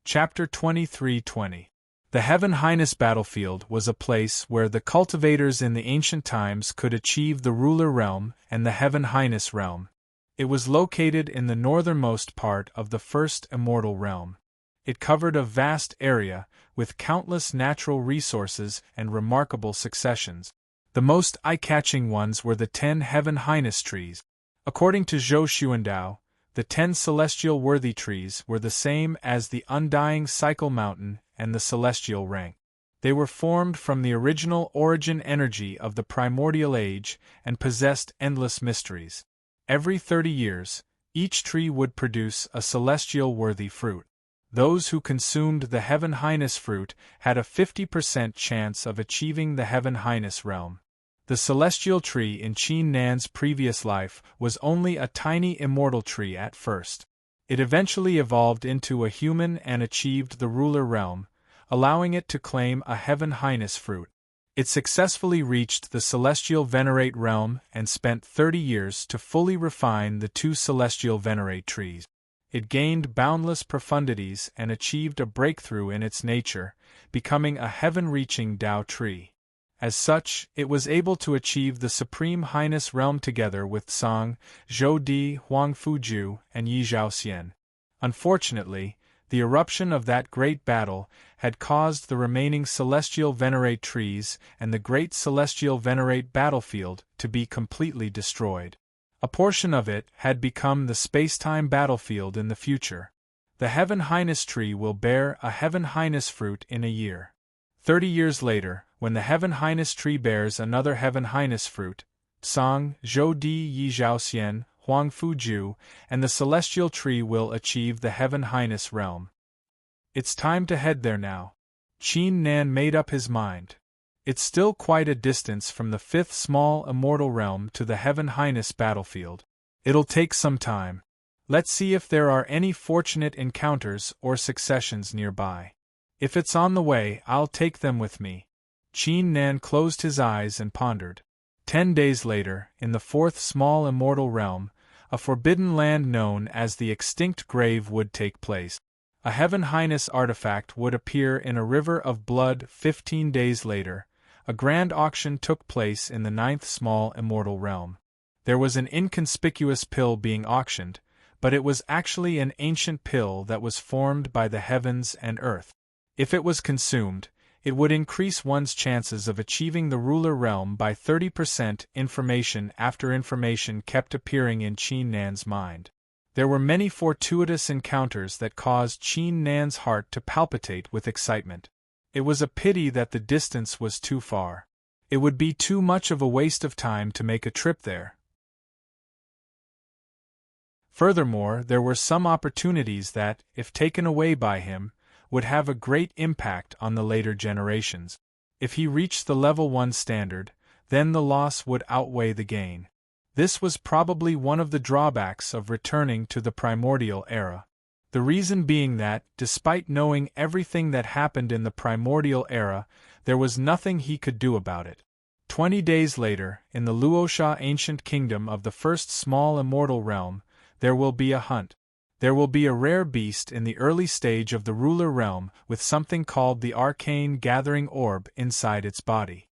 Chapter 23:20. The Heaven Highness battlefield was a place where the cultivators in the ancient times could achieve the ruler realm and the Heaven Highness realm. It was located in the northernmost part of the first immortal realm. It covered a vast area, with countless natural resources and remarkable successions. The most eye-catching ones were the 10 Heaven Highness trees. According to Zhou Xuandao, the 10 celestial worthy trees were the same as the undying cycle mountain and the celestial rank. They were formed from the original origin energy of the primordial age and possessed endless mysteries. Every 30 years, each tree would produce a celestial worthy fruit. Those who consumed the Heaven Highness fruit had a 50% chance of achieving the Heaven Highness realm. The celestial tree in Qin Nan's previous life was only a tiny immortal tree at first. It eventually evolved into a human and achieved the ruler realm, allowing it to claim a Heaven Highness fruit. It successfully reached the celestial venerate realm and spent 30 years to fully refine the 2 celestial venerate trees. It gained boundless profundities and achieved a breakthrough in its nature, becoming a heaven-reaching Dao tree. As such, it was able to achieve the Supreme Highness realm together with Song, Zhou Di, Huangfuju, and Yi Zhaoxian. Unfortunately, the eruption of that great battle had caused the remaining celestial venerate trees and the great celestial venerate battlefield to be completely destroyed. A portion of it had become the space-time battlefield in the future. The Heaven Highness tree will bear a Heaven Highness fruit in a year. 30 years later, when the Heaven Highness tree bears another Heaven Highness fruit, Song, Zhou Di, Yi Zhaoxian, Huangfuju, and the celestial tree will achieve the Heaven Highness realm. It's time to head there now. Qin Nan made up his mind. It's still quite a distance from the 5th small immortal realm to the Heaven Highness battlefield. It'll take some time. Let's see if there are any fortunate encounters or successions nearby. If it's on the way, I'll take them with me. Qin Nan closed his eyes and pondered. 10 days later, in the 4th small immortal realm, a forbidden land known as the Extinct Grave would take place. A Heaven Highness artifact would appear in a river of blood. 15 days later, a grand auction took place in the 9th small immortal realm. There was an inconspicuous pill being auctioned, but it was actually an ancient pill that was formed by the heavens and earth. If it was consumed, it would increase one's chances of achieving the ruler realm by 30%. Information after information kept appearing in Qin Nan's mind. There were many fortuitous encounters that caused Qin Nan's heart to palpitate with excitement. It was a pity that the distance was too far. It would be too much of a waste of time to make a trip there. Furthermore, there were some opportunities that, if taken away by him, would have a great impact on the later generations. If he reached the level 1 standard, then the loss would outweigh the gain. This was probably one of the drawbacks of returning to the primordial era. The reason being that, despite knowing everything that happened in the primordial era, there was nothing he could do about it. 20 days later, in the Luosha ancient kingdom of the 1st small immortal realm, there will be a hunt. There will be a rare beast in the early stage of the ruler realm with something called the arcane gathering orb inside its body.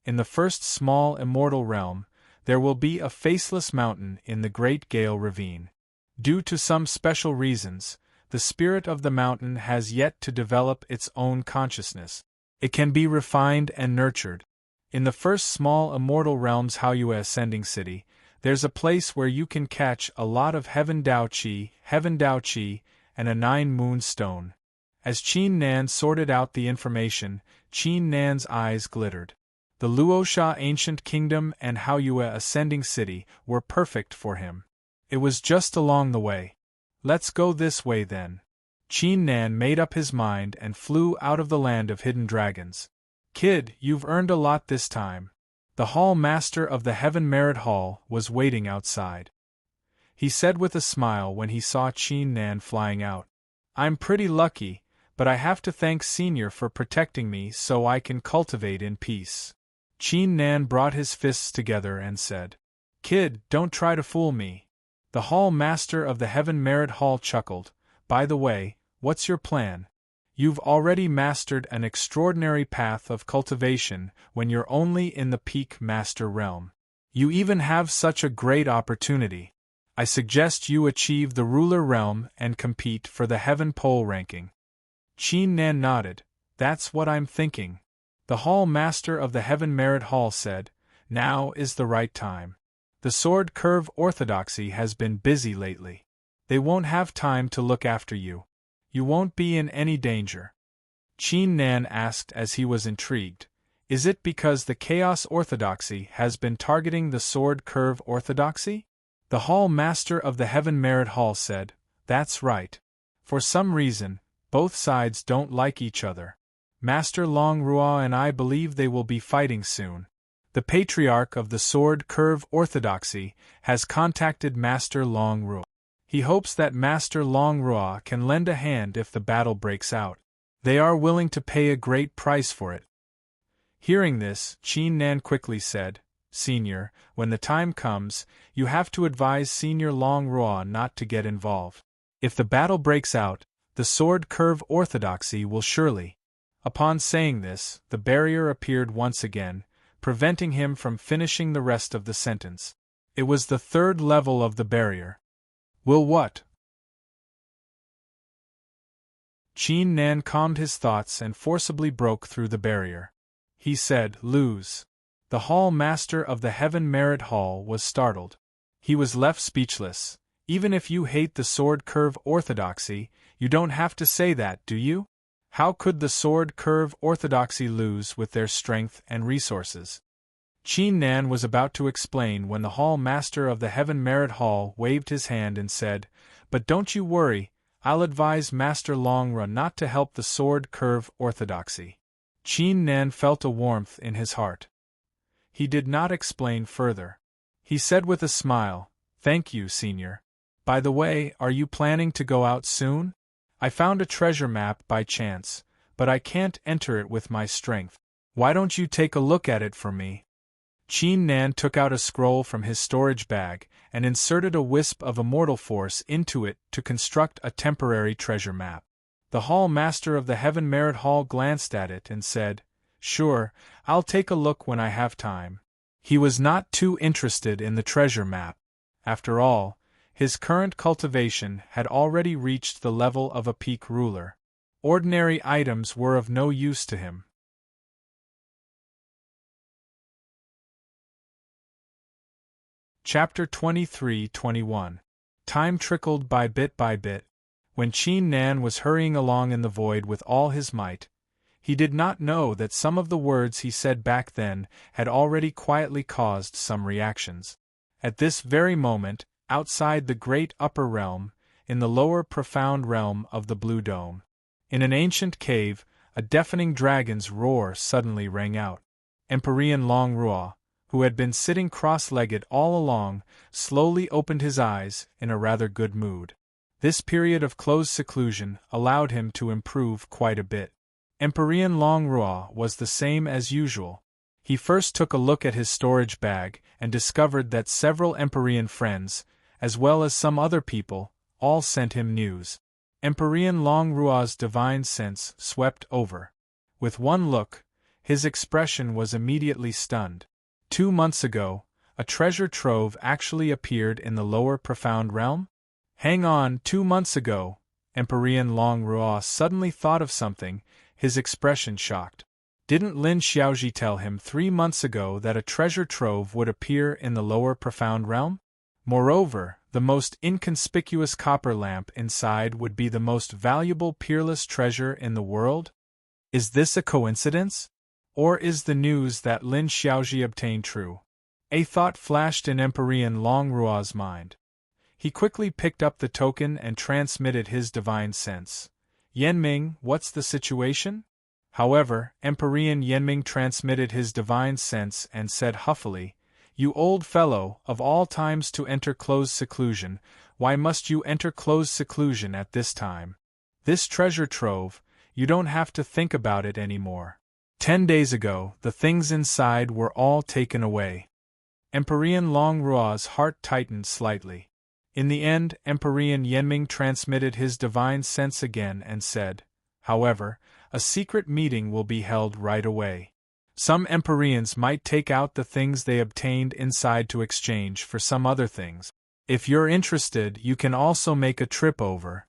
In the 1st small immortal realm, there will be a faceless mountain in the Great Gale Ravine. Due to some special reasons, the spirit of the mountain has yet to develop its own consciousness. It can be refined and nurtured. In the 1st small immortal realm's Haoyue Ascending City, there's a place where you can catch a lot of Heaven Dao Qi, and a 9-moon stone. As Qin Nan sorted out the information, Qin Nan's eyes glittered. The Luosha Ancient Kingdom and Haoyue Ascending City were perfect for him. It was just along the way. Let's go this way then. Qin Nan made up his mind and flew out of the land of hidden dragons. Kid, you've earned a lot this time. The Hall Master of the Heaven Merit Hall was waiting outside. He said with a smile when he saw Qin Nan flying out. I'm pretty lucky, but I have to thank Senior for protecting me so I can cultivate in peace. Qin Nan brought his fists together and said, Kid, don't try to fool me. The Hall Master of the Heaven Merit Hall chuckled. By the way, What's your plan? You've already mastered an extraordinary path of cultivation when you're only in the peak master realm. You even have such a great opportunity. I suggest you achieve the ruler realm and compete for the heaven pole ranking. Qin Nan nodded. That's what I'm thinking. The hall master of the Heaven Merit Hall said, now is the right time. The sword curve orthodoxy has been busy lately. They won't have time to look after you. You won't be in any danger. Qin Nan asked as he was intrigued, is it because the chaos orthodoxy has been targeting the sword curve orthodoxy? The hall master of the Heaven Merit Hall said, that's right. For some reason, both sides don't like each other. Master Long Rua and I believe they will be fighting soon. The patriarch of the sword curve orthodoxy has contacted Master Long Rua. He hopes that Master Long Rua can lend a hand if the battle breaks out. They are willing to pay a great price for it. Hearing this, Qin Nan quickly said, Senior, when the time comes, you have to advise Senior Long Rua not to get involved. If the battle breaks out, the sword curve orthodoxy will surely. Upon saying this, the barrier appeared once again, preventing him from finishing the rest of the sentence. It was the third level of the barrier. Will what? Qin Nan calmed his thoughts and forcibly broke through the barrier. He said, lose. The hall master of the Heaven Merit Hall was startled. He was left speechless. Even if you hate the sword curve orthodoxy, you don't have to say that, do you? How could the sword curve orthodoxy lose with their strength and resources? Qin Nan was about to explain when the hall master of the Heaven Merit Hall waved his hand and said, but don't you worry, I'll advise Master Longra not to help the sword curve orthodoxy. Qin Nan felt a warmth in his heart. He did not explain further. He said with a smile, thank you, Senior. By the way, are you planning to go out soon? I found a treasure map by chance, but I can't enter it with my strength. Why don't you take a look at it for me? Qin Nan took out a scroll from his storage bag and inserted a wisp of immortal force into it to construct a temporary treasure map. The hall master of the Heaven Merit Hall glanced at it and said, sure, I'll take a look when I have time. He was not too interested in the treasure map. After all, his current cultivation had already reached the level of a peak ruler. Ordinary items were of no use to him. Chapter 23-21. Time trickled by bit. When Qin Nan was hurrying along in the void with all his might, he did not know that some of the words he said back then had already quietly caused some reactions. At this very moment, outside the great upper realm, in the lower profound realm of the Blue Dome, in an ancient cave, a deafening dragon's roar suddenly rang out. Emperor Long Rua, who had been sitting cross-legged all along, slowly opened his eyes in a rather good mood. This period of close seclusion allowed him to improve quite a bit. Emperor Long Rua was the same as usual. He first took a look at his storage bag and discovered that several Emperor friends, as well as some other people, all sent him news. Emperor Long Rua's divine sense swept over. With one look, his expression was immediately stunned. 2 months ago, a treasure trove actually appeared in the lower profound realm? Hang on, 2 months ago, Emperor Long Rua suddenly thought of something, his expression shocked. Didn't Lin Xiaoji tell him 3 months ago that a treasure trove would appear in the lower profound realm? Moreover, the most inconspicuous copper lamp inside would be the most valuable peerless treasure in the world? Is this a coincidence? Or is the news that Lin Xiaoji obtained true? A thought flashed in Emperor Long Rua's mind. He quickly picked up the token and transmitted his divine sense. Yanming, what's the situation? However, Emperor Yanming transmitted his divine sense and said huffily, You old fellow, of all times to enter closed seclusion, why must you enter closed seclusion at this time? This treasure trove, you don't have to think about it anymore. 10 days ago, the things inside were all taken away. Emperor Long Rua's heart tightened slightly. In the end, Emperor Yenming transmitted his divine sense again and said, however, a secret meeting will be held right away. Some Empyreans might take out the things they obtained inside to exchange for some other things. If you're interested, you can also make a trip over.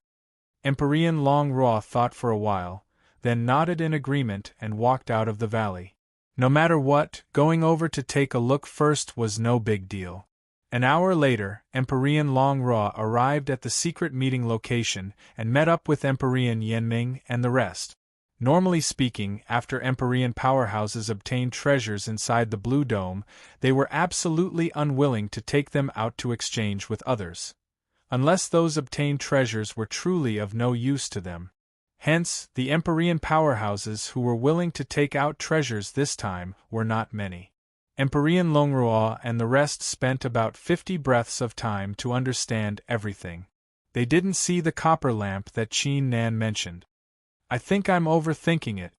Emperor Long Ruo thought for a while, then nodded in agreement and walked out of the valley. No matter what, going over to take a look first was no big deal. An hour later, Emperor Long Ruo arrived at the secret meeting location and met up with Emperor Yenming and the rest. Normally speaking, after Empyrean powerhouses obtained treasures inside the Blue Dome, they were absolutely unwilling to take them out to exchange with others, unless those obtained treasures were truly of no use to them. Hence, the Empyrean powerhouses who were willing to take out treasures this time were not many. Emperor Long Ruo and the rest spent about 50 breaths of time to understand everything. They didn't see the copper lamp that Qin Nan mentioned. I think I'm overthinking it.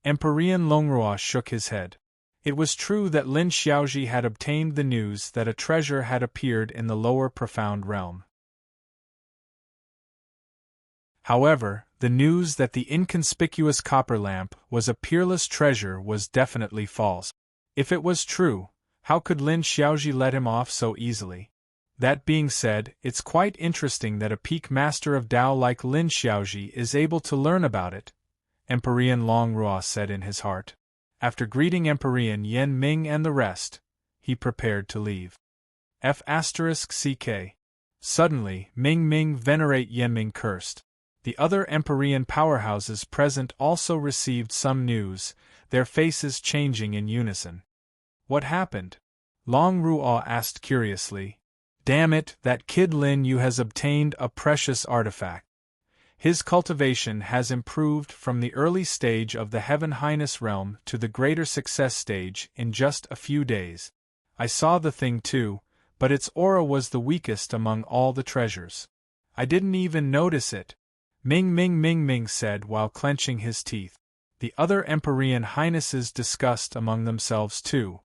Emperor Long Ruo shook his head. It was true that Lin Xiaoji had obtained the news that a treasure had appeared in the lower profound realm. However, the news that the inconspicuous copper lamp was a peerless treasure was definitely false. If it was true, how could Lin Xiaoji let him off so easily? That being said, it's quite interesting that a peak master of Tao like Lin Xiaoji is able to learn about it, Emperor Long Ruo said in his heart. After greeting Emperor Yenming and the rest, he prepared to leave. F***ck. Suddenly, Ming Ming venerate Yenming cursed. The other Empyrean powerhouses present also received some news, their faces changing in unison. What happened? Long Ruo asked curiously. Damn it, that kid Lin Yu has obtained a precious artifact. His cultivation has improved from the early stage of the Heaven Highness realm to the greater success stage in just a few days. I saw the thing too, but its aura was the weakest among all the treasures. I didn't even notice it. Ming Ming Ming Ming said while clenching his teeth. The other Empyrean highnesses discussed among themselves too.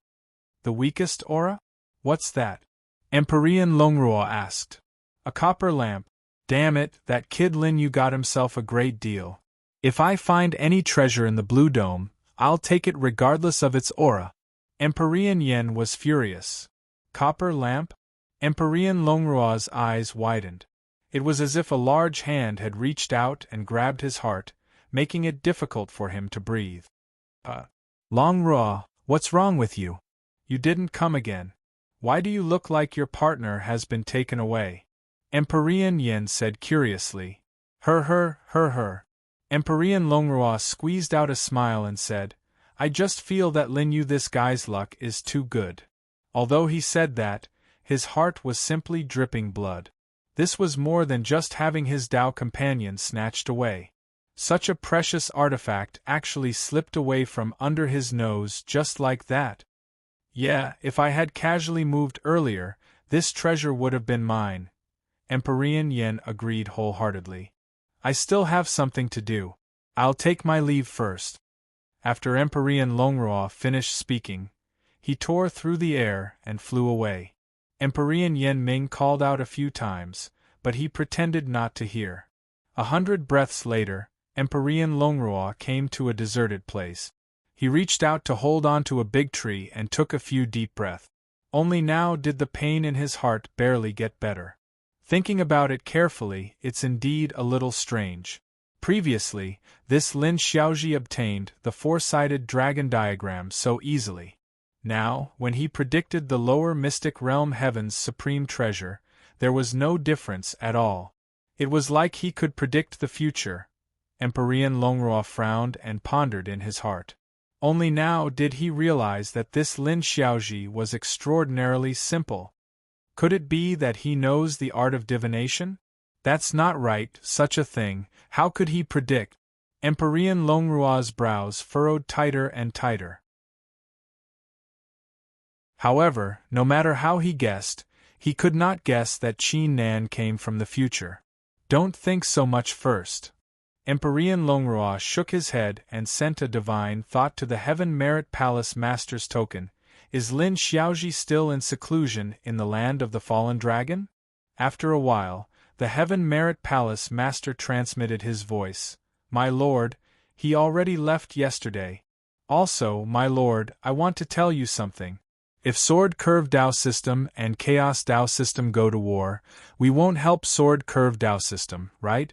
The weakest aura? What's that? Emperor Long Ruo asked. A copper lamp. Damn it, that kid Lin Yu got himself a great deal. If I find any treasure in the Blue Dome, I'll take it regardless of its aura. Emperor Yen was furious. Copper lamp? Emperor Long Ruo's eyes widened. It was as if a large hand had reached out and grabbed his heart, making it difficult for him to breathe. Long Ruo, what's wrong with you? You didn't come again. Why do you look like your partner has been taken away? Emperor Yen said curiously. Her. Emperor Long Ruo squeezed out a smile and said, I just feel that Lin Yu this guy's luck is too good. Although he said that, his heart was simply dripping blood. This was more than just having his Tao companion snatched away. Such a precious artifact actually slipped away from under his nose just like that. Yeah, if I had casually moved earlier, this treasure would have been mine. Emperor Yen agreed wholeheartedly. I still have something to do. I'll take my leave first. After Emperor Long Ruo finished speaking, he tore through the air and flew away. Emperor Yenming called out a few times, but he pretended not to hear. 100 breaths later, Emperor Long Ruo came to a deserted place. He reached out to hold on to a big tree and took a few deep breaths. Only now did the pain in his heart barely get better. Thinking about it carefully, it's indeed a little strange. Previously, this Lin Xiaoji obtained the four-sided dragon diagram so easily. Now, when he predicted the lower mystic realm heaven's supreme treasure, there was no difference at all. It was like he could predict the future. Emperor Long Ruo frowned and pondered in his heart. Only now did he realize that this Lin Xiaoji was extraordinarily simple. Could it be that he knows the art of divination? That's not right, such a thing, how could he predict? Emperor Long Ruo's brows furrowed tighter and tighter. However, no matter how he guessed, he could not guess that Qin Nan came from the future. Don't think so much first. Emperor Long Ruo shook his head and sent a divine thought to the Heaven Merit Palace Master's token. Is Lin Xiaoji still in seclusion in the land of the fallen dragon? After a while, the Heaven Merit Palace master transmitted his voice. My lord, he already left yesterday. Also, my lord, I want to tell you something. If Sword Curve Dao System and Chaos Dao System go to war, we won't help Sword Curve Dao System, right?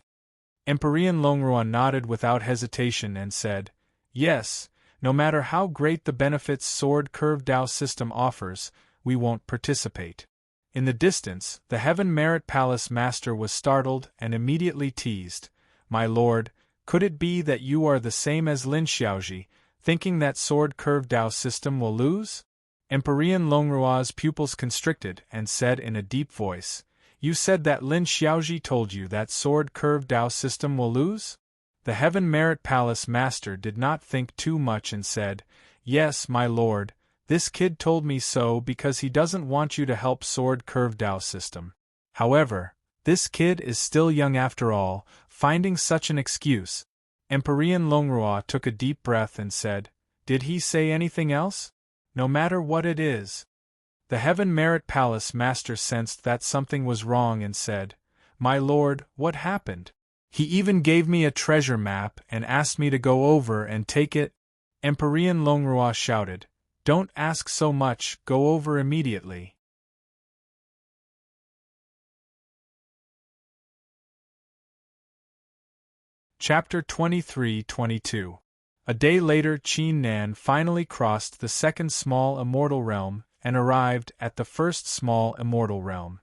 Empyrean Longrua nodded without hesitation and said, yes, no matter how great the benefits Sword Curve Dao System offers, we won't participate. In the distance, the Heaven Merit Palace master was startled and immediately teased. My lord, could it be that you are the same as Lin Xiaoji, thinking that Sword Curve Dao System will lose? Empyrean Longrua's pupils constricted and said in a deep voice, you said that Lin Xiaoji told you that Sword Curve Dao System will lose? The Heaven Merit Palace master did not think too much and said, yes, my lord, this kid told me so because he doesn't want you to help Sword Curve Dao System. However, this kid is still young after all, finding such an excuse. Empyrean Longrua took a deep breath and said, did he say anything else? No matter what it is. The Heaven Merit Palace master sensed that something was wrong and said, my lord, what happened? He even gave me a treasure map and asked me to go over and take it. Empyrean Longrua shouted, don't ask so much, go over immediately. Chapter 23-22. A day later, Qin Nan finally crossed the second small immortal realm and arrived at the first small immortal realm.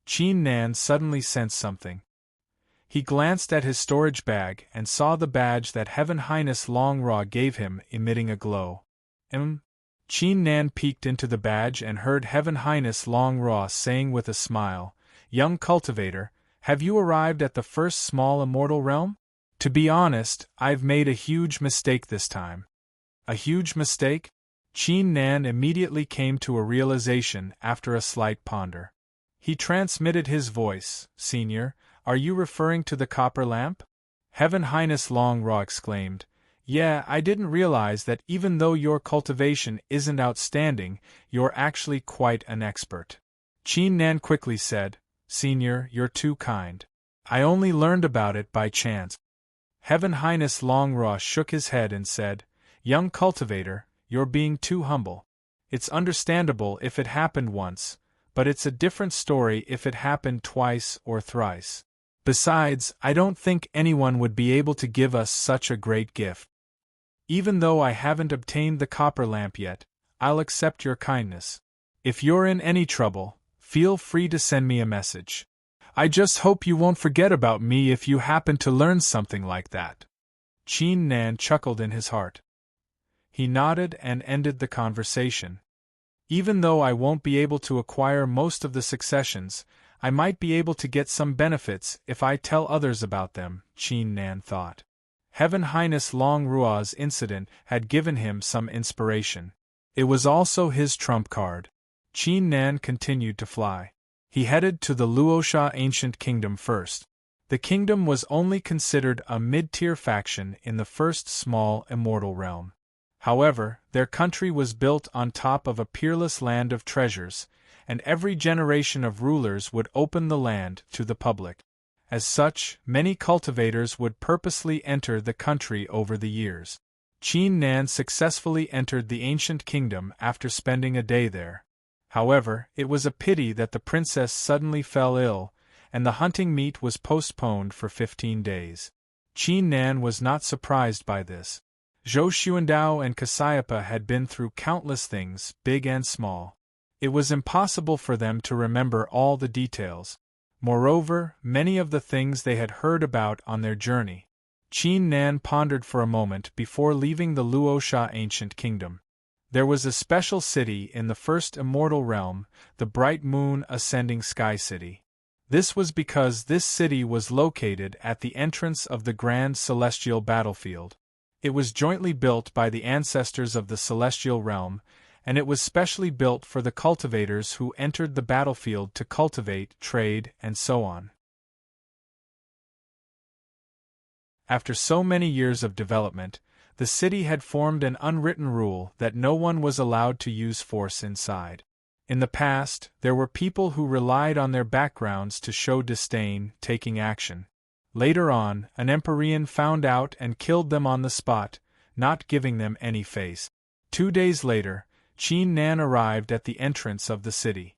Qin Nan suddenly sensed something. He glanced at his storage bag and saw the badge that Heaven Highness Long Ra gave him emitting a glow. Qin Nan peeked into the badge and heard Heaven Highness Long Ra saying with a smile, young cultivator, have you arrived at the first small immortal realm? To be honest, I've made a huge mistake this time. A huge mistake? Qin Nan immediately came to a realization after a slight ponder. He transmitted his voice, Senior, are you referring to the copper lamp? Heaven Highness Long Ra exclaimed, yeah, I didn't realize that even though your cultivation isn't outstanding, you're actually quite an expert. Qin Nan quickly said, Senior, you're too kind. I only learned about it by chance. Heaven Highness Long Ra shook his head and said, young cultivator, you're being too humble. It's understandable if it happened once, but it's a different story if it happened twice or thrice. Besides, I don't think anyone would be able to give us such a great gift. Even though I haven't obtained the copper lamp yet, I'll accept your kindness. If you're in any trouble, feel free to send me a message. I just hope you won't forget about me if you happen to learn something like that. Qin Nan chuckled in his heart. He nodded and ended the conversation. Even though I won't be able to acquire most of the successions, I might be able to get some benefits if I tell others about them, Qin Nan thought. Heaven Highness Long Rua's incident had given him some inspiration. It was also his trump card. Qin Nan continued to fly. He headed to the Luosha Ancient Kingdom first. The kingdom was only considered a mid-tier faction in the first small immortal realm. However, their country was built on top of a peerless land of treasures, and every generation of rulers would open the land to the public. As such, many cultivators would purposely enter the country over the years. Qin Nan successfully entered the ancient kingdom after spending a day there. However, it was a pity that the princess suddenly fell ill, and the hunting meet was postponed for 15 days. Qin Nan was not surprised by this. Zhou Xuandao and Cassiopeia had been through countless things, big and small. It was impossible for them to remember all the details. Moreover, many of the things they had heard about on their journey. Qin Nan pondered for a moment before leaving the Luosha Ancient Kingdom. There was a special city in the first immortal realm, the Bright Moon Ascending Sky City. This was because this city was located at the entrance of the Grand Celestial Battlefield. It was jointly built by the ancestors of the Celestial Realm, and it was specially built for the cultivators who entered the battlefield to cultivate, trade, and so on. After so many years of development, the city had formed an unwritten rule that no one was allowed to use force inside. In the past, there were people who relied on their backgrounds to show disdain, taking action. Later on, an Empyrean found out and killed them on the spot, not giving them any face. 2 days later, Qin Nan arrived at the entrance of the city.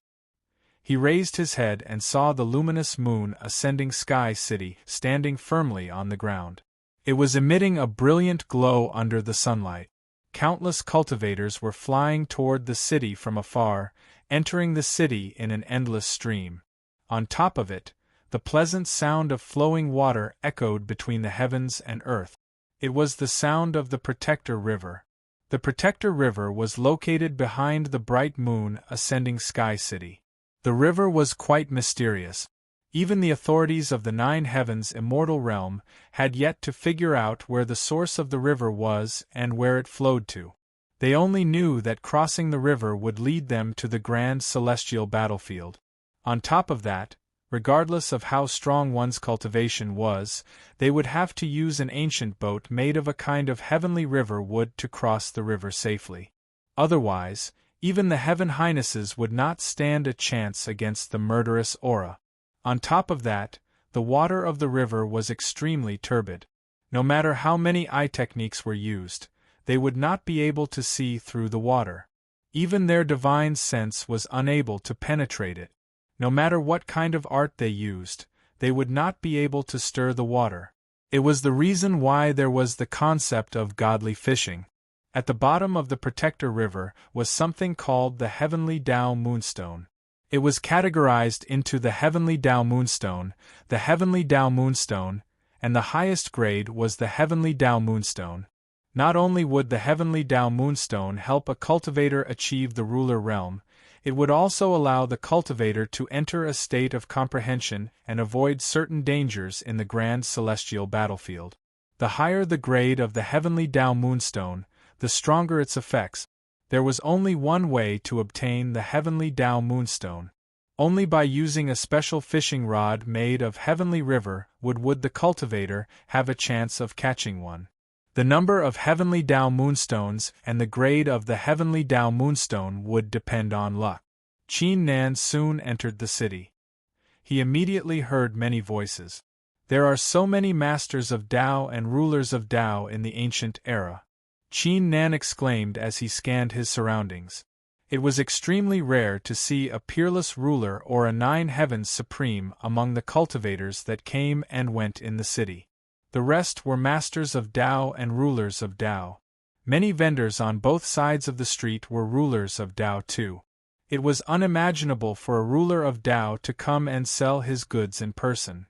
He raised his head and saw the luminous moon ascending Sky City, standing firmly on the ground. It was emitting a brilliant glow under the sunlight. Countless cultivators were flying toward the city from afar, entering the city in an endless stream. On top of it, the pleasant sound of flowing water echoed between the heavens and earth. It was the sound of the Protector River. The Protector River was located behind the bright moon ascending Sky City. The river was quite mysterious. Even the authorities of the Nine Heavens immortal realm had yet to figure out where the source of the river was and where it flowed to. They only knew that crossing the river would lead them to the grand celestial battlefield. On top of that, regardless of how strong one's cultivation was, they would have to use an ancient boat made of a kind of heavenly river wood to cross the river safely. Otherwise, even the Heaven Highnesses would not stand a chance against the murderous aura. On top of that, the water of the river was extremely turbid. No matter how many eye techniques were used, they would not be able to see through the water. Even their divine sense was unable to penetrate it. No matter what kind of art they used, they would not be able to stir the water. It was the reason why there was the concept of godly fishing. At the bottom of the Protector River was something called the Heavenly Tao Moonstone. It was categorized into the Heavenly Tao Moonstone, the Heavenly Tao Moonstone, and the highest grade was the Heavenly Tao Moonstone. Not only would the Heavenly Tao Moonstone help a cultivator achieve the ruler realm, it would also allow the cultivator to enter a state of comprehension and avoid certain dangers in the grand celestial battlefield. The higher the grade of the Heavenly Tao Moonstone, the stronger its effects. There was only one way to obtain the Heavenly Tao Moonstone. Only by using a special fishing rod made of Heavenly River would the cultivator have a chance of catching one. The number of Heavenly Tao Moonstones and the grade of the Heavenly Tao Moonstone would depend on luck. Qin Nan soon entered the city. He immediately heard many voices. There are so many masters of Tao and rulers of Tao in the ancient era. Qin Nan exclaimed as he scanned his surroundings. It was extremely rare to see a peerless ruler or a Nine Heavens Supreme among the cultivators that came and went in the city. The rest were masters of Tao and rulers of Tao. Many vendors on both sides of the street were rulers of Tao too. It was unimaginable for a ruler of Tao to come and sell his goods in person.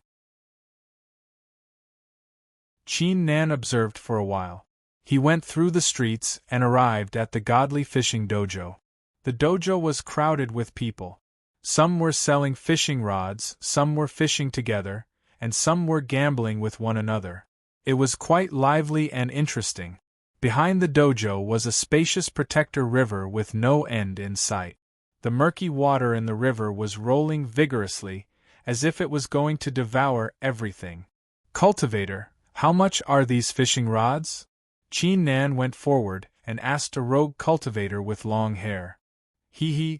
Qin Nan observed for a while. He went through the streets and arrived at the Godly Fishing Dojo. The dojo was crowded with people. Some were selling fishing rods, some were fishing together, and some were gambling with one another. It was quite lively and interesting. Behind the dojo was a spacious Protector River with no end in sight. The murky water in the river was rolling vigorously, as if it was going to devour everything. "Cultivator, how much are these fishing rods?" Qin Nan went forward and asked a rogue cultivator with long hair.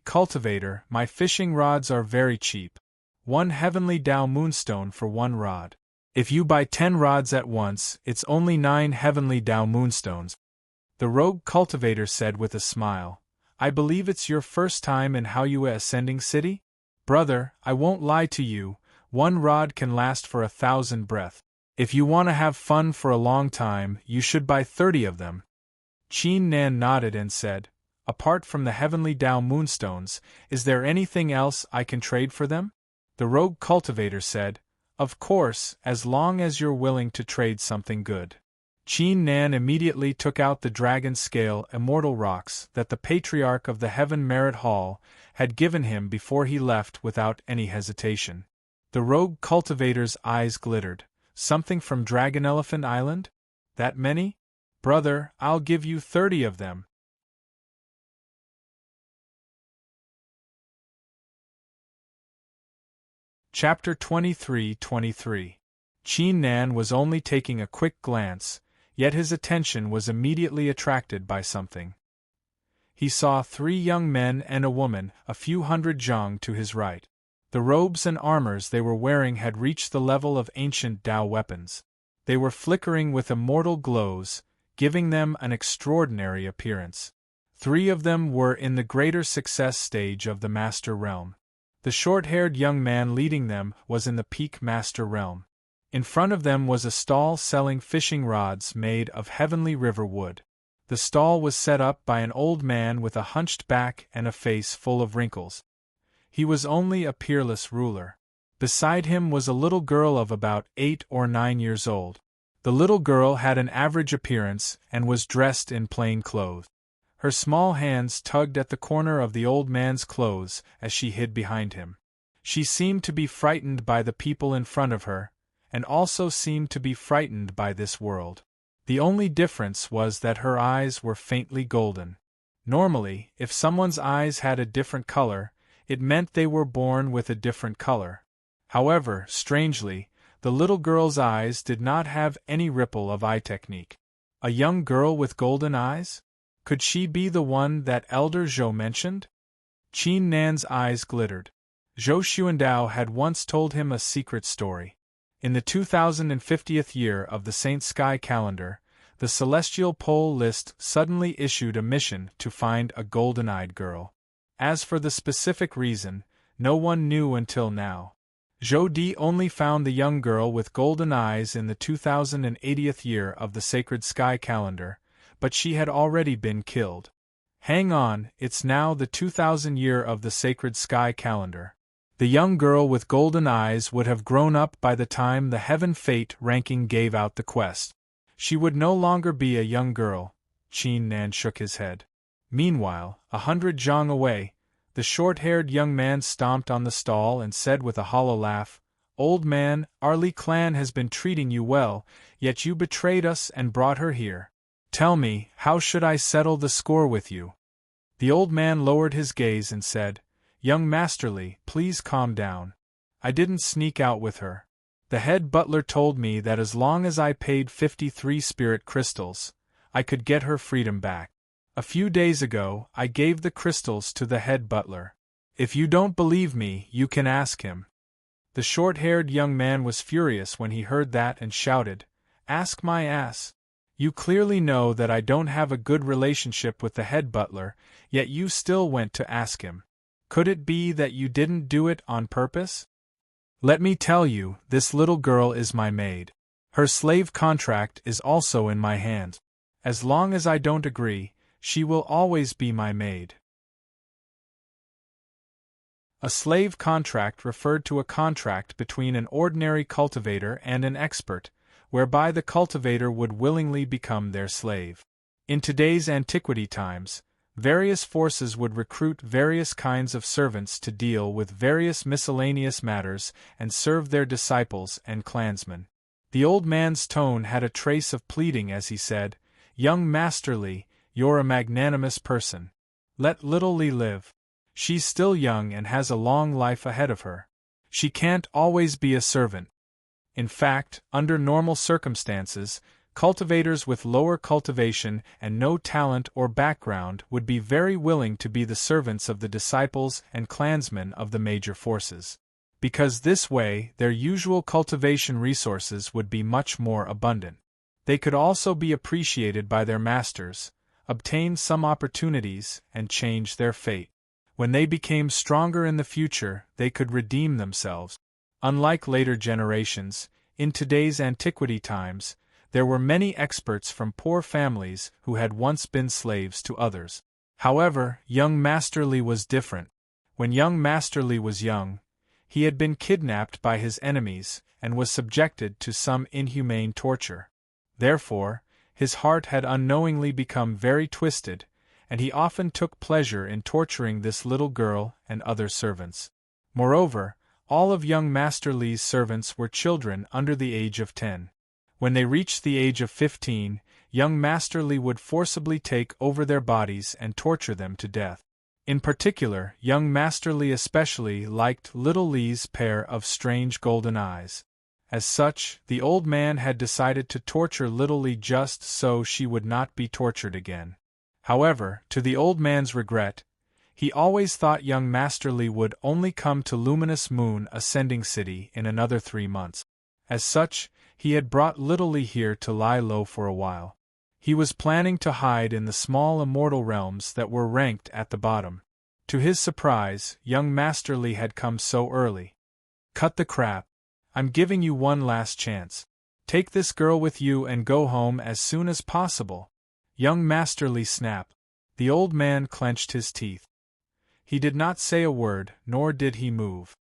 Cultivator, my fishing rods are very cheap. 1 Heavenly Tao Moonstone for 1 rod. If you buy 10 rods at once, it's only 9 Heavenly Tao Moonstones. The rogue cultivator said with a smile, I believe it's your first time in Haoyue Ascending City? Brother, I won't lie to you, 1 rod can last for 1,000 breath. If you want to have fun for a long time, you should buy 30 of them. Qin Nan nodded and said, apart from the Heavenly Tao Moonstones, is there anything else I can trade for them? The rogue cultivator said, of course, as long as you're willing to trade something good. Qin Nan immediately took out the dragon scale immortal rocks that the Patriarch of the Heaven Merit Hall had given him before he left without any hesitation. The rogue cultivator's eyes glittered. Something from Dragon Elephant Island? That many? Brother, I'll give you 30 of them. Chapter 23:23. Qin Nan was only taking a quick glance, yet his attention was immediately attracted by something. he saw 3 young men and a woman a few hundred zhang to his right. The robes and armors they were wearing had reached the level of ancient Dao weapons. They were flickering with immortal glows, giving them an extraordinary appearance. 3 of them were in the greater success stage of the Master Realm. The short-haired young man leading them was in the Peak Master Realm. In front of them was a stall selling fishing rods made of heavenly river wood. The stall was set up by an old man with a hunched back and a face full of wrinkles. He was only a peerless ruler. Beside him was a little girl of about 8 or 9 years old. The little girl had an average appearance and was dressed in plain clothes. Her small hands tugged at the corner of the old man's clothes as she hid behind him. She seemed to be frightened by the people in front of her, and also seemed to be frightened by this world. The only difference was that her eyes were faintly golden. Normally, if someone's eyes had a different color, it meant they were born with a different color. However, strangely, the little girl's eyes did not have any ripple of eye technique. A young girl with golden eyes? Could she be the one that Elder Zhou mentioned? Qin Nan's eyes glittered. Zhou Xuandao had once told him a secret story. In the 2050th year of the Saint Sky calendar, the Celestial Pole List suddenly issued a mission to find a golden-eyed girl. As for the specific reason, no one knew until now. Zhou Di only found the young girl with golden eyes in the 2080th year of the Sacred Sky calendar, but she had already been killed. Hang on, it's now the 2000 year of the Sacred Sky calendar. The young girl with golden eyes would have grown up by the time the Heaven Fate ranking gave out the quest. She would no longer be a young girl. Qin Nan shook his head. Meanwhile, 100 zhang away, the short-haired young man stomped on the stall and said with a hollow laugh, "Old man, our Li clan has been treating you well, yet you betrayed us and brought her here. Tell me, how should I settle the score with you?" The old man lowered his gaze and said, "Young Master Li, please calm down. I didn't sneak out with her. The head butler told me that as long as I paid 53 spirit crystals, I could get her freedom back. A few days ago, I gave the crystals to the head butler. If you don't believe me, you can ask him." The short-haired young man was furious when he heard that and shouted, "Ask my ass. You clearly know that I don't have a good relationship with the head butler, yet you still went to ask him. Could it be that you didn't do it on purpose? Let me tell you, this little girl is my maid. Her slave contract is also in my hand. As long as I don't agree, she will always be my maid." A slave contract referred to a contract between an ordinary cultivator and an expert, whereby the cultivator would willingly become their slave. In today's antiquity times, various forces would recruit various kinds of servants to deal with various miscellaneous matters and serve their disciples and clansmen. The old man's tone had a trace of pleading as he said, "Young Master Li, you're a magnanimous person. Let little Li live. She's still young and has a long life ahead of her. She can't always be a servant. In fact, under normal circumstances, cultivators with lower cultivation and no talent or background would be very willing to be the servants of the disciples and clansmen of the major forces. Because this way, their usual cultivation resources would be much more abundant. They could also be appreciated by their masters, obtain some opportunities, and change their fate. When they became stronger in the future, they could redeem themselves. Unlike later generations, in today's antiquity times, there were many experts from poor families who had once been slaves to others. However, young Master Li was different. When young Master Li was young, he had been kidnapped by his enemies and was subjected to some inhumane torture. Therefore, his heart had unknowingly become very twisted, and he often took pleasure in torturing this little girl and other servants. Moreover, all of young Master Li's servants were children under the age of 10. When they reached the age of 15, young Master Li would forcibly take over their bodies and torture them to death. In particular, young Master Li especially liked little Li's pair of strange golden eyes. As such, the old man had decided to torture little Li just so she would not be tortured again. However, to the old man's regret, he always thought young Master Li would only come to Luminous Moon Ascending City in another 3 months. As such, he had brought little Li here to lie low for a while. He was planning to hide in the small immortal realms that were ranked at the bottom. To his surprise, young Master Li had come so early. Cut the crap. I'm giving you one last chance. Take this girl with you and go home as soon as possible. Young Master Li snapped. The old man clenched his teeth. He did not say a word, nor did he move.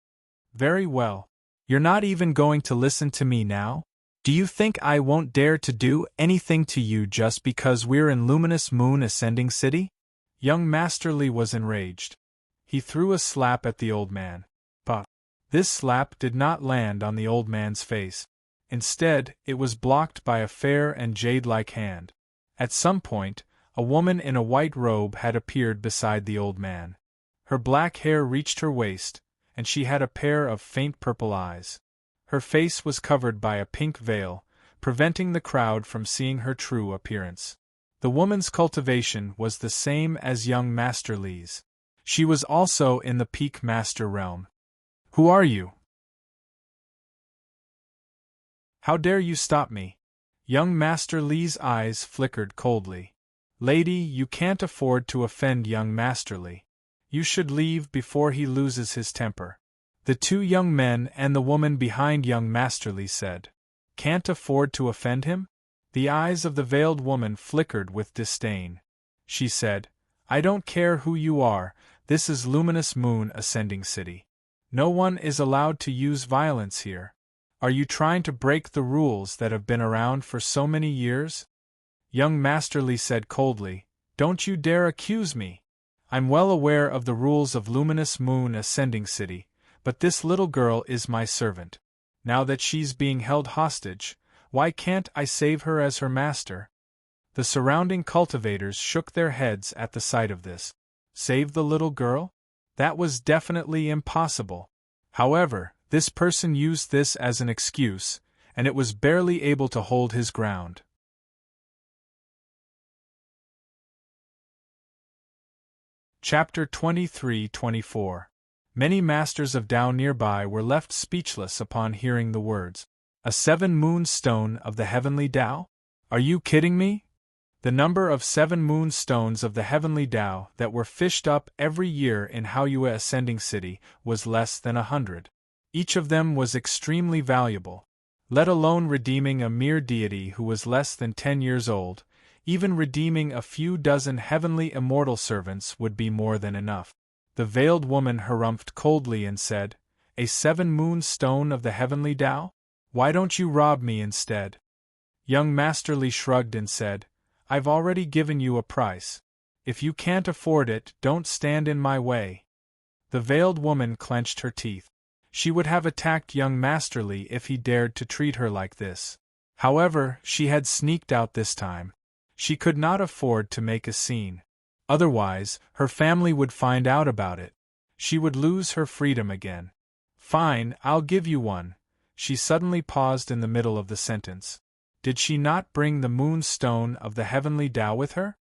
Very well. You're not even going to listen to me now? Do you think I won't dare to do anything to you just because we're in Luminous Moon Ascending City? Young Master Li was enraged. He threw a slap at the old man. But this slap did not land on the old man's face. Instead, it was blocked by a fair and jade-like hand. At some point, a woman in a white robe had appeared beside the old man. Her black hair reached her waist, and she had a pair of faint purple eyes. Her face was covered by a pink veil, preventing the crowd from seeing her true appearance. The woman's cultivation was the same as young Master Li's. She was also in the Peak Master realm. Who are you? How dare you stop me? Young Master Li's eyes flickered coldly. Lady, you can't afford to offend young Master Li. You should leave before he loses his temper. The 2 young men and the woman behind young Master Li said. Can't afford to offend him? The eyes of the veiled woman flickered with disdain. She said, I don't care who you are, this is Luminous Moon Ascending City. No one is allowed to use violence here. Are you trying to break the rules that have been around for so many years? Young Master Li said coldly, Don't you dare accuse me. I'm well aware of the rules of Luminous Moon Ascending City, but this little girl is my servant. Now that she's being held hostage, why can't I save her as her master? The surrounding cultivators shook their heads at the sight of this. Save the little girl? That was definitely impossible. However, this person used this as an excuse, and it was barely able to hold his ground. Chapter 23-24. Many masters of Tao nearby were left speechless upon hearing the words. A 7-moon stone of the heavenly Tao? Are you kidding me? The number of 7 moon stones of the heavenly Tao that were fished up every year in Haoyue Ascending City was less than 100. Each of them was extremely valuable. Let alone redeeming a mere deity who was less than 10 years old, even redeeming a few dozen heavenly immortal servants would be more than enough. The veiled woman harumphed coldly and said, A 7-moon stone of the heavenly Tao? Why don't you rob me instead? Young Master Li shrugged and said, I've already given you a price. If you can't afford it, don't stand in my way. The veiled woman clenched her teeth. She would have attacked young Master Li if he dared to treat her like this. However, she had sneaked out this time. She could not afford to make a scene. Otherwise, her family would find out about it. She would lose her freedom again. Fine, I'll give you one. She suddenly paused in the middle of the sentence. Did she not bring the moon stone of the heavenly Tao with her?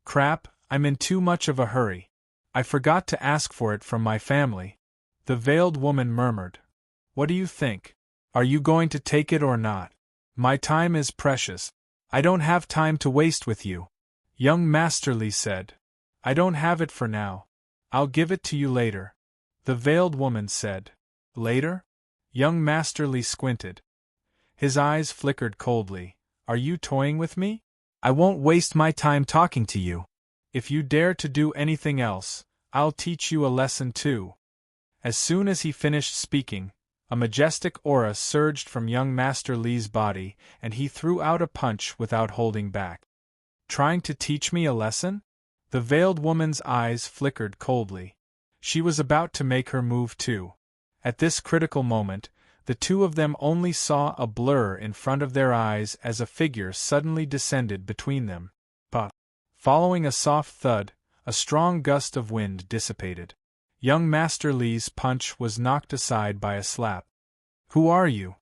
Crap, I'm in too much of a hurry. I forgot to ask for it from my family. The veiled woman murmured. What do you think? Are you going to take it or not? My time is precious. I don't have time to waste with you. Young Master Li said. I don't have it for now. I'll give it to you later. The veiled woman said. Later? Young Master Li squinted. His eyes flickered coldly. Are you toying with me? I won't waste my time talking to you. If you dare to do anything else, I'll teach you a lesson too. As soon as he finished speaking, a majestic aura surged from young Master Li's body, and he threw out a punch without holding back. Trying to teach me a lesson? The veiled woman's eyes flickered coldly. She was about to make her move too. At this critical moment, the 2 of them only saw a blur in front of their eyes as a figure suddenly descended between them. But, following a soft thud, a strong gust of wind dissipated. Young Master Li's punch was knocked aside by a slap. Who are you?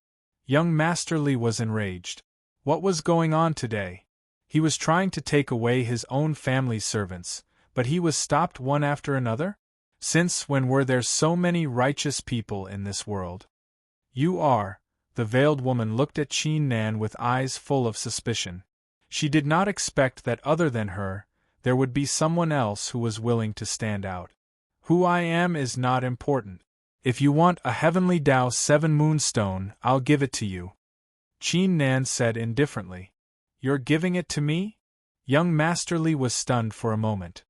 Young Master Li was enraged. What was going on today? He was trying to take away his own family's servants, but he was stopped one after another? Since when were there so many righteous people in this world? You are. The veiled woman looked at Qin Nan with eyes full of suspicion. She did not expect that other than her, there would be someone else who was willing to stand out. Who I am is not important. If you want a heavenly Tao 7 moonstone, I'll give it to you. Qin Nan said indifferently. You're giving it to me? Young Master Li was stunned for a moment.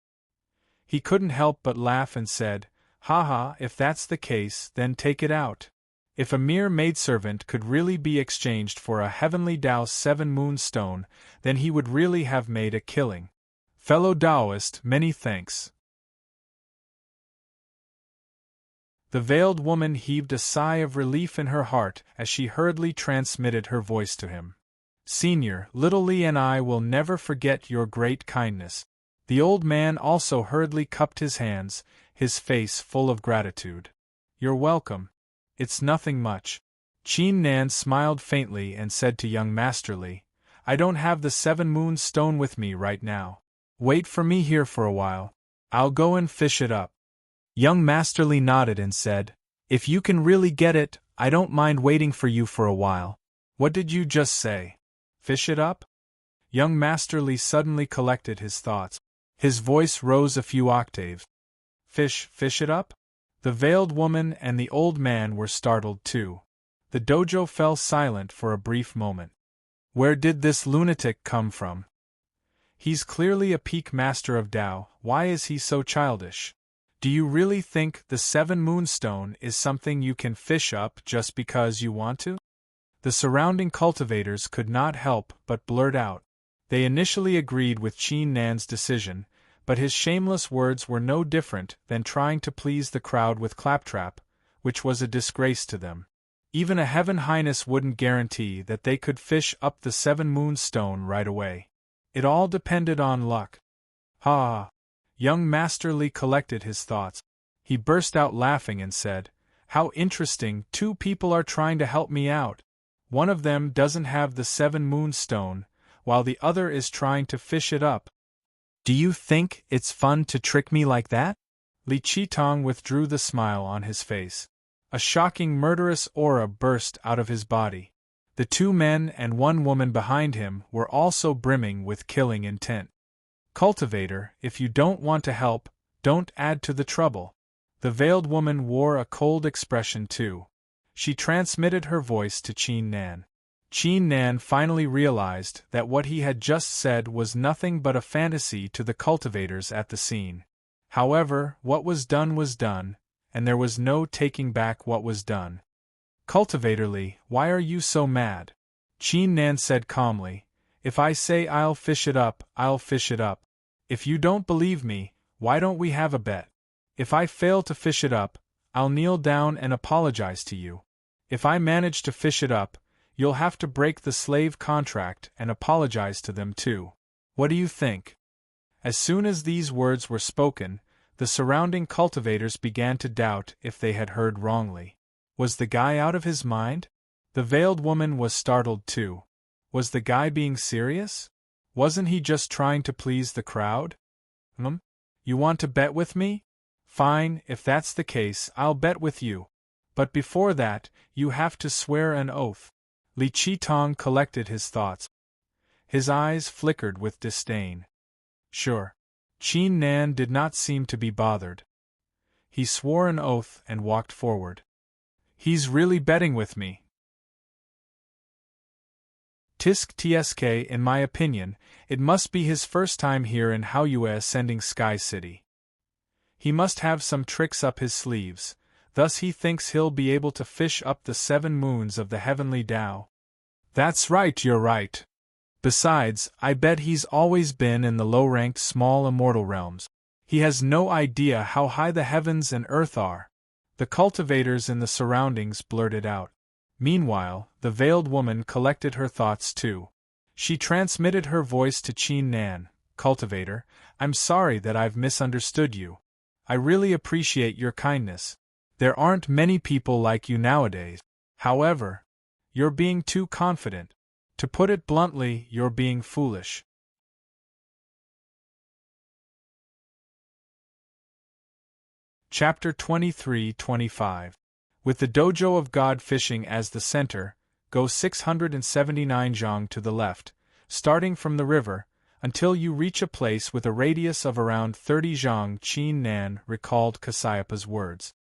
He couldn't help but laugh and said, "Haha, if that's the case, then take it out." If a mere maidservant could really be exchanged for a heavenly Tao 7 moonstone, then he would really have made a killing. Fellow Taoist, many thanks. The veiled woman heaved a sigh of relief in her heart as she hurriedly transmitted her voice to him. Senior, little Li and I will never forget your great kindness. The old man also hurriedly cupped his hands, his face full of gratitude. You're welcome. It's nothing much. Qin Nan smiled faintly and said to young Master Li, I don't have the 7 moon stone with me right now. Wait for me here for a while. I'll go and fish it up. Young Master Li nodded and said, If you can really get it, I don't mind waiting for you for a while. What did you just say? Fish it up? Young Master Li suddenly collected his thoughts. His voice rose a few octaves. Fish it up? The veiled woman and the old man were startled too. The dojo fell silent for a brief moment. Where did this lunatic come from? He's clearly a peak master of Tao, why is he so childish? Do you really think the 7 moonstone is something you can fish up just because you want to? The surrounding cultivators could not help but blurt out. They initially agreed with Qin Nan's decision, but his shameless words were no different than trying to please the crowd with claptrap, which was a disgrace to them. Even a Heaven Highness wouldn't guarantee that they could fish up the 7 moonstone right away. It all depended on luck. Ha! Young Master Li collected his thoughts. He burst out laughing and said, How interesting, 2 people are trying to help me out. One of them doesn't have the 7 moonstone, while the other is trying to fish it up. Do you think it's fun to trick me like that? Li Qitong withdrew the smile on his face. A shocking murderous aura burst out of his body. The 2 men and 1 woman behind him were also brimming with killing intent. Cultivator, if you don't want to help, don't add to the trouble. The veiled woman wore a cold expression too. She transmitted her voice to Qin Nan. Qin Nan finally realized that what he had just said was nothing but a fantasy to the cultivators at the scene. However, what was done, and there was no taking back what was done. Cultivator Li, why are you so mad? Qin Nan said calmly, If I say I'll fish it up, I'll fish it up. If you don't believe me, why don't we have a bet? If I fail to fish it up, I'll kneel down and apologize to you. If I manage to fish it up, you'll have to break the slave contract and apologize to them too. What do you think? As soon as these words were spoken, the surrounding cultivators began to doubt if they had heard wrongly. Was the guy out of his mind? The veiled woman was startled too. Was the guy being serious? Wasn't he just trying to please the crowd? You want to bet with me? Fine, if that's the case, I'll bet with you. But before that, you have to swear an oath. Li Qitong collected his thoughts. His eyes flickered with disdain. Sure. Qin Nan did not seem to be bothered. He swore an oath and walked forward. He's really betting with me. Tisk tsk, in my opinion, it must be his first time here in Haoyue ascending Sky City. He must have some tricks up his sleeves. Thus he thinks he'll be able to fish up the 7 moons of the heavenly Tao. That's right, you're right. Besides, I bet he's always been in the low-ranked small immortal realms. He has no idea how high the heavens and earth are. The cultivators in the surroundings blurted out. Meanwhile, the veiled woman collected her thoughts too. She transmitted her voice to Qin Nan. Cultivator, I'm sorry that I've misunderstood you. I really appreciate your kindness. There aren't many people like you nowadays. However, you're being too confident. To put it bluntly, you're being foolish. Chapter 23-25. With the Dojo of God Fishing as the center, go 679 zhang to the left, starting from the river, until you reach a place with a radius of around 30 zhang. Qin Nan recalled Kasayapa's words.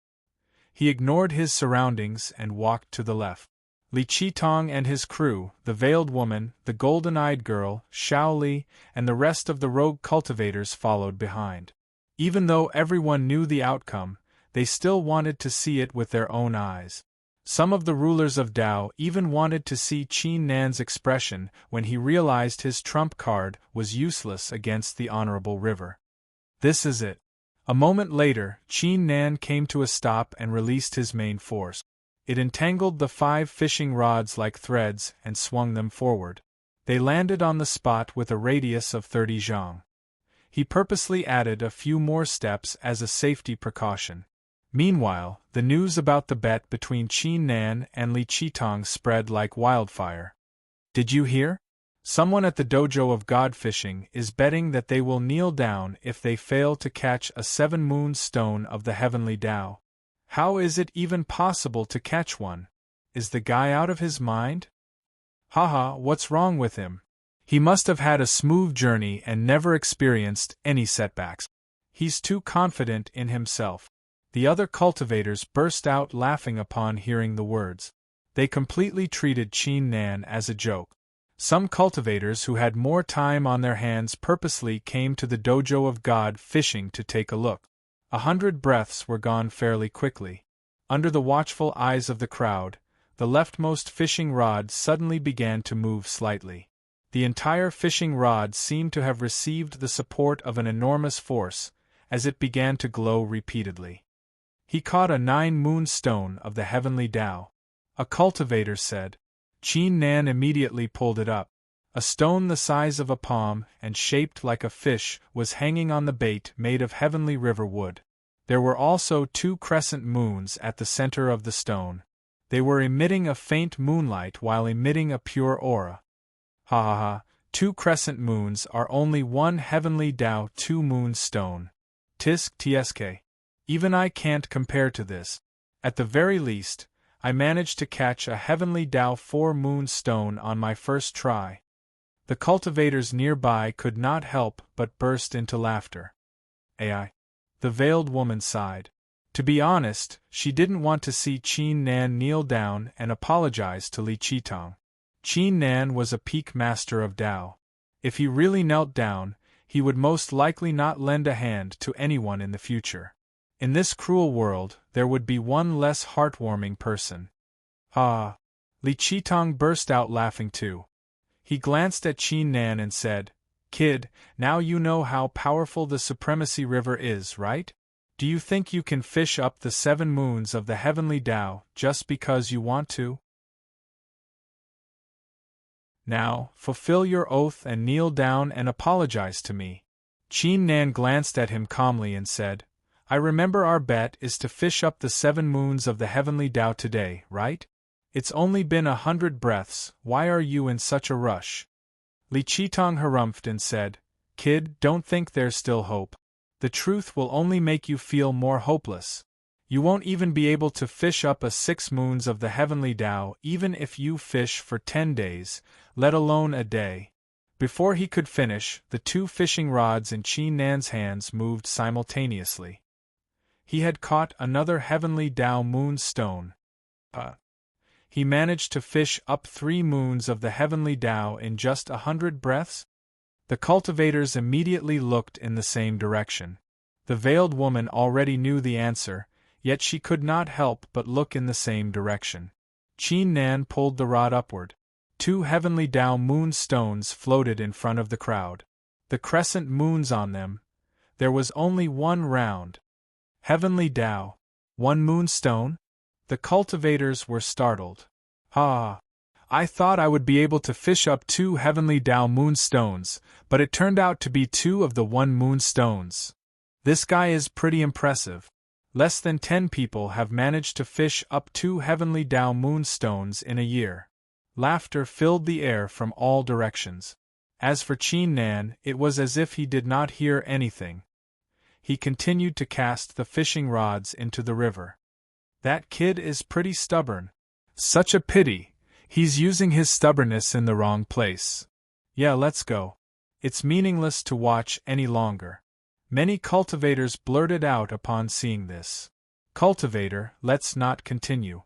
He ignored his surroundings and walked to the left. Li Qitong and his crew, the veiled woman, the golden-eyed girl, Xiao Li, and the rest of the rogue cultivators followed behind. Even though everyone knew the outcome, they still wanted to see it with their own eyes. Some of the rulers of Dao even wanted to see Qin Nan's expression when he realized his trump card was useless against the Honorable River. This is it. A moment later, Qin Nan came to a stop and released his main force. It entangled the 5 fishing rods like threads and swung them forward. They landed on the spot with a radius of 30 zhang. He purposely added a few more steps as a safety precaution. Meanwhile, the news about the bet between Qin Nan and Li Qitong spread like wildfire. Did you hear? Someone at the Dojo of God Fishing is betting that they will kneel down if they fail to catch a 7-moon stone of the heavenly Tao. How is it even possible to catch one? Is the guy out of his mind? Haha, what's wrong with him? He must have had a smooth journey and never experienced any setbacks. He's too confident in himself. The other cultivators burst out laughing upon hearing the words. They completely treated Qin Nan as a joke. Some cultivators who had more time on their hands purposely came to the Dojo of God Fishing to take a look. 100 breaths were gone fairly quickly. Under the watchful eyes of the crowd, the leftmost fishing rod suddenly began to move slightly. The entire fishing rod seemed to have received the support of an enormous force, as it began to glow repeatedly. He caught a 9-moon stone of the heavenly Tao. A cultivator said. Qin Nan immediately pulled it up. A stone the size of a palm and shaped like a fish was hanging on the bait made of heavenly river wood. There were also 2 crescent moons at the center of the stone. They were emitting a faint moonlight while emitting a pure aura. Ha ha ha, 2 crescent moons are only 1 heavenly Tao 2-moon stone. Tisk tsk. Even I can't compare to this. At the very least, I managed to catch a heavenly Tao 4-moon stone on my first try. The cultivators nearby could not help but burst into laughter. Ai. The veiled woman sighed. To be honest, she didn't want to see Qin Nan kneel down and apologize to Li Qitong. Qin Nan was a peak master of Tao. If he really knelt down, he would most likely not lend a hand to anyone in the future. In this cruel world, there would be one less heartwarming person. Ah! Li Qitong burst out laughing too. He glanced at Qin Nan and said, "Kid, now you know how powerful the Supremacy River is, right? Do you think you can fish up the 7 moons of the heavenly Tao just because you want to? Now, fulfill your oath and kneel down and apologize to me." Qin Nan glanced at him calmly and said, "I remember our bet is to fish up the 7 moons of the heavenly Tao today, right? It's only been 100 breaths, why are you in such a rush?" Li Qitong harumphed and said, "Kid, don't think there's still hope. The truth will only make you feel more hopeless. You won't even be able to fish up a 6 moons of the heavenly Tao even if you fish for 10 days, let alone a day." Before he could finish, the 2 fishing rods in Qin Nan's hands moved simultaneously. He had caught another heavenly Tao moon stone. He managed to fish up 3 moons of the heavenly Tao in just 100 breaths? The cultivators immediately looked in the same direction. The veiled woman already knew the answer, yet she could not help but look in the same direction. Qin Nan pulled the rod upward. 2 heavenly Tao moon stones floated in front of the crowd. The crescent moons on them. There was only 1 round. Heavenly Tao. 1 moon stone? The cultivators were startled. Ah! I thought I would be able to fish up 2 heavenly Tao moon stones, but it turned out to be 2 of the 1 moon stones. This guy is pretty impressive. Less than 10 people have managed to fish up 2 heavenly Tao moon stones in a year. Laughter filled the air from all directions. As for Qin Nan, it was as if he did not hear anything. he continued to cast the fishing rods into the river. That kid is pretty stubborn. Such a pity, he's using his stubbornness in the wrong place. Yeah, let's go. It's meaningless to watch any longer. Many cultivators blurted out upon seeing this. Cultivator, let's not continue.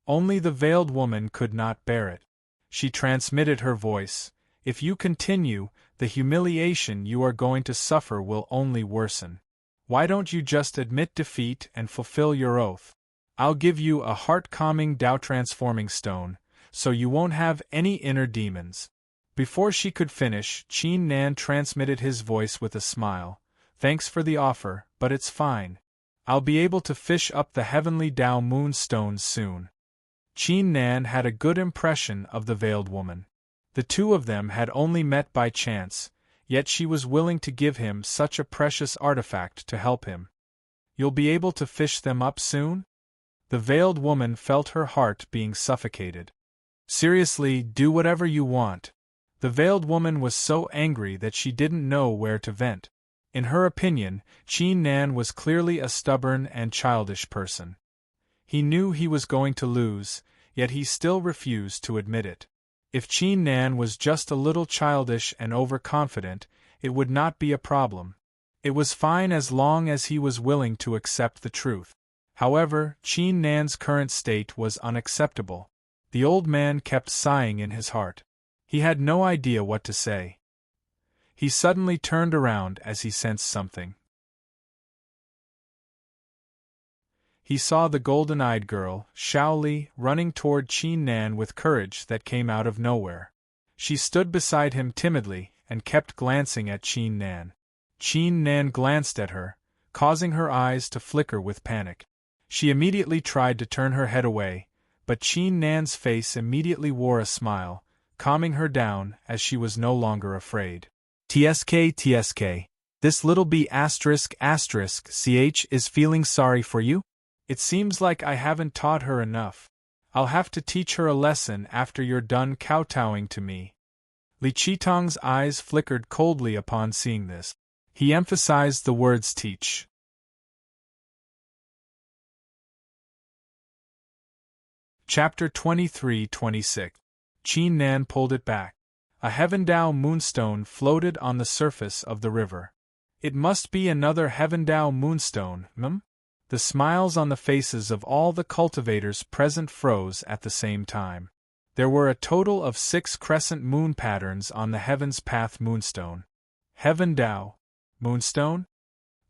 Only the veiled woman could not bear it. She transmitted her voice. If you continue, the humiliation you are going to suffer will only worsen. Why don't you just admit defeat and fulfill your oath? I'll give you a heart-calming Tao-transforming stone, so you won't have any inner demons. Before she could finish, Qin Nan transmitted his voice with a smile. Thanks for the offer, but it's fine. I'll be able to fish up the heavenly Tao moonstones soon. Qin Nan had a good impression of the veiled woman. The two of them had only met by chance, yet she was willing to give him such a precious artifact to help him. You'll be able to fish them up soon? The veiled woman felt her heart being suffocated. Seriously, do whatever you want. The veiled woman was so angry that she didn't know where to vent. In her opinion, Qin Nan was clearly a stubborn and childish person. He knew he was going to lose, yet he still refused to admit it. If Qin Nan was just a little childish and overconfident, it would not be a problem. It was fine as long as he was willing to accept the truth. However, Qin Nan's current state was unacceptable. The old man kept sighing in his heart. He had no idea what to say. He suddenly turned around as he sensed something. He saw the golden-eyed girl, Shaoli, running toward Qin Nan with courage that came out of nowhere. She stood beside him timidly and kept glancing at Qin Nan. Qin Nan glanced at her, causing her eyes to flicker with panic. She immediately tried to turn her head away, but Qin Nan's face immediately wore a smile, calming her down as she was no longer afraid. TSK, this little B******ch is feeling sorry for you? It seems like I haven't taught her enough. I'll have to teach her a lesson after you're done kowtowing to me. Li Qitong's eyes flickered coldly upon seeing this. He emphasized the words teach. Chapter 23-26. Qin Nan pulled it back. A Heaven Tao moonstone floated on the surface of the river. It must be another Heaven Tao moonstone, The smiles on the faces of all the cultivators present froze at the same time. There were a total of 6 crescent moon patterns on the Heaven's Path moonstone. Heaven Tao moonstone?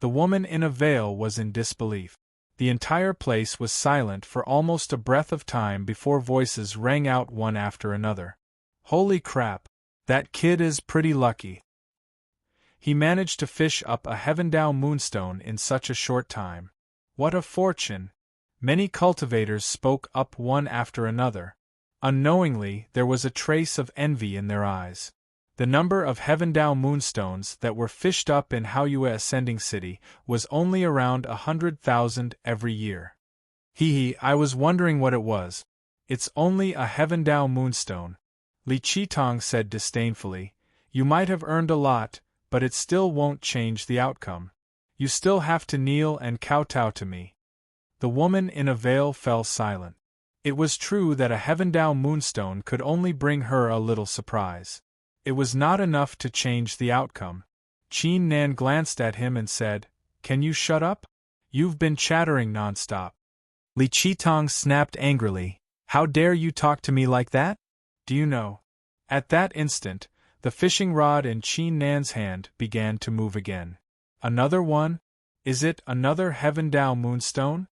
The woman in a veil was in disbelief. The entire place was silent for almost a breath of time before voices rang out one after another. Holy crap! That kid is pretty lucky. He managed to fish up a Heaven Tao moonstone in such a short time. What a fortune! Many cultivators spoke up one after another. Unknowingly, there was a trace of envy in their eyes. The number of Heaven Tao moonstones that were fished up in Haoyue Ascending City was only around 100,000 every year. I was wondering what it was. It's only a Heaven Tao moonstone. Li Qitong said disdainfully. You might have earned a lot, but it still won't change the outcome. You still have to kneel and kowtow to me. The woman in a veil fell silent. It was true that a Heaven Tao moonstone could only bring her a little surprise. It was not enough to change the outcome. Qin Nan glanced at him and said, Can you shut up? You've been chattering nonstop. Li Qitong snapped angrily. How dare you talk to me like that? Do you know? At that instant, the fishing rod in Qin Nan's hand began to move again. Another one? Is it another Heaven Tao moonstone?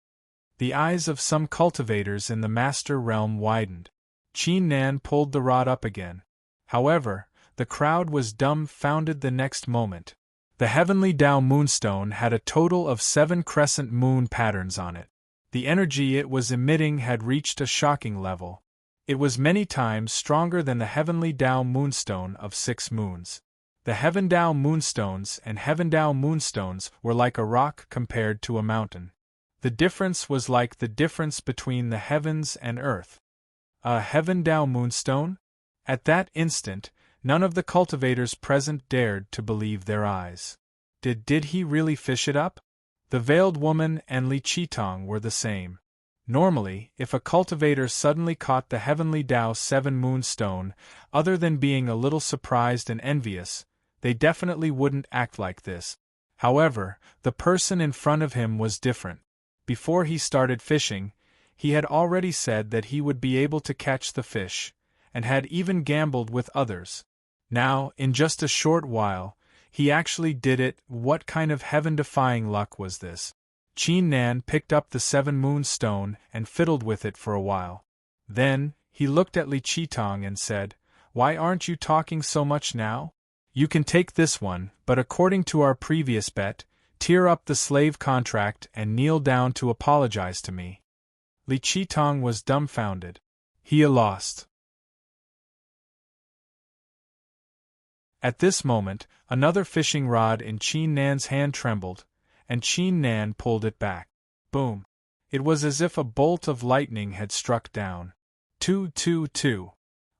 The eyes of some cultivators in the Master Realm widened. Qin Nan pulled the rod up again. However, the crowd was dumbfounded the next moment. The Heavenly Tao moonstone had a total of 7 crescent moon patterns on it. The energy it was emitting had reached a shocking level. It was many times stronger than the Heavenly Tao moonstone of 6 moons. The Heaven Tao moonstones and Heaven Tao moonstones were like a rock compared to a mountain. The difference was like the difference between the heavens and earth. A Heaven Tao moonstone? At that instant, none of the cultivators present dared to believe their eyes. Did he really fish it up? The veiled woman and Li Qitong were the same. Normally, if a cultivator suddenly caught the heavenly Tao 7 moonstone, other than being a little surprised and envious, they definitely wouldn't act like this. However, the person in front of him was different. Before he started fishing, he had already said that he would be able to catch the fish, and had even gambled with others. Now, in just a short while, he actually did it. What kind of heaven-defying luck was this? Qin Nan picked up the 7 moonstone and fiddled with it for a while. Then, he looked at Li Qitong and said, "Why aren't you talking so much now? You can take this one, but according to our previous bet, tear up the slave contract and kneel down to apologize to me." Li Qitong was dumbfounded. He lost. At this moment, another fishing rod in Qin Nan's hand trembled, and Qin Nan pulled it back. Boom! It was as if a bolt of lightning had struck down. 222.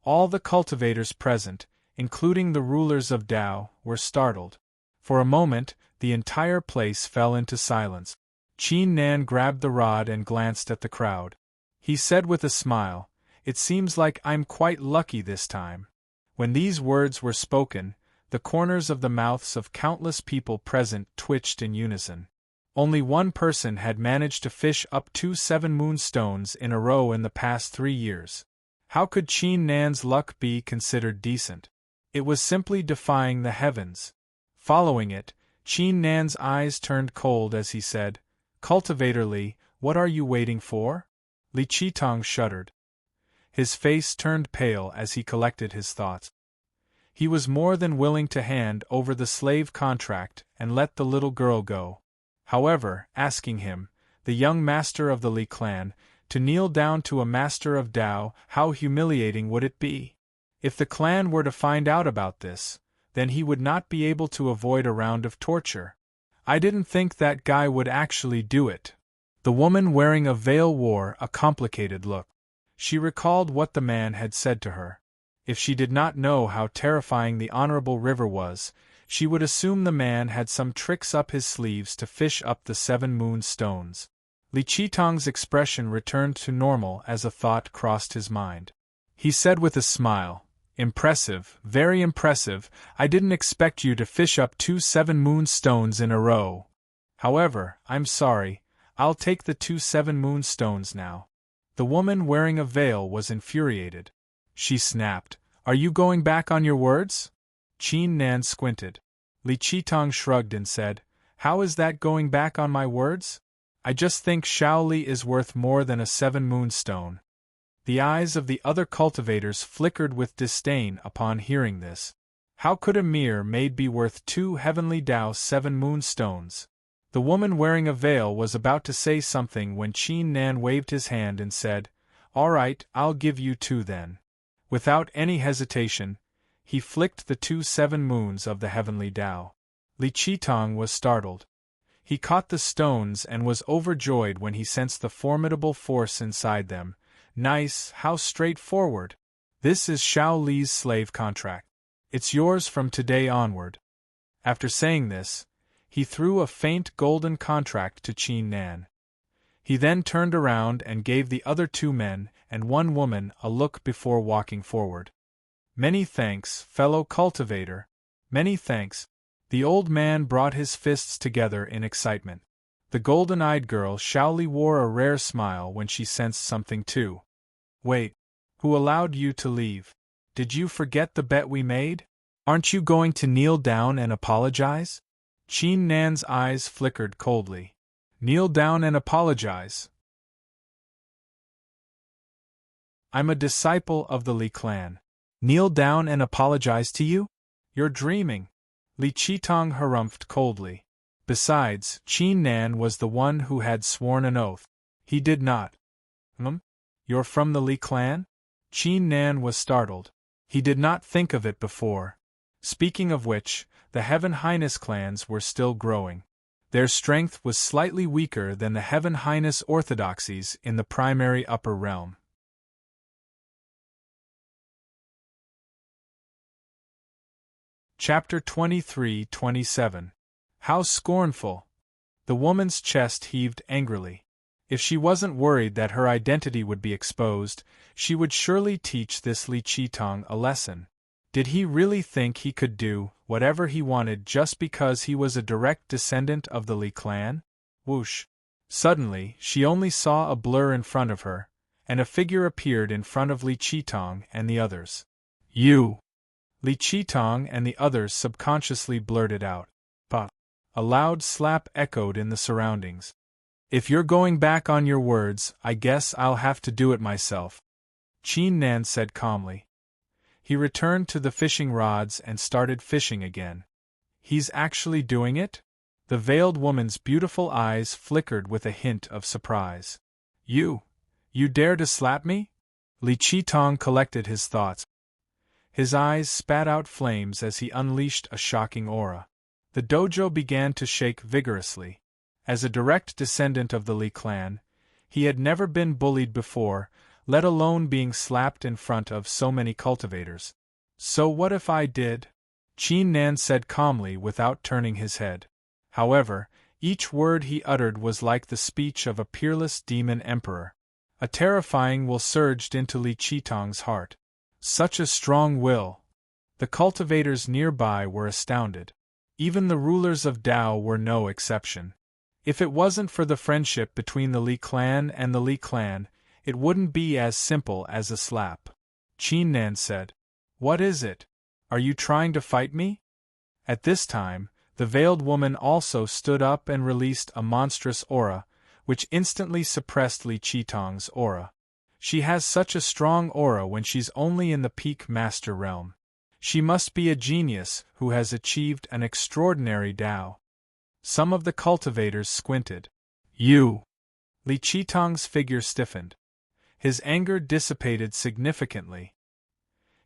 All the cultivators present, including the rulers of Tao, were startled. For a moment, the entire place fell into silence. Qin Nan grabbed the rod and glanced at the crowd. He said with a smile, "It seems like I'm quite lucky this time." When these words were spoken, the corners of the mouths of countless people present twitched in unison. Only one person had managed to fish up 2 7 moonstones in a row in the past 3 years. How could Qin Nan's luck be considered decent? It was simply defying the heavens. Following it, Qin Nan's eyes turned cold as he said, "Cultivator Li, what are you waiting for?" Li Qitong shuddered. His face turned pale as he collected his thoughts. He was more than willing to hand over the slave contract and let the little girl go. However, asking him, the young master of the Li clan, to kneel down to a master of Tao, how humiliating would it be? If the clan were to find out about this, then he would not be able to avoid a round of torture. I didn't think that guy would actually do it. The woman wearing a veil wore a complicated look. She recalled what the man had said to her. If she did not know how terrifying the Honorable River was, she would assume the man had some tricks up his sleeves to fish up the 7 moonstones. Li Qitong's expression returned to normal as a thought crossed his mind. He said with a smile, "Impressive, very impressive. I didn't expect you to fish up 2 7 moonstones in a row. However, I'm sorry, I'll take the 2 7 moonstones now." The woman wearing a veil was infuriated. She snapped, "Are you going back on your words?" Qin Nan squinted. Li Qitong shrugged and said, "How is that going back on my words? I just think Shao Li is worth more than a 7 moonstone." The eyes of the other cultivators flickered with disdain upon hearing this. How could a mere maid be worth 2 heavenly Tao 7 moonstones? The woman wearing a veil was about to say something when Qin Nan waved his hand and said, "All right, I'll give you 2 then." Without any hesitation, he flicked the 2 7 moons of the heavenly Tao. Li Qitong was startled. He caught the stones and was overjoyed when he sensed the formidable force inside them. Nice, how straightforward. This is Shao Li's slave contract. It's yours from today onward. After saying this, he threw a faint golden contract to Qin Nan. He then turned around and gave the other 2 men and 1 woman a look before walking forward. "Many thanks, fellow cultivator. Many thanks." The old man brought his fists together in excitement. The golden-eyed girl Shao Li wore a rare smile when she sensed something too. "Wait. Who allowed you to leave? Did you forget the bet we made? Aren't you going to kneel down and apologize?" Qin Nan's eyes flickered coldly. "Kneel down and apologize? I'm a disciple of the Li clan. Kneel down and apologize to you? You're dreaming." Li Qitong harumphed coldly. Besides, Qin Nan was the one who had sworn an oath. He did not. You're from the Li clan?" Qin Nan was startled. He did not think of it before. Speaking of which, the Heaven Highness clans were still growing. Their strength was slightly weaker than the Heaven Highness orthodoxies in the primary upper realm. Chapter 23-27. How scornful! The woman's chest heaved angrily. If she wasn't worried that her identity would be exposed, she would surely teach this Li Qitong a lesson. Did he really think he could do whatever he wanted just because he was a direct descendant of the Li clan? Whoosh! Suddenly, she only saw a blur in front of her, and a figure appeared in front of Li Qitong and the others. You! Li Qitong and the others subconsciously blurted out. Pa! A loud slap echoed in the surroundings. If you're going back on your words, I guess I'll have to do it myself, Qin Nan said calmly. He returned to the fishing rods and started fishing again. He's actually doing it? The veiled woman's beautiful eyes flickered with a hint of surprise. You dare to slap me? Li Qitong collected his thoughts. His eyes spat out flames as he unleashed a shocking aura. The dojo began to shake vigorously. As a direct descendant of the Li clan, he had never been bullied before, let alone being slapped in front of so many cultivators. So what if I did? Qin Nan said calmly without turning his head. However, each word he uttered was like the speech of a peerless demon emperor. A terrifying will surged into Li Qitong's heart. Such a strong will! The cultivators nearby were astounded. Even the rulers of Dao were no exception. If it wasn't for the friendship between the Li clan and the Li clan, it wouldn't be as simple as a slap. Qin Nan said, "What is it? Are you trying to fight me?" At this time, the veiled woman also stood up and released a monstrous aura, which instantly suppressed Li Qitong's aura. She has such a strong aura when she's only in the peak master realm. She must be a genius who has achieved an extraordinary Dao. Some of the cultivators squinted. You! Li Qitong's figure stiffened. His anger dissipated significantly.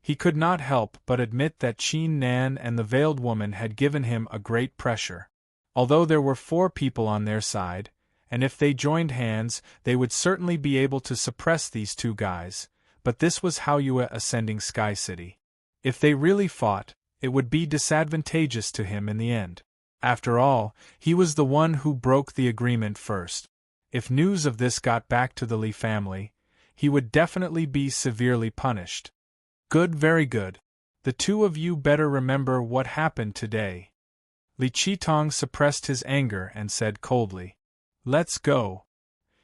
He could not help but admit that Qin Nan and the veiled woman had given him a great pressure. Although there were 4 people on their side, and if they joined hands, they would certainly be able to suppress these 2 guys, but this was Haoyue ascending Sky City. If they really fought, it would be disadvantageous to him in the end. After all, he was the one who broke the agreement first. If news of this got back to the Li family, he would definitely be severely punished. Good, very good. The 2 of you better remember what happened today. Li Qitong suppressed his anger and said coldly, "Let's go."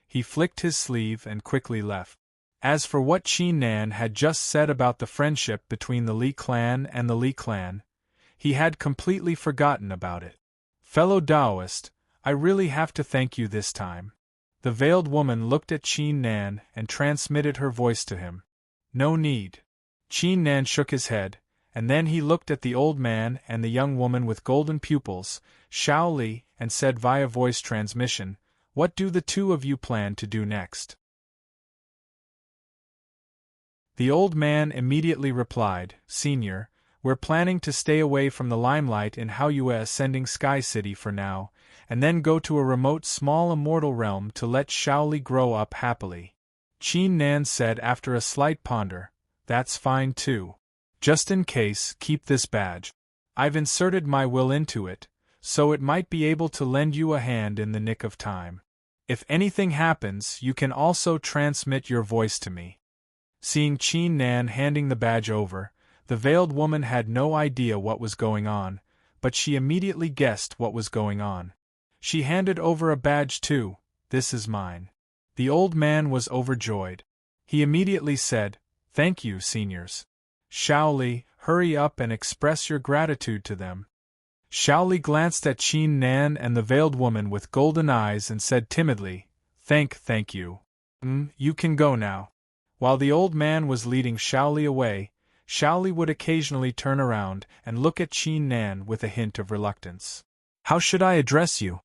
He flicked his sleeve and quickly left. As for what Qin Nan had just said about the friendship between the Li clan and the Li clan, he had completely forgotten about it. Fellow Daoist, I really have to thank you this time. The veiled woman looked at Qin Nan and transmitted her voice to him. No need. Qin Nan shook his head, and then he looked at the old man and the young woman with golden pupils, Xiao Li, and said via voice transmission, "What do the 2 of you plan to do next?" The old man immediately replied, "Senior, we're planning to stay away from the limelight in Haoyue ascending Sky City for now, and then go to a remote small immortal realm to let Shaoli grow up happily." Qin Nan said after a slight ponder, "That's fine too. Just in case, keep this badge. I've inserted my will into it, so it might be able to lend you a hand in the nick of time. If anything happens, you can also transmit your voice to me." Seeing Qin Nan handing the badge over, the veiled woman had no idea what was going on, but she immediately guessed what was going on. She handed over a badge too. "This is mine." The old man was overjoyed. He immediately said, "Thank you, seniors. Shaoli, hurry up and express your gratitude to them." Shaoli glanced at Qin Nan and the veiled woman with golden eyes and said timidly, Thank you. You can go now." While the old man was leading Shaoli away, Shaoli would occasionally turn around and look at Qin Nan with a hint of reluctance. "How should I address you?"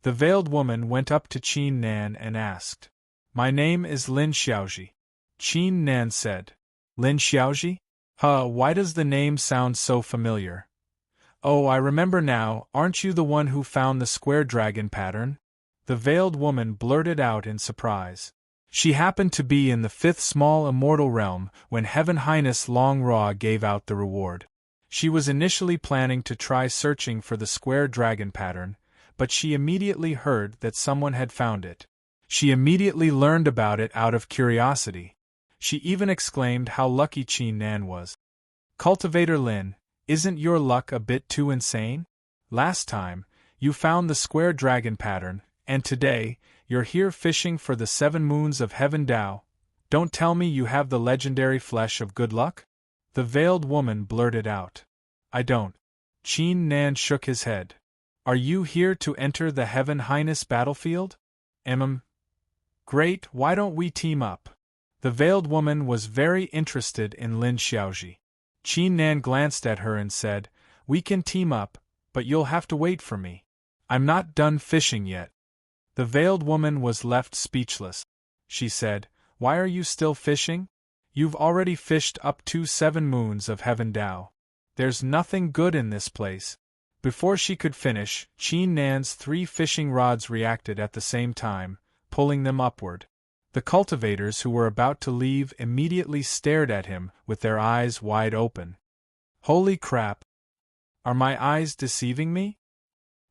The veiled woman went up to Qin Nan and asked. "My name is Lin Xiaoji." Qin Nan said. "Lin Xiaoji? Why does the name sound so familiar?" "Oh, I remember now, aren't you the one who found the square dragon pattern?" The veiled woman blurted out in surprise. She happened to be in the 5th small immortal realm when Heaven Highness Long Ra gave out the reward. She was initially planning to try searching for the square dragon pattern, but she immediately heard that someone had found it. She immediately learned about it out of curiosity. She even exclaimed how lucky Qin Nan was. Cultivator Lin, isn't your luck a bit too insane? Last time, you found the square dragon pattern, and today, you're here fishing for the 7 moons of Heaven Dao. Don't tell me you have the legendary flesh of good luck? The veiled woman blurted out. I don't. Qin Nan shook his head. Are you here to enter the Heaven Highness battlefield? Great, why don't we team up? The veiled woman was very interested in Lin Xiaoji. Qin Nan glanced at her and said, We can team up, but you'll have to wait for me. I'm not done fishing yet. The veiled woman was left speechless. She said, Why are you still fishing? You've already fished up to 7 moons of Heaven Dao. There's nothing good in this place. Before she could finish, Qin Nan's 3 fishing rods reacted at the same time, pulling them upward. The cultivators who were about to leave immediately stared at him with their eyes wide open. Holy crap! Are my eyes deceiving me?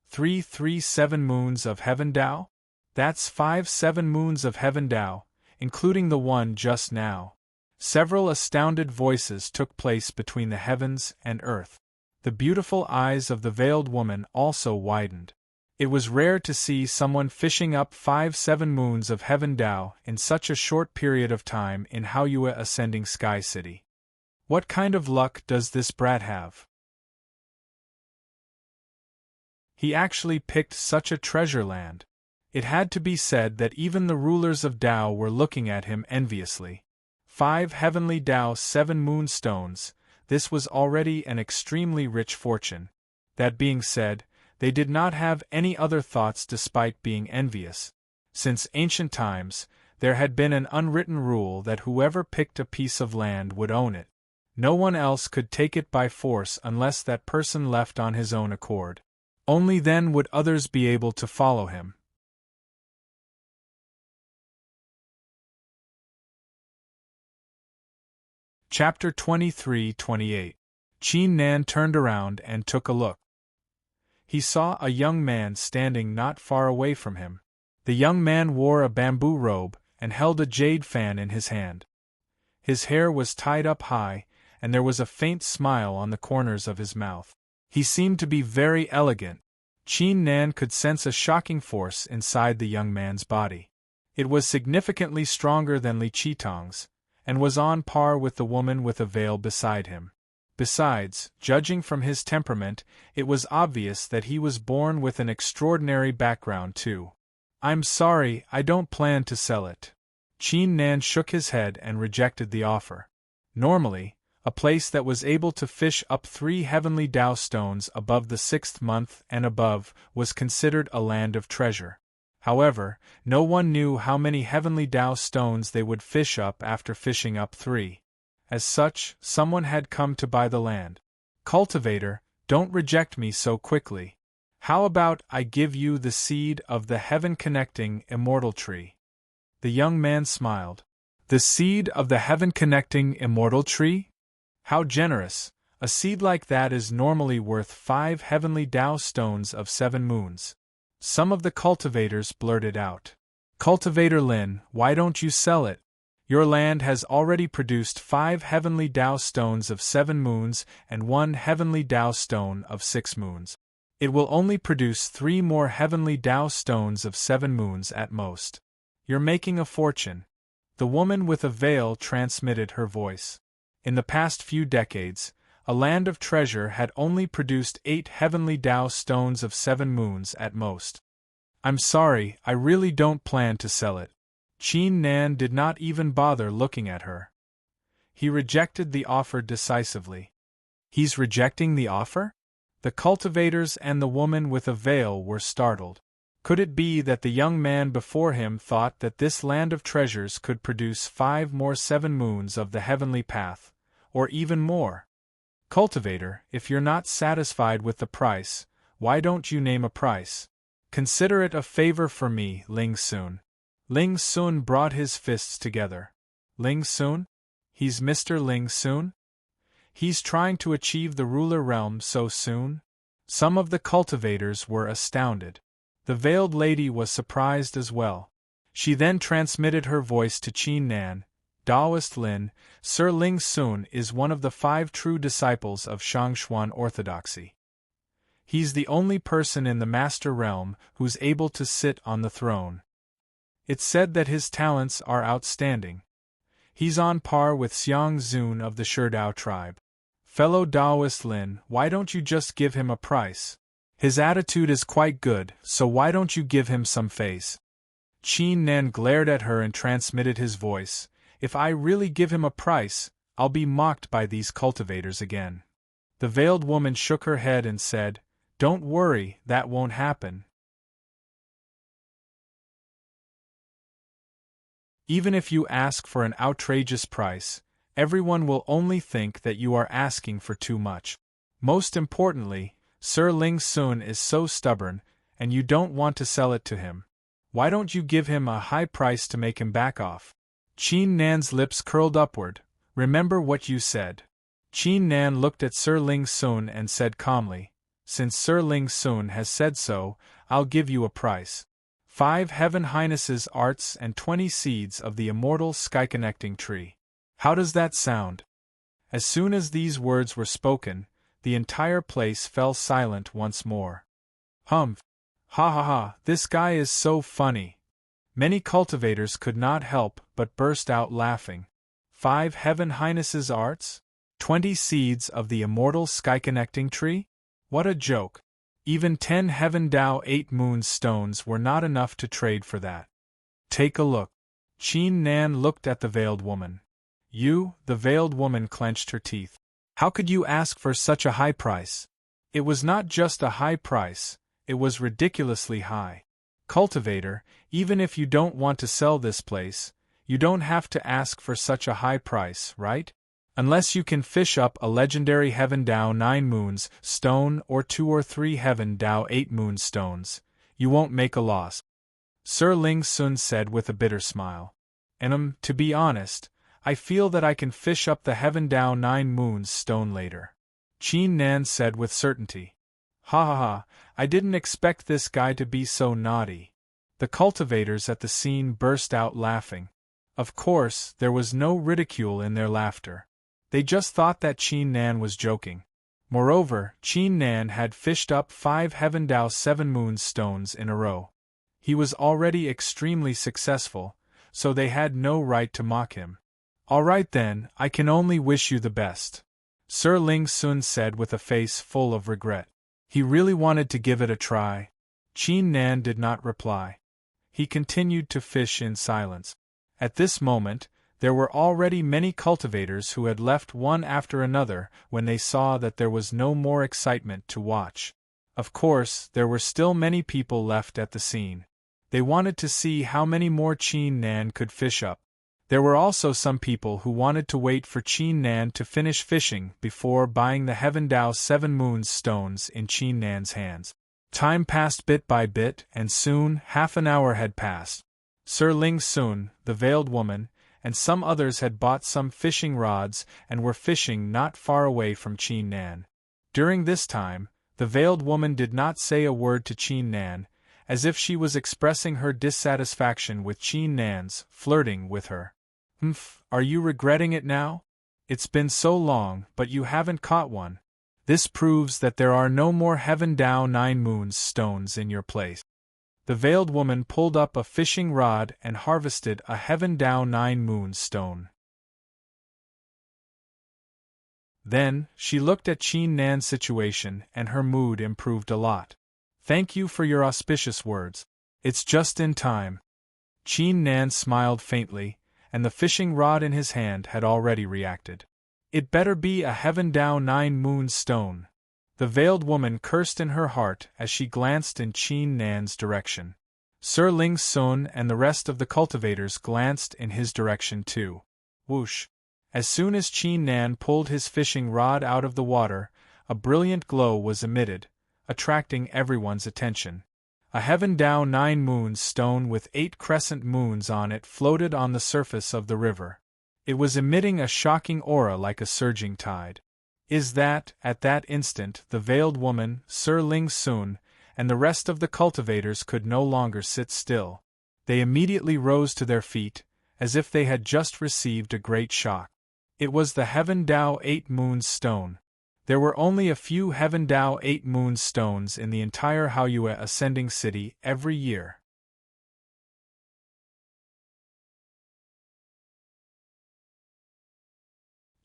7 moons of Heaven Dao? That's 7 moons of Heaven Dao, including the one just now. Several astounded voices took place between the heavens and earth. The beautiful eyes of the veiled woman also widened. It was rare to see someone fishing up 7 moons of Heaven Dao in such a short period of time in Haoyue Ascending Sky City. What kind of luck does this brat have? He actually picked such a treasure land. It had to be said that even the rulers of Dao were looking at him enviously. 5 heavenly Dao 7 moon stones, this was already an extremely rich fortune. That being said, they did not have any other thoughts despite being envious. Since ancient times, there had been an unwritten rule that whoever picked a piece of land would own it. No one else could take it by force unless that person left on his own accord. Only then would others be able to follow him. Chapter 23-28. Qin Nan turned around and took a look. He saw a young man standing not far away from him. The young man wore a bamboo robe and held a jade fan in his hand. His hair was tied up high, and there was a faint smile on the corners of his mouth. He seemed to be very elegant. Qin Nan could sense a shocking force inside the young man's body. It was significantly stronger than Li Qitong's, and was on par with the woman with a veil beside him. Besides, judging from his temperament, it was obvious that he was born with an extraordinary background too. I'm sorry, I don't plan to sell it. Qin Nan shook his head and rejected the offer. Normally, a place that was able to fish up 3 heavenly Dao stones above the 6th month and above was considered a land of treasure. However, no one knew how many heavenly Dao stones they would fish up after fishing up 3. As such, someone had come to buy the land. Cultivator, don't reject me so quickly. How about I give you the seed of the heaven-connecting immortal tree? The young man smiled. The seed of the heaven-connecting immortal tree? How generous! A seed like that is normally worth 5 heavenly Dao stones of 7 moons. Some of the cultivators blurted out. Cultivator Lin, why don't you sell it? Your land has already produced 5 heavenly Dao stones of 7 moons and 1 heavenly Dao stone of 6 moons. It will only produce 3 more heavenly Dao stones of 7 moons at most. You're making a fortune. The woman with a veil transmitted her voice. In the past few decades, a land of treasure had only produced 8 heavenly Dao stones of 7 moons at most. I'm sorry, I really don't plan to sell it. Qin Nan did not even bother looking at her. He rejected the offer decisively. He's rejecting the offer? The cultivators and the woman with a veil were startled. Could it be that the young man before him thought that this land of treasures could produce 5 more 7 moons of the heavenly path, or even more? Cultivator, if you're not satisfied with the price, why don't you name a price? Consider it a favor for me, Ling Sun. Ling Sun brought his fists together. Ling Sun? He's Mr. Ling Sun? He's trying to achieve the ruler realm so soon? Some of the cultivators were astounded. The veiled lady was surprised as well. She then transmitted her voice to Qin Nan. Daoist Lin, Sir Ling Sun is one of the 5 true disciples of Shangshuan orthodoxy. He's the only person in the Master Realm who's able to sit on the throne. It's said that his talents are outstanding. He's on par with Xiang Zun of the Sherdao tribe. Fellow Daoist Lin, why don't you just give him a price? His attitude is quite good, so why don't you give him some face? Qin Nan glared at her and transmitted his voice. If I really give him a price, I'll be mocked by these cultivators again. The veiled woman shook her head and said, Don't worry, that won't happen. Even if you ask for an outrageous price, everyone will only think that you are asking for too much. Most importantly, Sir Ling Sun is so stubborn, and you don't want to sell it to him. Why don't you give him a high price to make him back off? Qin Nan's lips curled upward. Remember what you said. Qin Nan looked at Sir Ling Sun and said calmly, Since Sir Ling Sun has said so, I'll give you a price. 5 Heaven Highnesses arts and 20 seeds of the immortal sky-connecting tree. How does that sound? As soon as these words were spoken, the entire place fell silent once more. Humph! Ha ha ha, this guy is so funny. Many cultivators could not help but burst out laughing. 5 Heaven Highnesses arts? 20 seeds of the immortal sky-connecting tree? What a joke! Even 10 Heaven Dao 8 Moons stones were not enough to trade for that. Take a look. Qin Nan looked at the veiled woman. You, the veiled woman clenched her teeth. How could you ask for such a high price? It was not just a high price, it was ridiculously high. Cultivator, even if you don't want to sell this place, you don't have to ask for such a high price, right? Unless you can fish up a legendary Heaven Dao 9 Moons stone or 2 or 3 Heaven Dao 8 Moon stones, you won't make a loss. Sir Ling Sun said with a bitter smile. And to be honest, I feel that I can fish up the Heaven Dao 9 Moons stone later. Qin Nan said with certainty. Ha ha ha, I didn't expect this guy to be so naughty. The cultivators at the scene burst out laughing. Of course, there was no ridicule in their laughter. They just thought that Qin Nan was joking. Moreover, Qin Nan had fished up 5 Heaven Dao 7 Moon stones in a row. He was already extremely successful, so they had no right to mock him. All right then, I can only wish you the best. Sir Ling Sun said with a face full of regret. He really wanted to give it a try. Qin Nan did not reply. He continued to fish in silence. At this moment, there were already many cultivators who had left one after another when they saw that there was no more excitement to watch. Of course, there were still many people left at the scene. They wanted to see how many more Qin Nan could fish up. There were also some people who wanted to wait for Qin Nan to finish fishing before buying the Heaven Dao 7 Moons stones in Qin Nan's hands. Time passed bit by bit, and soon half an hour had passed. Sir Ling Sun, the veiled woman, and some others had bought some fishing rods and were fishing not far away from Qin Nan. During this time, the veiled woman did not say a word to Qin Nan, as if she was expressing her dissatisfaction with Qin Nan's flirting with her. Are you regretting it now? It's been so long, but you haven't caught one. This proves that there are no more Heaven Dao 9 Moons stones in your place. The veiled woman pulled up a fishing rod and harvested a Heaven Dao 9 Moons stone. Then, she looked at Qin Nan's situation and her mood improved a lot. Thank you for your auspicious words. It's just in time. Qin Nan smiled faintly, and the fishing rod in his hand had already reacted. It better be a Heaven Dao 9 Moons stone. The veiled woman cursed in her heart as she glanced in Qin Nan's direction. Sir Ling Sun and the rest of the cultivators glanced in his direction too. Whoosh! As soon as Qin Nan pulled his fishing rod out of the water, a brilliant glow was emitted, attracting everyone's attention. A Heaven Dao 9 Moons stone with 8 crescent moons on it floated on the surface of the river. It was emitting a shocking aura like a surging tide. is that, at that instant, the veiled woman, Sir Ling Soon, and the rest of the cultivators could no longer sit still. They immediately rose to their feet, as if they had just received a great shock. It was the Heaven Dao 8 Moons Stone. There were only a few Heaven Dao 8 Moons stones in the entire Haoyue Ascending City every year.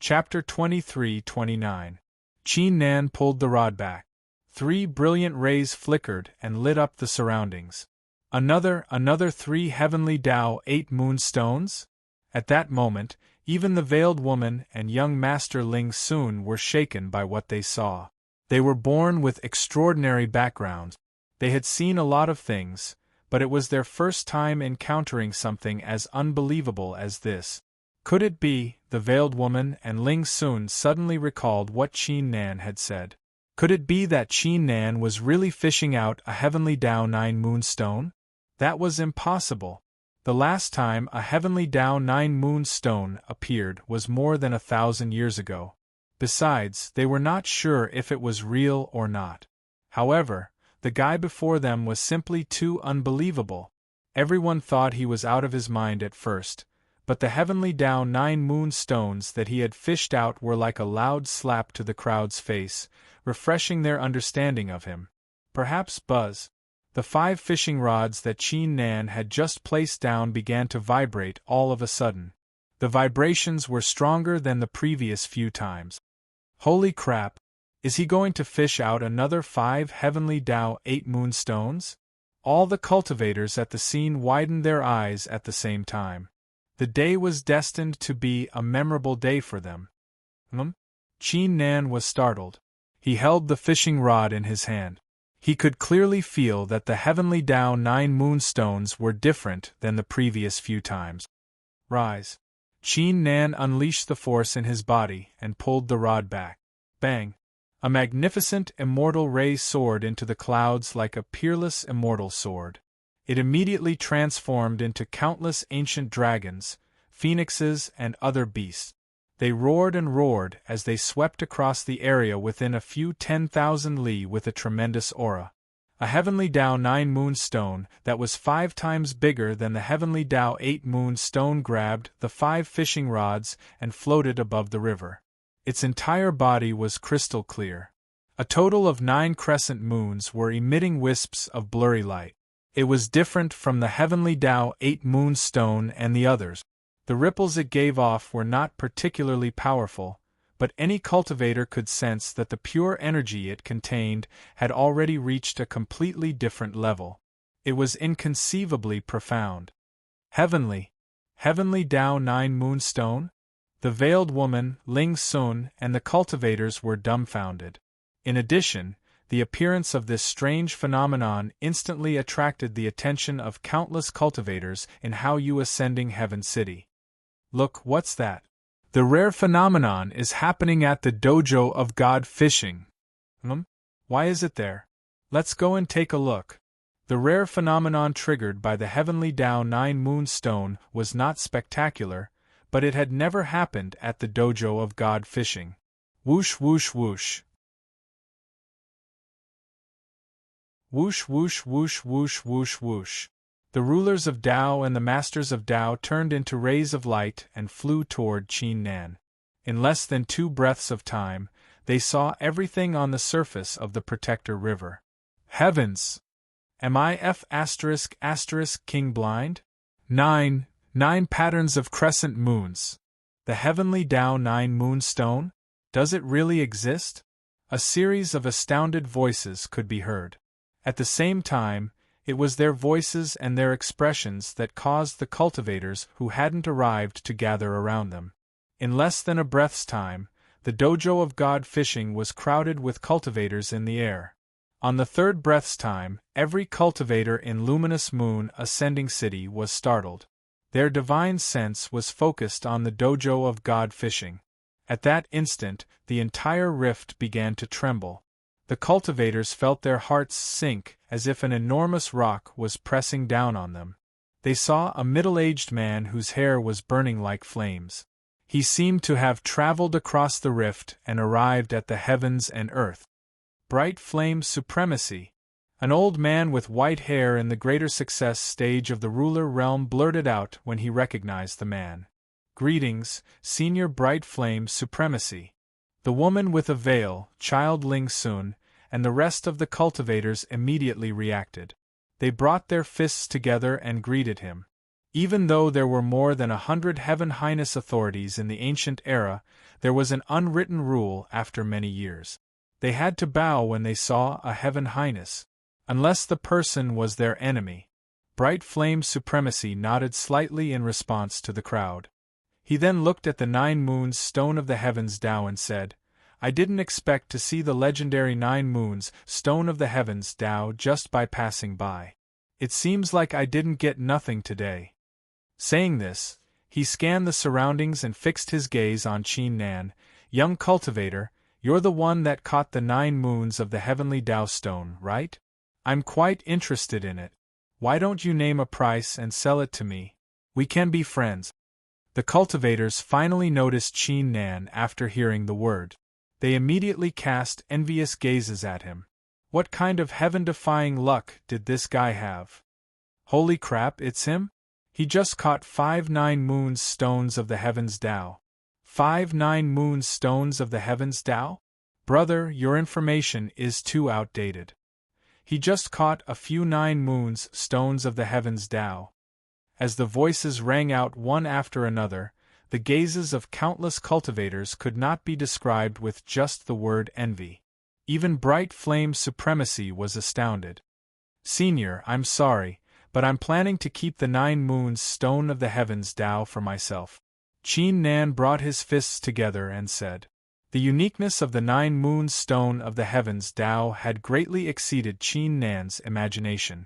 Chapter 23-29. Qin Nan pulled the rod back. 3 brilliant rays flickered and lit up the surroundings. Another 3 heavenly Dao 8 moon stones? At that moment, even the veiled woman and young Master Ling Soon were shaken by what they saw. They were born with extraordinary backgrounds. They had seen a lot of things, but it was their first time encountering something as unbelievable as this. Could it be, the veiled woman and Ling Soon suddenly recalled what Qin Nan had said? Could it be that Qin Nan was really fishing out a heavenly Dao 9 moon stone? That was impossible. The last time a heavenly Dao 9 moon stone appeared was more than 1,000 years ago. Besides, they were not sure if it was real or not. However, the guy before them was simply too unbelievable. Everyone thought he was out of his mind at first, but the heavenly Dao 9 moon stones that he had fished out were like a loud slap to the crowd's face, refreshing their understanding of him. Perhaps Buzz. The 5 fishing rods that Qin Nan had just placed down began to vibrate all of a sudden. The vibrations were stronger than the previous few times. Holy crap! Is he going to fish out another 5 heavenly Dao 8 moon stones? All the cultivators at the scene widened their eyes at the same time. The day was destined to be a memorable day for them. Qin Nan was startled. He held the fishing rod in his hand. He could clearly feel that the heavenly Dao 9 moonstones were different than the previous few times. Rise. Qin Nan unleashed the force in his body and pulled the rod back. Bang! A magnificent immortal ray soared into the clouds like a peerless immortal sword. It immediately transformed into countless ancient dragons, phoenixes, and other beasts. They roared and roared as they swept across the area within a few 10,000 li with a tremendous aura. A heavenly Dao 9 moon stone that was 5 times bigger than the heavenly Dao 8 moon stone grabbed the 5 fishing rods and floated above the river. Its entire body was crystal clear. A total of 9 crescent moons were emitting wisps of blurry light. It was different from the heavenly Dao 8 moon stone and the others. The ripples it gave off were not particularly powerful, but any cultivator could sense that the pure energy it contained had already reached a completely different level. It was inconceivably profound. Heavenly Dao 9 moon stone? The veiled woman, Ling Sun, and the cultivators were dumbfounded. In addition, the appearance of this strange phenomenon instantly attracted the attention of countless cultivators in Haoyue Ascending Heaven City. Look, what's that? The rare phenomenon is happening at the dojo of God Fishing. Why is it there? Let's go and take a look. The rare phenomenon triggered by the heavenly Dao 9 moon stone was not spectacular, but it had never happened at the dojo of God Fishing. Whoosh whoosh whoosh. Whoosh whoosh whoosh whoosh whoosh whoosh. The rulers of Dao and the masters of Dao turned into rays of light and flew toward Qin Nan. In less than 2 breaths of time, they saw everything on the surface of the Protector River. Heavens! Am I King blind? 9 patterns of crescent moons. The heavenly Dao 9 moon stone? Does it really exist? A series of astounded voices could be heard. At the same time, it was their voices and their expressions that caused the cultivators who hadn't arrived to gather around them. In less than a breath's time, the dojo of God Fishing was crowded with cultivators in the air. On the 3rd breath's time, every cultivator in Luminous Moon Ascending City was startled. Their divine sense was focused on the dojo of God Fishing. At that instant, the entire rift began to tremble. The cultivators felt their hearts sink as if an enormous rock was pressing down on them. They saw a middle-aged man whose hair was burning like flames. He seemed to have traveled across the rift and arrived at the heavens and earth. Bright flame supremacy. An old man with white hair in the greater success stage of the ruler realm blurted out when he recognized the man. Greetings, Senior Bright Flame Supremacy. The woman with a veil, Child Ling Sun, and the rest of the cultivators immediately reacted. They brought their fists together and greeted him. Even though there were more than 100 Heaven Highness authorities in the ancient era, there was an unwritten rule after many years. They had to bow when they saw a Heaven Highness, unless the person was their enemy. Bright Flame Supremacy nodded slightly in response to the crowd. He then looked at the 9 Moons Stone of the Heavens Tao and said, I didn't expect to see the legendary 9 Moons Stone of the Heavens Tao just by passing by. It seems like I didn't get nothing today. Saying this, he scanned the surroundings and fixed his gaze on Qin Nan. Young cultivator, you're the one that caught the 9 moons of the heavenly Tao stone, right? I'm quite interested in it. Why don't you name a price and sell it to me? We can be friends. The cultivators finally noticed Qin Nan after hearing the word. They immediately cast envious gazes at him. What kind of heaven-defying luck did this guy have? Holy crap, it's him? He just caught 5 9 moons stones of the heavens Tao. 5 9 moons stones of the heavens Tao? Brother, your information is too outdated. He just caught a few 9 moons stones of the heavens Tao. As the voices rang out one after another, the gazes of countless cultivators could not be described with just the word envy. Even Bright Flame Supremacy was astounded. Senior, I'm sorry, but I'm planning to keep the 9 moons stone of the heavens Tao for myself. Qin Nan brought his fists together and said. The uniqueness of the 9 moons stone of the heavens Tao had greatly exceeded Qin Nan's imagination.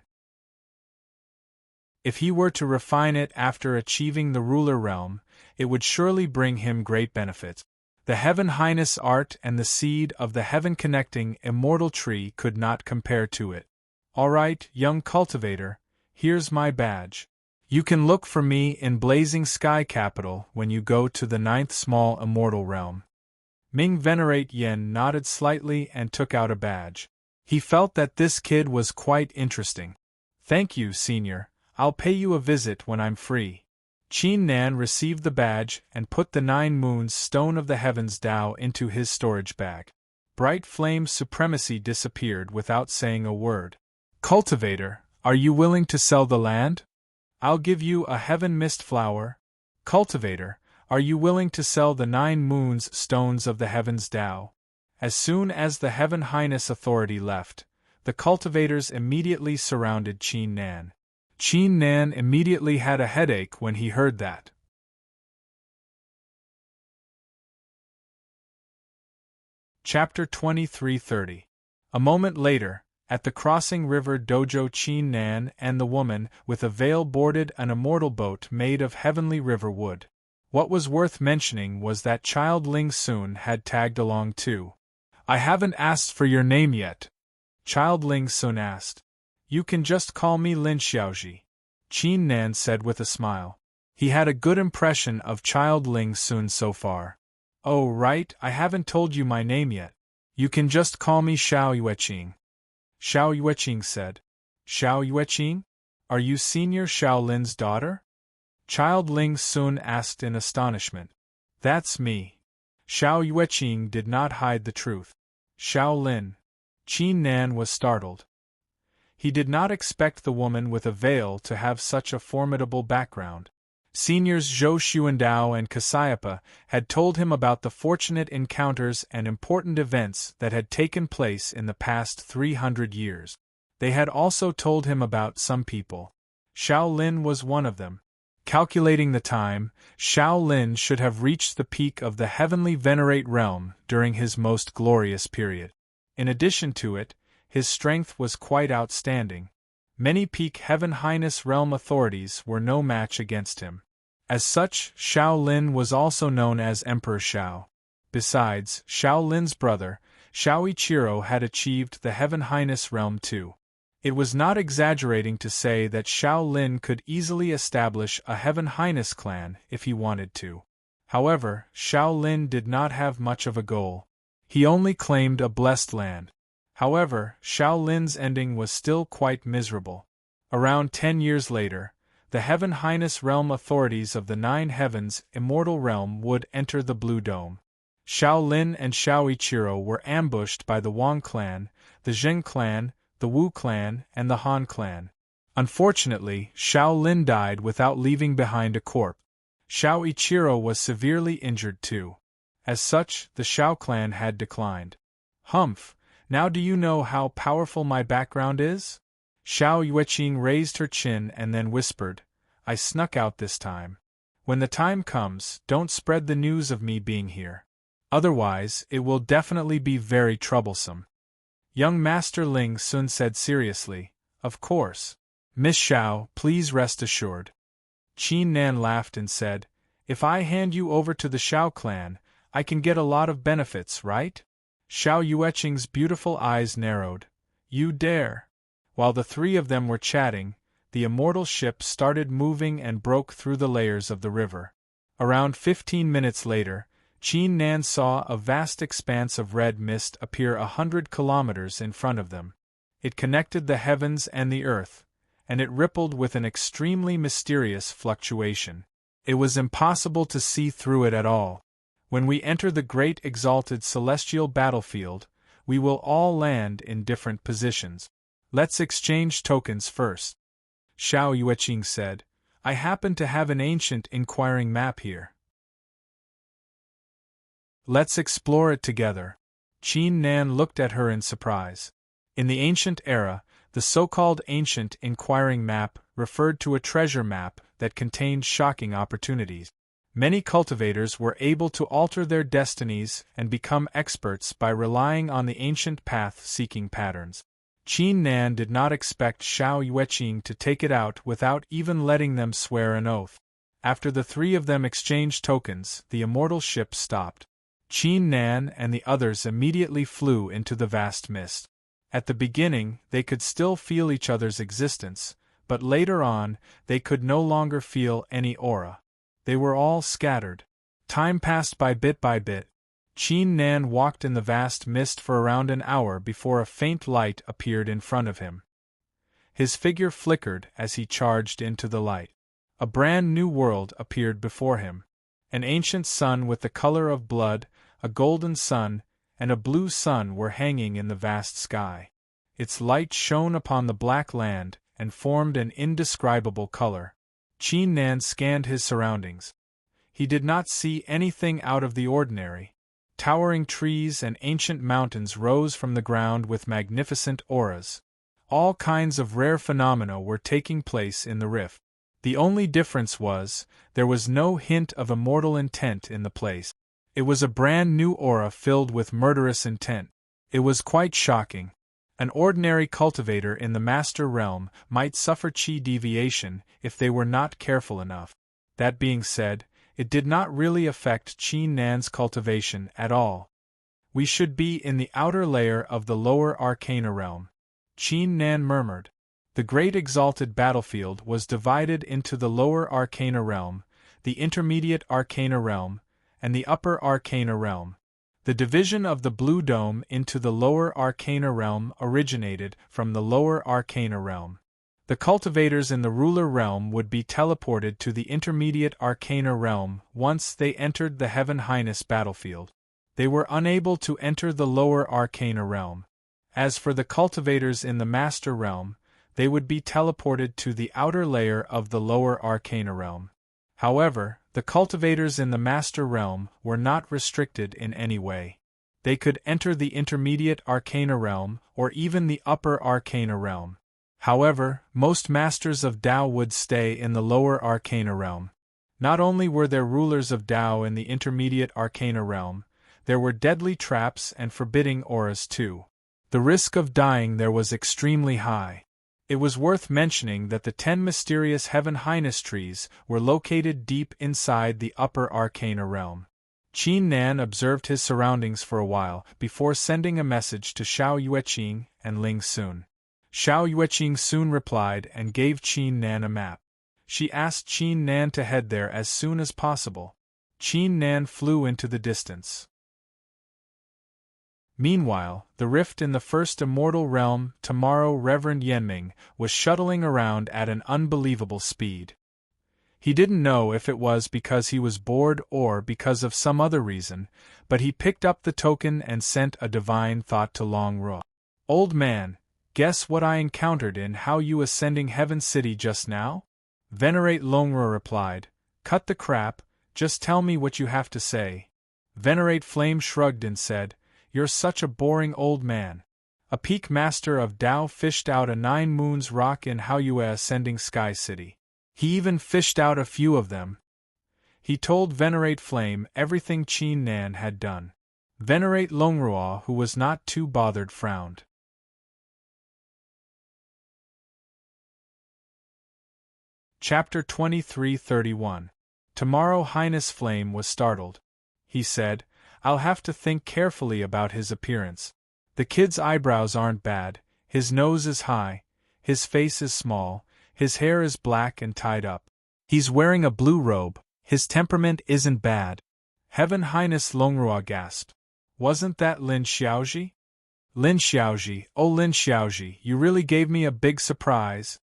If he were to refine it after achieving the ruler realm, it would surely bring him great benefit. The Heaven Highness art and the seed of the heaven-connecting immortal tree could not compare to it. All right, young cultivator, here's my badge. You can look for me in Blazing Sky Capital when you go to the 9th small immortal realm. Ming Venerate Yen nodded slightly and took out a badge. He felt that this kid was quite interesting. Thank you, Senior. I'll pay you a visit when I'm free. Qin Nan received the badge and put the 9 moons stone of the heavens Tao into his storage bag. Bright Flame Supremacy disappeared without saying a word. Cultivator, are you willing to sell the land? I'll give you a heaven mist flower. Cultivator, are you willing to sell the 9 moons stones of the heavens Tao? As soon as the Heaven Highness authority left, the cultivators immediately surrounded Qin Nan. Qin Nan immediately had a headache when he heard that. Chapter 23:30. A moment later, at the Crossing River Dojo, Qin Nan and the woman with a veil boarded an immortal boat made of heavenly river wood. What was worth mentioning was that Child Ling Sun had tagged along too. I haven't asked for your name yet. Child Ling Sun asked. You can just call me Lin Xiaoji, Qin Nan said with a smile. He had a good impression of Child Ling Sun so far. Oh right, I haven't told you my name yet. You can just call me Xiao Yueqing. Xiao Yueqing said. Xiao Yueqing? Are you Senior Xiao Lin's daughter? Child Ling Sun asked in astonishment. That's me. Xiao Yueqing did not hide the truth. Xiao Lin. Qin Nan was startled. He did not expect the woman with a veil to have such a formidable background. Seniors Zhou Xuandao and Cassiopeia had told him about the fortunate encounters and important events that had taken place in the past 300 years. They had also told him about some people. Xiao Lin was one of them. Calculating the time, Xiao Lin should have reached the peak of the heavenly venerate realm during his most glorious period. In addition to it, his strength was quite outstanding. Many peak Heaven Highness realm authorities were no match against him. As such, Xiao Lin was also known as Emperor Xiao. Besides, Xiao Lin's brother, Xiao Ichiro had achieved the Heaven Highness realm too. It was not exaggerating to say that Xiao Lin could easily establish a Heaven Highness clan if he wanted to. However, Xiao Lin did not have much of a goal. He only claimed a blessed land. However, Xiao Lin's ending was still quite miserable. Around 10 years later, the Heaven Highness Realm authorities of the Nine Heavens Immortal Realm would enter the Blue Dome. Xiao Lin and Xiao Ichiro were ambushed by the Wang clan, the Zheng clan, the Wu clan, and the Han clan. Unfortunately, Xiao Lin died without leaving behind a corpse. Xiao Ichiro was severely injured too. As such, the Xiao clan had declined. Humph, now do you know how powerful my background is? Xiao Yueqing raised her chin and then whispered, I snuck out this time. When the time comes, don't spread the news of me being here. Otherwise, it will definitely be very troublesome. Young Master Ling Sun said seriously, Of course. Miss Xiao, please rest assured. Qin Nan laughed and said, If I hand you over to the Xiao clan, I can get a lot of benefits, right? Xiao Yueqing's beautiful eyes narrowed. You dare? While the three of them were chatting, the immortal ship started moving and broke through the layers of the river. Around 15 minutes later, Qin Nan saw a vast expanse of red mist appear 100 kilometers in front of them. It connected the heavens and the earth, and it rippled with an extremely mysterious fluctuation. It was impossible to see through it at all. When we enter the great exalted celestial battlefield, we will all land in different positions. Let's exchange tokens first. Xiao Yueqing said, I happen to have an ancient inquiring map here. Let's explore it together. Qin Nan looked at her in surprise. In the ancient era, the so-called ancient inquiring map referred to a treasure map that contained shocking opportunities. Many cultivators were able to alter their destinies and become experts by relying on the ancient path-seeking patterns. Qin Nan did not expect Xiao Yueqing to take it out without even letting them swear an oath. After the three of them exchanged tokens, the immortal ship stopped. Qin Nan and the others immediately flew into the vast mist. At the beginning, they could still feel each other's existence, but later on, they could no longer feel any aura. They were all scattered. Time passed by bit. Qin Nan walked in the vast mist for around an hour before a faint light appeared in front of him. His figure flickered as he charged into the light. A brand new world appeared before him. An ancient sun with the color of blood, a golden sun, and a blue sun were hanging in the vast sky. Its light shone upon the black land and formed an indescribable color. Qin Nan scanned his surroundings. He did not see anything out of the ordinary. Towering trees and ancient mountains rose from the ground with magnificent auras. All kinds of rare phenomena were taking place in the rift. The only difference was, there was no hint of immortal intent in the place. It was a brand new aura filled with murderous intent. It was quite shocking. An ordinary cultivator in the Master Realm might suffer chi deviation if they were not careful enough. That being said, it did not really affect Qin Nan's cultivation at all. We should be in the outer layer of the lower arcana realm. Qin Nan murmured. The great exalted battlefield was divided into the lower arcana realm, the intermediate arcana realm, and the upper arcana realm. The division of the Blue Dome into the lower arcana realm originated from the lower arcana realm. The cultivators in the ruler realm would be teleported to the intermediate arcana realm once they entered the Heaven Highness battlefield. They were unable to enter the lower arcana realm. As for the cultivators in the Master Realm, they would be teleported to the outer layer of the lower arcana realm. However, the cultivators in the Master Realm were not restricted in any way. They could enter the intermediate arcana realm or even the upper arcana realm. However, most masters of Tao would stay in the lower arcana realm. Not only were there rulers of Tao in the intermediate arcana realm, there were deadly traps and forbidding auras too. The risk of dying there was extremely high. It was worth mentioning that the 10 mysterious Heaven Highness trees were located deep inside the upper arcana realm. Qin Nan observed his surroundings for a while before sending a message to Xiao Yueqing and Ling Sun. Xiao Yueqing soon replied and gave Qin Nan a map. She asked Qin Nan to head there as soon as possible. Qin Nan flew into the distance. Meanwhile, the rift in the first immortal realm, tomorrow Reverend Yenming, was shuttling around at an unbelievable speed. He didn't know if it was because he was bored or because of some other reason, but he picked up the token and sent a divine thought to Long Ruo. Old man, guess what I encountered in how you ascending Heaven City just now? Venerate Long Ruo replied, cut the crap, just tell me what you have to say. Venerate Flame shrugged and said, you're such a boring old man. A peak master of Tao fished out a 9 moons rock in Haoyue ascending Sky City. He even fished out a few of them. He told Venerate Flame everything Qin Nan had done. Venerate Longruo, who was not too bothered, frowned. Chapter 23:31. Tomorrow Highness Flame was startled. He said, I'll have to think carefully about his appearance. The kid's eyebrows aren't bad, his nose is high, his face is small, his hair is black and tied up. He's wearing a blue robe, his temperament isn't bad. Heaven Highness Longruo gasped. Wasn't that Lin Xiaoji? Lin Xiaoji, oh Lin Xiaoji, you really gave me a big surprise.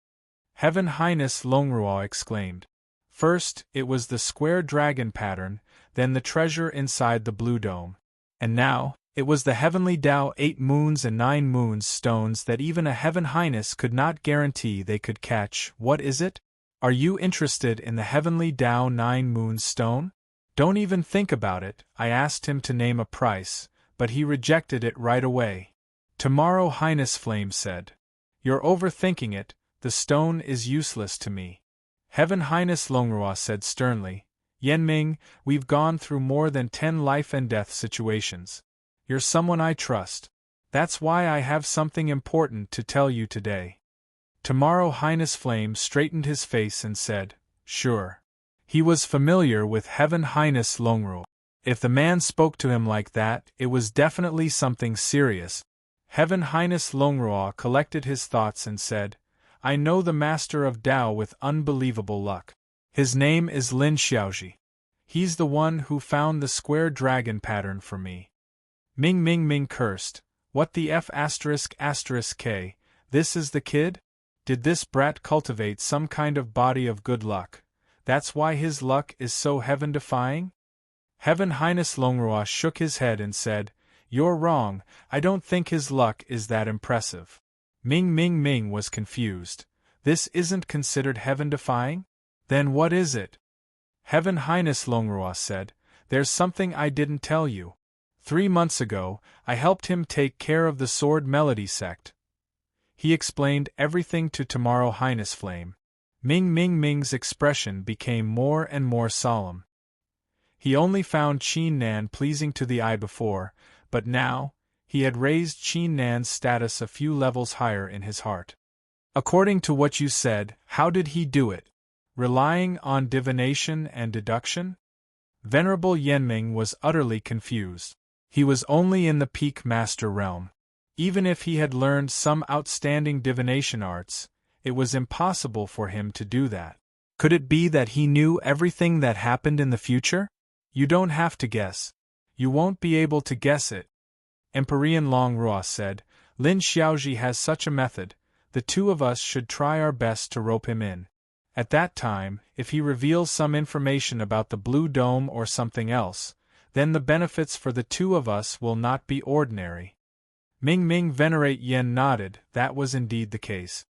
Heaven Highness Longruo exclaimed. First, it was the square dragon pattern, then the treasure inside the blue dome. And now, it was the heavenly Tao 8 moons and 9 moons stones that even a Heaven Highness could not guarantee they could catch. What is it? Are you interested in the heavenly Tao 9 moons stone? Don't even think about it. I asked him to name a price, but he rejected it right away. Tomorrow Highness Flame said. You're overthinking it, the stone is useless to me. Heaven Highness Longruo said sternly, Yenming, we've gone through more than 10 life and death situations. You're someone I trust. That's why I have something important to tell you today. Tomorrow Highness Flame straightened his face and said, Sure. He was familiar with Heaven Highness Longruo. If the man spoke to him like that, it was definitely something serious. Heaven Highness Longruo collected his thoughts and said, I know the master of Tao with unbelievable luck. His name is Lin Xiaoji. He's the one who found the square dragon pattern for me. Ming cursed. What the F***? K. This is the kid? Did this brat cultivate some kind of body of good luck? That's why his luck is so heaven-defying? Heaven Highness Longruo shook his head and said, You're wrong, I don't think his luck is that impressive. Ming was confused. This isn't considered heaven-defying? Then what is it? Heaven Highness Longruo said, There's something I didn't tell you. 3 months ago, I helped him take care of the Sword Melody sect. He explained everything to Tomorrow Highness Flame. Ming's expression became more and more solemn. He only found Qin Nan pleasing to the eye before, but now, he had raised Qin Nan's status a few levels higher in his heart. According to what you said, how did he do it? Relying on divination and deduction? Venerable Yenming was utterly confused. He was only in the peak master realm. Even if he had learned some outstanding divination arts, it was impossible for him to do that. Could it be that he knew everything that happened in the future? You don't have to guess. You won't be able to guess it. Empyrean Longruo said, Lin Xiaoji has such a method, the two of us should try our best to rope him in. At that time, if he reveals some information about the Blue Dome or something else, then the benefits for the two of us will not be ordinary. Ming Venerate Yen nodded, that was indeed the case.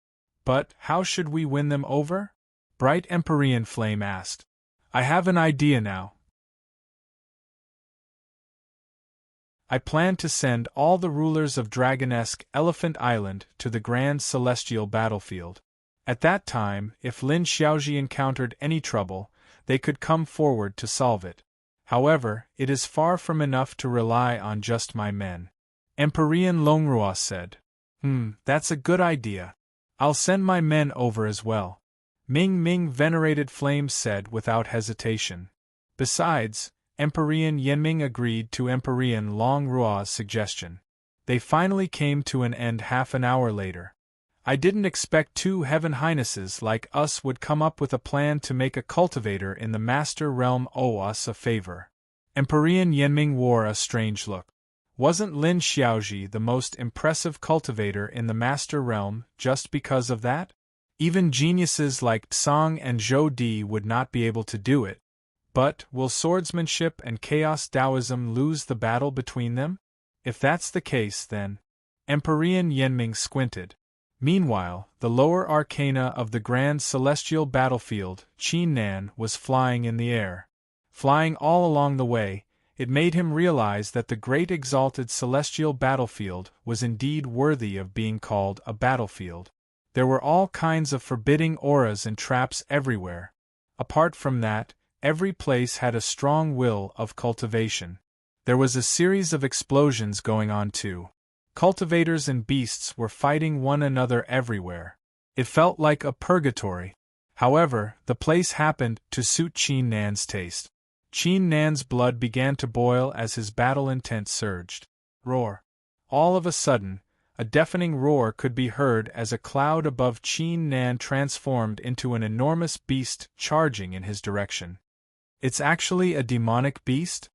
But, how should we win them over? Bright Empyrean Flame asked. I have an idea now. I plan to send all the rulers of Dragonesque Elephant Island to the Grand Celestial Battlefield. At that time, if Lin Xiaoji encountered any trouble, they could come forward to solve it. However, it is far from enough to rely on just my men. Empyrean Longruo said. That's a good idea. I'll send my men over as well. Ming Venerated Flame said without hesitation. Besides, Empyrean Yenming agreed to Empyrean Longruo's suggestion. They finally came to an end half an hour later. I didn't expect two Heaven Highnesses like us would come up with a plan to make a cultivator in the Master Realm owe us a favor. Empyrean Yanming wore a strange look. Wasn't Lin Xiaoji the most impressive cultivator in the Master Realm just because of that? Even geniuses like Tsang and Zhou Di would not be able to do it. But will swordsmanship and chaos Taoism lose the battle between them? If that's the case, then… Empyrean Yanming squinted. Meanwhile, the lower arcana of the grand celestial battlefield, Qin Nan, was flying in the air. Flying all along the way, it made him realize that the great exalted celestial battlefield was indeed worthy of being called a battlefield. There were all kinds of forbidding auras and traps everywhere. Apart from that, every place had a strong will of cultivation. There was a series of explosions going on too. Cultivators and beasts were fighting one another everywhere. It felt like a purgatory. However, the place happened to suit Qin Nan's taste. Qin Nan's blood began to boil as his battle intent surged. Roar! All of a sudden, a deafening roar could be heard as a cloud above Qin Nan transformed into an enormous beast charging in his direction. It's actually a demonic beast?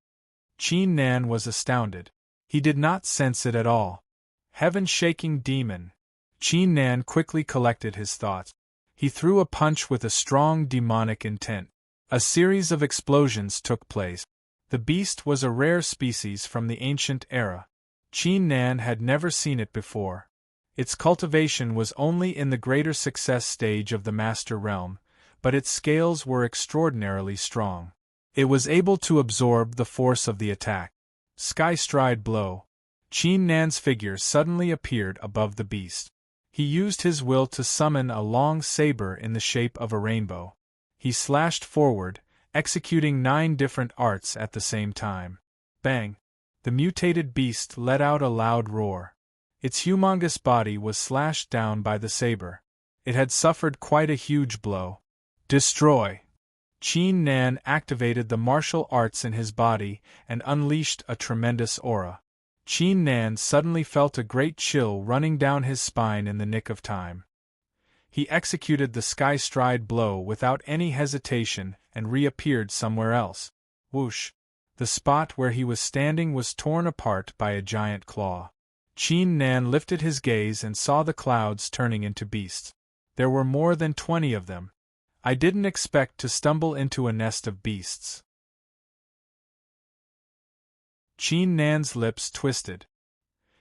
Qin Nan was astounded. He did not sense it at all. Heaven-shaking demon. Qin Nan quickly collected his thoughts. He threw a punch with a strong demonic intent. A series of explosions took place. The beast was a rare species from the ancient era. Qin Nan had never seen it before. Its cultivation was only in the greater success stage of the Master Realm, but its scales were extraordinarily strong. It was able to absorb the force of the attack. Sky Stride Blow. Qin Nan's figure suddenly appeared above the beast. He used his will to summon a long saber in the shape of a rainbow. He slashed forward, executing 9 different arts at the same time. Bang! The mutated beast let out a loud roar. Its humongous body was slashed down by the saber. It had suffered quite a huge blow. Destroy! Qin Nan activated the martial arts in his body and unleashed a tremendous aura. Qin Nan suddenly felt a great chill running down his spine in the nick of time. He executed the Sky Stride blow without any hesitation and reappeared somewhere else. Whoosh! The spot where he was standing was torn apart by a giant claw. Qin Nan lifted his gaze and saw the clouds turning into beasts. There were more than 20 of them. I didn't expect to stumble into a nest of beasts. Qin Nan's lips twisted.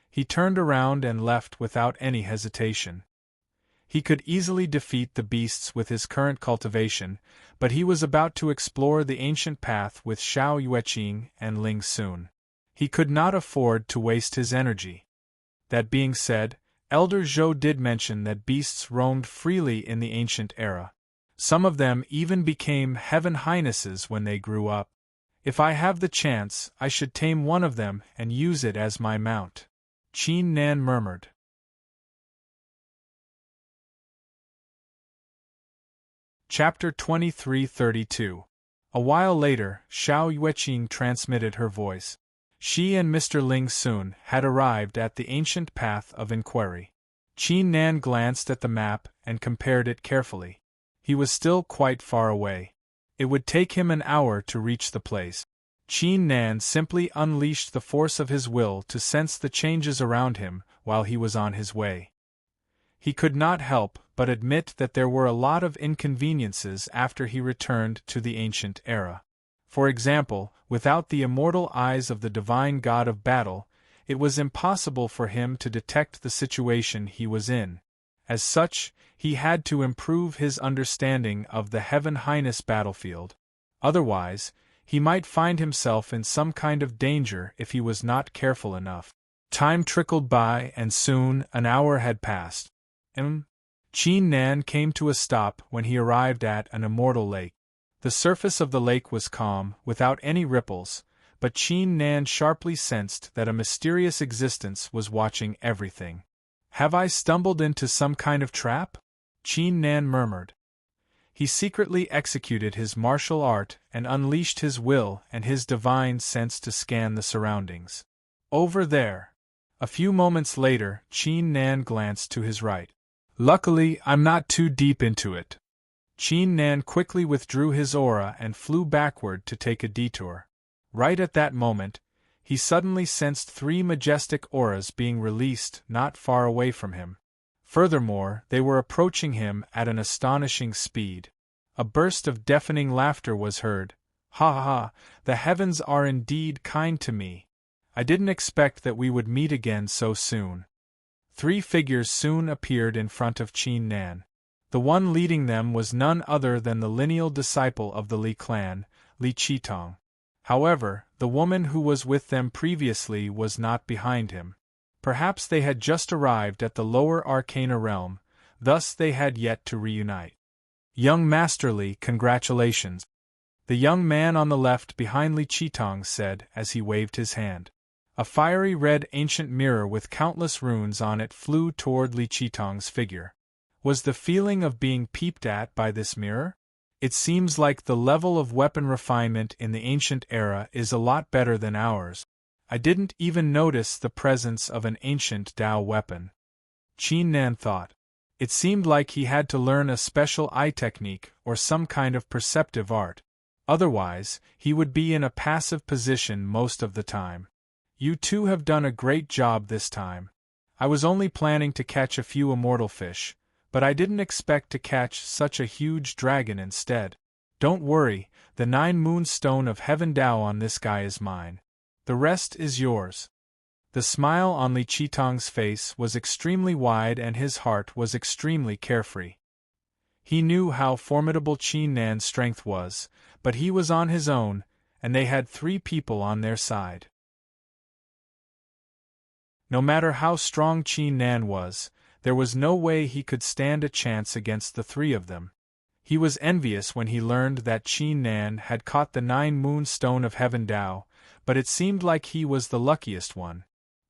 He turned around and left without any hesitation. He could easily defeat the beasts with his current cultivation, but he was about to explore the ancient path with Xiao Yueqing and Ling Sun. He could not afford to waste his energy. That being said, Elder Zhou did mention that beasts roamed freely in the ancient era. Some of them even became Heaven Highnesses when they grew up. If I have the chance, I should tame one of them and use it as my mount. Qin Nan murmured. Chapter 2332. A while later, Xiao Yueqing transmitted her voice. She and Mr. Ling Sun had arrived at the ancient path of inquiry. Qin Nan glanced at the map and compared it carefully. He was still quite far away. It would take him an hour to reach the place. Qin Nan simply unleashed the force of his will to sense the changes around him while he was on his way. He could not help but admit that there were a lot of inconveniences after he returned to the ancient era. For example, without the immortal eyes of the divine god of battle, it was impossible for him to detect the situation he was in. As such, he had to improve his understanding of the Heaven Highness battlefield. Otherwise, he might find himself in some kind of danger if he was not careful enough. Time trickled by and soon an hour had passed. Qin Nan came to a stop when he arrived at an immortal lake. The surface of the lake was calm, without any ripples, but Qin Nan sharply sensed that a mysterious existence was watching everything. Have I stumbled into some kind of trap? Qin Nan murmured. He secretly executed his martial art and unleashed his will and his divine sense to scan the surroundings. Over there. A few moments later, Qin Nan glanced to his right. Luckily, I'm not too deep into it. Qin Nan quickly withdrew his aura and flew backward to take a detour. Right at that moment, he suddenly sensed 3 majestic auras being released not far away from him. Furthermore, they were approaching him at an astonishing speed. A burst of deafening laughter was heard. Ha ha ha, the heavens are indeed kind to me. I didn't expect that we would meet again so soon. 3 figures soon appeared in front of Qin Nan. The one leading them was none other than the lineal disciple of the Li clan, Li Qitong. However, the woman who was with them previously was not behind him. Perhaps they had just arrived at the lower arcana realm, thus they had yet to reunite. Young Master Li, congratulations. The young man on the left behind Li Qitong said as he waved his hand. A fiery red ancient mirror with countless runes on it flew toward Li Qitong's figure. Was the feeling of being peeped at by this mirror? It seems like the level of weapon refinement in the ancient era is a lot better than ours. I didn't even notice the presence of an ancient Dao weapon. Qin Nan thought. It seemed like he had to learn a special eye technique or some kind of perceptive art. Otherwise, he would be in a passive position most of the time. You two have done a great job this time. I was only planning to catch a few immortal fish, but I didn't expect to catch such a huge dragon instead. Don't worry, the 9 moonstone of heaven Dao on this guy is mine. The rest is yours. The smile on Li Qitong's face was extremely wide and his heart was extremely carefree. He knew how formidable Qin Nan's strength was, but he was on his own, and they had 3 people on their side. No matter how strong Qin Nan was, there was no way he could stand a chance against the 3 of them. He was envious when he learned that Qin Nan had caught the 9 moonstone of heaven Dao, but it seemed like he was the luckiest one.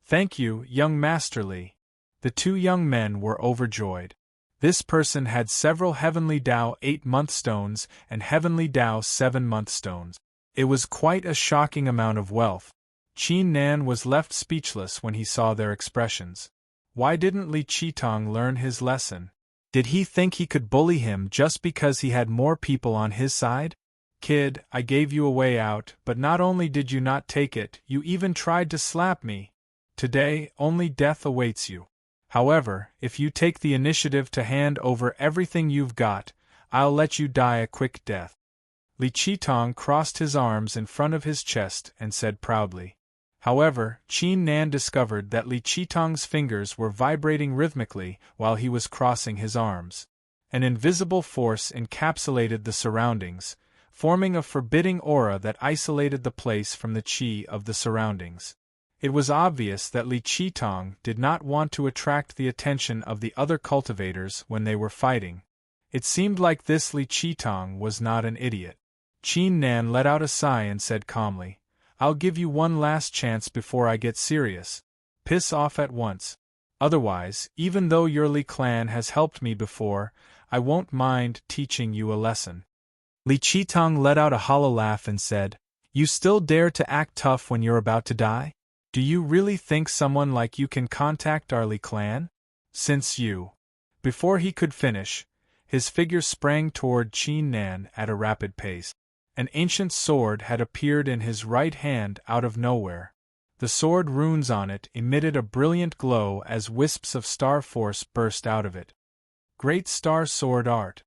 Thank you, young Master Li. The 2 young men were overjoyed. This person had several heavenly Dao 8-month stones and heavenly Dao 7-month stones. It was quite a shocking amount of wealth. Qin Nan was left speechless when he saw their expressions. Why didn't Li Qitong learn his lesson? Did he think he could bully him just because he had more people on his side? Kid, I gave you a way out, but not only did you not take it, you even tried to slap me. Today, only death awaits you. However, if you take the initiative to hand over everything you've got, I'll let you die a quick death. Li Qitong crossed his arms in front of his chest and said proudly. However, Qin Nan discovered that Li Qitong's fingers were vibrating rhythmically while he was crossing his arms. An invisible force encapsulated the surroundings, forming a forbidding aura that isolated the place from the qi of the surroundings. It was obvious that Li Qitong did not want to attract the attention of the other cultivators when they were fighting. It seemed like this Li Qitong was not an idiot. Qin Nan let out a sigh and said calmly, I'll give you one last chance before I get serious. Piss off at once. Otherwise, even though your Li clan has helped me before, I won't mind teaching you a lesson. Li Qitong let out a hollow laugh and said, You still dare to act tough when you're about to die? Do you really think someone like you can contact our Li clan? Since you... Before he could finish, his figure sprang toward Qin Nan at a rapid pace. An ancient sword had appeared in his right hand out of nowhere. The sword runes on it emitted a brilliant glow as wisps of star force burst out of it. Great star sword art.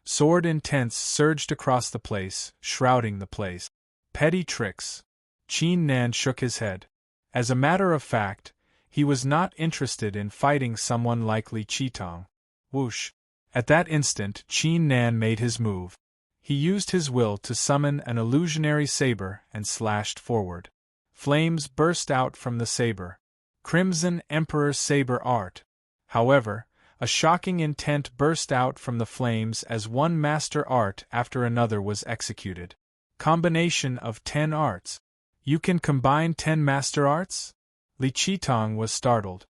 Sword intense surged across the place, shrouding the place. Petty tricks. Qin Nan shook his head. As a matter of fact, he was not interested in fighting someone like Li Qitong. Whoosh. At that instant, Qin Nan made his move. He used his will to summon an illusionary saber and slashed forward. Flames burst out from the saber. Crimson Emperor saber art. However, a shocking intent burst out from the flames as one master art after another was executed. Combination of 10 arts. You can combine 10 master arts? Li Qitong was startled.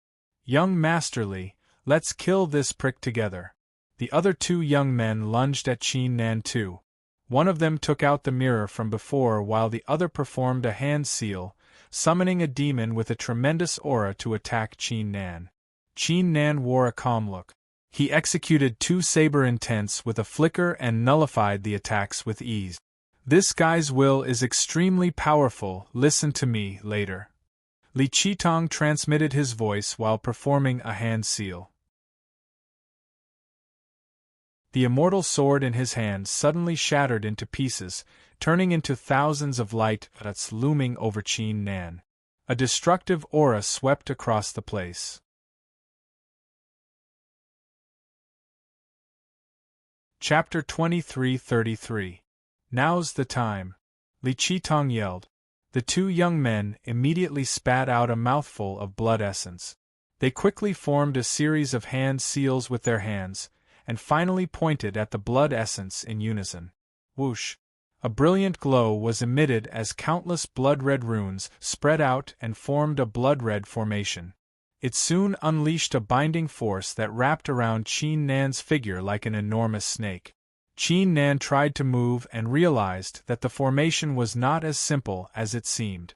Young Master Li, let's kill this prick together. The other 2 young men lunged at Qin Nan too. One of them took out the mirror from before while the other performed a hand seal, summoning a demon with a tremendous aura to attack Qin Nan. Qin Nan wore a calm look. He executed 2 saber intents with a flicker and nullified the attacks with ease. This guy's will is extremely powerful, listen to me later. Li Qitong transmitted his voice while performing a hand seal. The immortal sword in his hand suddenly shattered into pieces, turning into thousands of light dots looming over Qin Nan. A destructive aura swept across the place. Chapter 23:33. Now's the time. Li Qitong yelled. The 2 young men immediately spat out a mouthful of blood essence. They quickly formed a series of hand seals with their hands, and finally pointed at the blood essence in unison. Whoosh! A brilliant glow was emitted as countless blood-red runes spread out and formed a blood-red formation. It soon unleashed a binding force that wrapped around Qin Nan's figure like an enormous snake. Qin Nan tried to move and realized that the formation was not as simple as it seemed.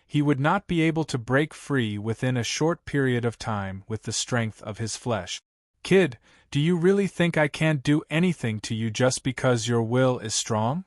He would not be able to break free within a short period of time with the strength of his flesh. Kid, do you really think I can't do anything to you just because your will is strong?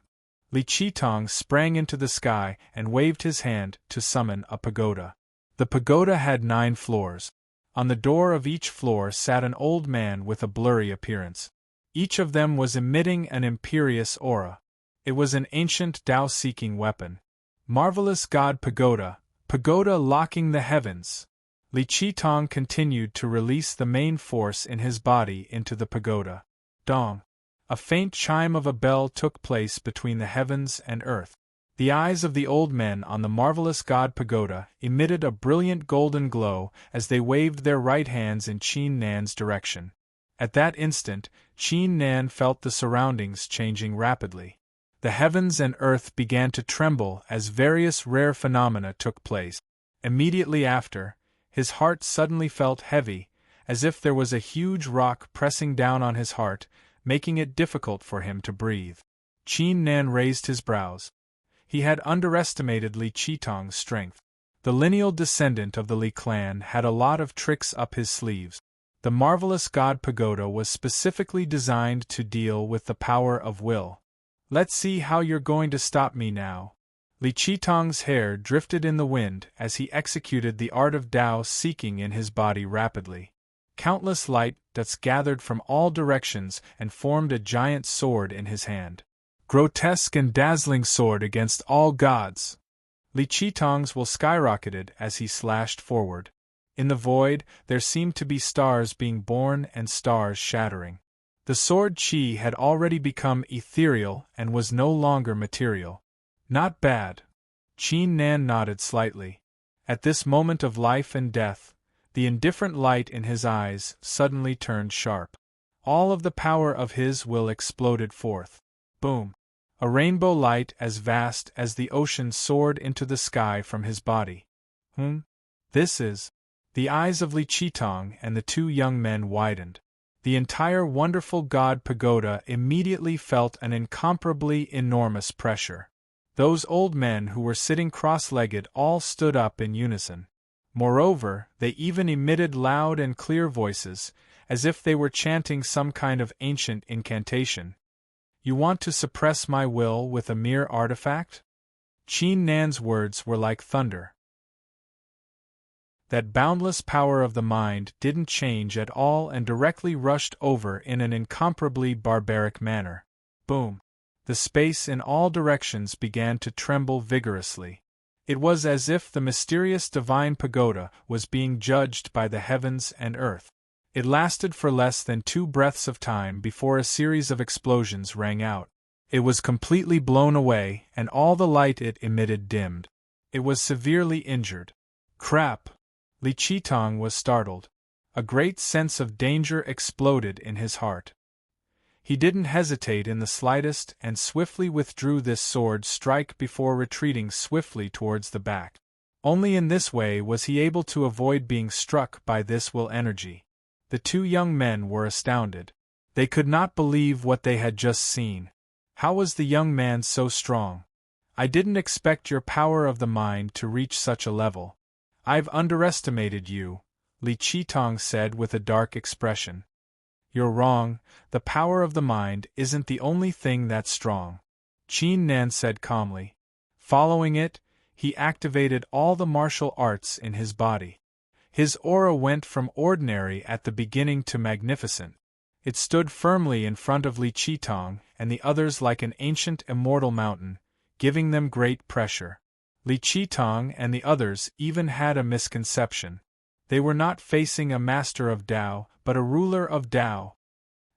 Li Qitong sprang into the sky and waved his hand to summon a pagoda. The pagoda had 9 floors. On the door of each floor sat an old man with a blurry appearance. Each of them was emitting an imperious aura. It was an ancient Tao-seeking weapon. Marvelous God Pagoda, pagoda locking the heavens. Li Qitong continued to release the main force in his body into the pagoda. Dong! A faint chime of a bell took place between the heavens and earth. The eyes of the old men on the marvelous God Pagoda emitted a brilliant golden glow as they waved their right hands in Qin Nan's direction. At that instant, Qin Nan felt the surroundings changing rapidly. The heavens and earth began to tremble as various rare phenomena took place. Immediately after, his heart suddenly felt heavy, as if there was a huge rock pressing down on his heart, making it difficult for him to breathe. Qin Nan raised his brows. He had underestimated Li Qitong's strength. The lineal descendant of the Li clan had a lot of tricks up his sleeves. The marvelous God Pagoda was specifically designed to deal with the power of will. Let's see how you're going to stop me now. Li Qitong's hair drifted in the wind as he executed the art of Tao seeking in his body rapidly. Countless light dots gathered from all directions and formed a giant sword in his hand. Grotesque and dazzling sword against all gods. Li Qitong's will skyrocketed as he slashed forward. In the void, there seemed to be stars being born and stars shattering. The sword chi had already become ethereal and was no longer material. Not bad. Qin Nan nodded slightly. At this moment of life and death, the indifferent light in his eyes suddenly turned sharp. All of the power of his will exploded forth. Boom! A rainbow light as vast as the ocean soared into the sky from his body. This is... The eyes of Li Qitong and the 2 young men widened. The entire wonderful God Pagoda immediately felt an incomparably enormous pressure. Those old men who were sitting cross-legged all stood up in unison. Moreover, they even emitted loud and clear voices, as if they were chanting some kind of ancient incantation. You want to suppress my will with a mere artifact? Qin Nan's words were like thunder. That boundless power of the mind didn't change at all and directly rushed over in an incomparably barbaric manner. Boom! The space in all directions began to tremble vigorously. It was as if the mysterious divine pagoda was being judged by the heavens and earth. It lasted for less than 2 breaths of time before a series of explosions rang out. It was completely blown away, and all the light it emitted dimmed. It was severely injured. Crap! Li Qitong was startled. A great sense of danger exploded in his heart. He didn't hesitate in the slightest and swiftly withdrew this sword strike before retreating swiftly towards the back. Only in this way was he able to avoid being struck by this will energy. The 2 young men were astounded. They could not believe what they had just seen. How was the young man so strong? I didn't expect your power of the mind to reach such a level. I've underestimated you, Li Qitong said with a dark expression. You're wrong, the power of the mind isn't the only thing that's strong, Qin Nan said calmly. Following it, he activated all the martial arts in his body. His aura went from ordinary at the beginning to magnificent. It stood firmly in front of Li Qitong and the others like an ancient immortal mountain, giving them great pressure. Li Qitong and the others even had a misconception. They were not facing a master of Tao, but a ruler of Tao.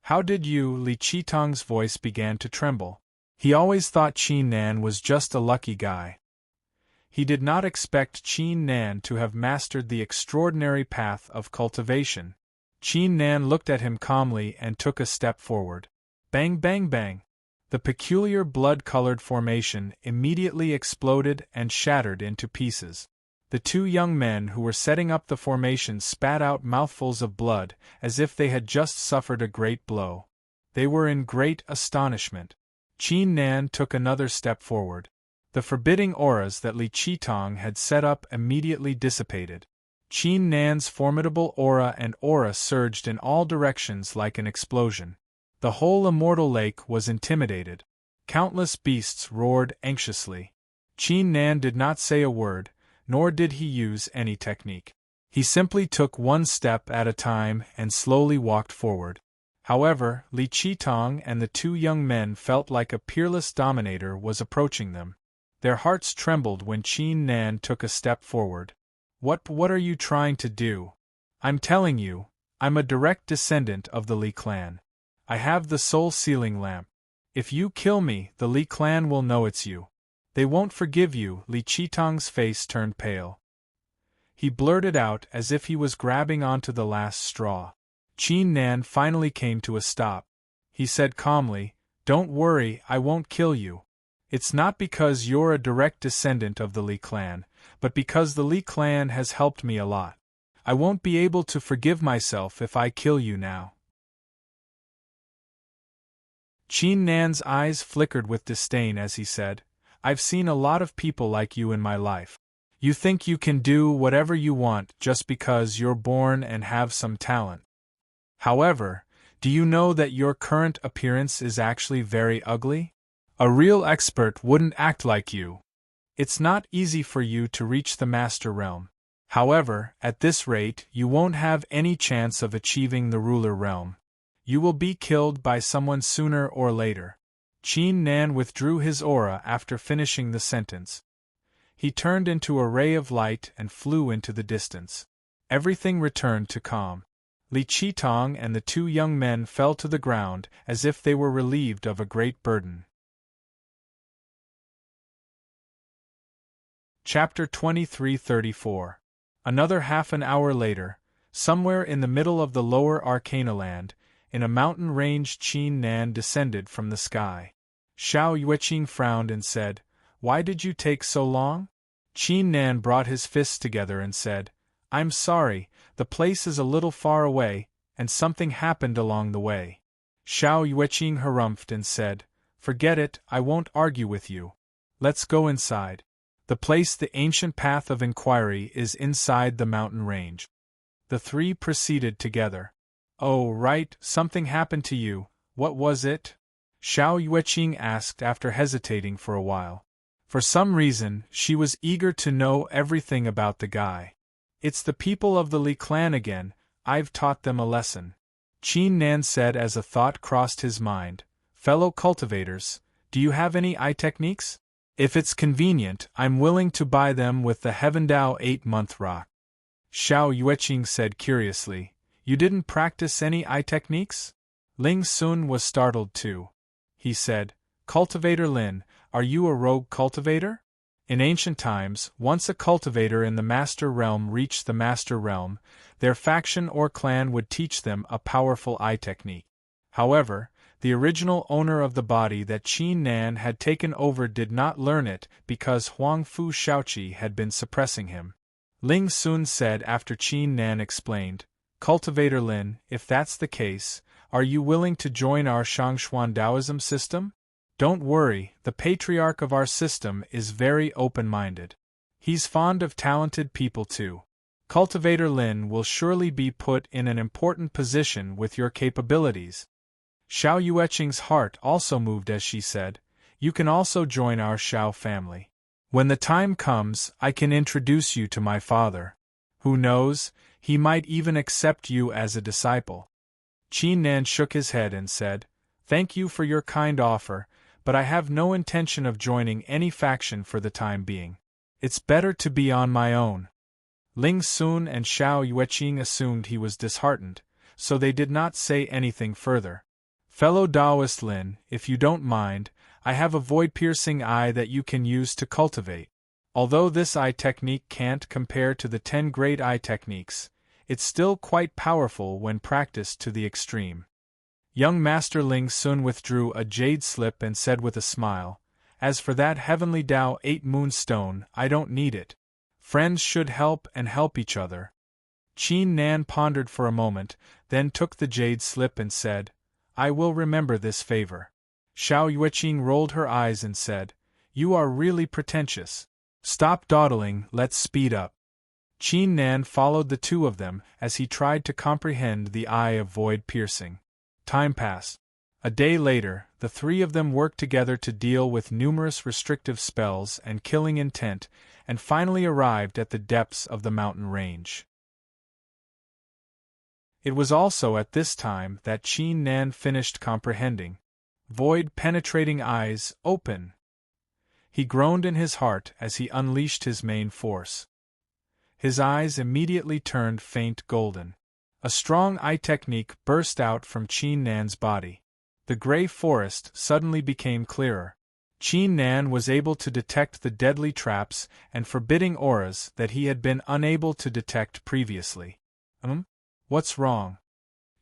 How did you? Li Qitong's voice began to tremble. He always thought Qin Nan was just a lucky guy. He did not expect Qin Nan to have mastered the extraordinary path of cultivation. Qin Nan looked at him calmly and took a step forward. Bang bang bang! The peculiar blood-colored formation immediately exploded and shattered into pieces. The two young men who were setting up the formation spat out mouthfuls of blood, as if they had just suffered a great blow. They were in great astonishment. Qin Nan took another step forward. The forbidding auras that Li Qitong had set up immediately dissipated. Qin Nan's formidable aura surged in all directions like an explosion. The whole immortal lake was intimidated. Countless beasts roared anxiously. Qin Nan did not say a word, nor did he use any technique. He simply took one step at a time and slowly walked forward. However, Li Qitong and the two young men felt like a peerless dominator was approaching them. Their hearts trembled when Qin Nan took a step forward. What are you trying to do? I'm telling you, I'm a direct descendant of the Li clan. I have the soul sealing lamp. If you kill me, the Li clan will know it's you. They won't forgive you. Li Qitong's face turned pale. He blurted out as if he was grabbing onto the last straw. Qin Nan finally came to a stop. He said calmly, "Don't worry, I won't kill you. It's not because you're a direct descendant of the Li clan, but because the Li clan has helped me a lot. I won't be able to forgive myself if I kill you now." Qin Nan's eyes flickered with disdain as he said, "I've seen a lot of people like you in my life. You think you can do whatever you want just because you're born and have some talent. However, do you know that your current appearance is actually very ugly? A real expert wouldn't act like you. It's not easy for you to reach the Master Realm. However, at this rate, you won't have any chance of achieving the Ruler Realm. You will be killed by someone sooner or later." Qin Nan withdrew his aura after finishing the sentence. He turned into a ray of light and flew into the distance. Everything returned to calm. Li Qitong and the two young men fell to the ground as if they were relieved of a great burden. Chapter 2334. Another half an hour later, somewhere in the middle of the lower Arcana land, in a mountain range, Qin Nan descended from the sky. Xiao Yueqing frowned and said, "Why did you take so long?" Qin Nan brought his fists together and said, "I'm sorry, the place is a little far away, and something happened along the way." Xiao Yueqing harumphed and said, "Forget it, I won't argue with you. Let's go inside. The place, the ancient path of inquiry, is inside the mountain range." The three proceeded together. "Oh, right, something happened to you. What was it?" Xiao Yueqing asked after hesitating for a while. For some reason, she was eager to know everything about the guy. "It's the people of the Li clan again, I've taught them a lesson." Qin Nan said as a thought crossed his mind, "Fellow cultivators, do you have any eye techniques? If it's convenient, I'm willing to buy them with the Heavendao 8-month rock." Xiao Yueqing said curiously, "You didn't practice any eye techniques?" Ling Sun was startled too. He said, "Cultivator Lin, are you a rogue cultivator?" In ancient times, once a cultivator in the Master Realm reached the Master Realm, their faction or clan would teach them a powerful eye technique. However, the original owner of the body that Qin Nan had taken over did not learn it because Huang Fu Shaoqi had been suppressing him. Ling Sun said after Qin Nan explained, "Cultivator Lin, if that's the case, are you willing to join our Shangshuan Taoism system? Don't worry, the patriarch of our system is very open-minded. He's fond of talented people too. Cultivator Lin will surely be put in an important position with your capabilities. Xiao Yueqing's heart also moved as she said, "You can also join our Xiao family. When the time comes, I can introduce you to my father. Who knows, he might even accept you as a disciple." Qin Nan shook his head and said, "Thank you for your kind offer, but I have no intention of joining any faction for the time being. It's better to be on my own." Ling Sun and Xiao Yueqing assumed he was disheartened, so they did not say anything further. "Fellow Taoist Lin, if you don't mind, I have a void-piercing eye that you can use to cultivate. Although this eye technique can't compare to the 10 great eye techniques, it's still quite powerful when practiced to the extreme." Young Master Ling Sun withdrew a jade slip and said with a smile, "As for that heavenly Tao 8 moonstone, I don't need it. Friends should help and help each other." Qin Nan pondered for a moment, then took the jade slip and said, "I will remember this favor." Xiao Yueqing rolled her eyes and said, "You are really pretentious. Stop dawdling, let's speed up." Qin Nan followed the two of them as he tried to comprehend the eye of void piercing. Time passed. A day later, the three of them worked together to deal with numerous restrictive spells and killing intent, and finally arrived at the depths of the mountain range. It was also at this time that Qin Nan finished comprehending. Void-penetrating eyes, open! He groaned in his heart as he unleashed his main force. His eyes immediately turned faint golden. A strong eye technique burst out from Qin Nan's body. The gray forest suddenly became clearer. Qin Nan was able to detect the deadly traps and forbidding auras that he had been unable to detect previously. What's wrong?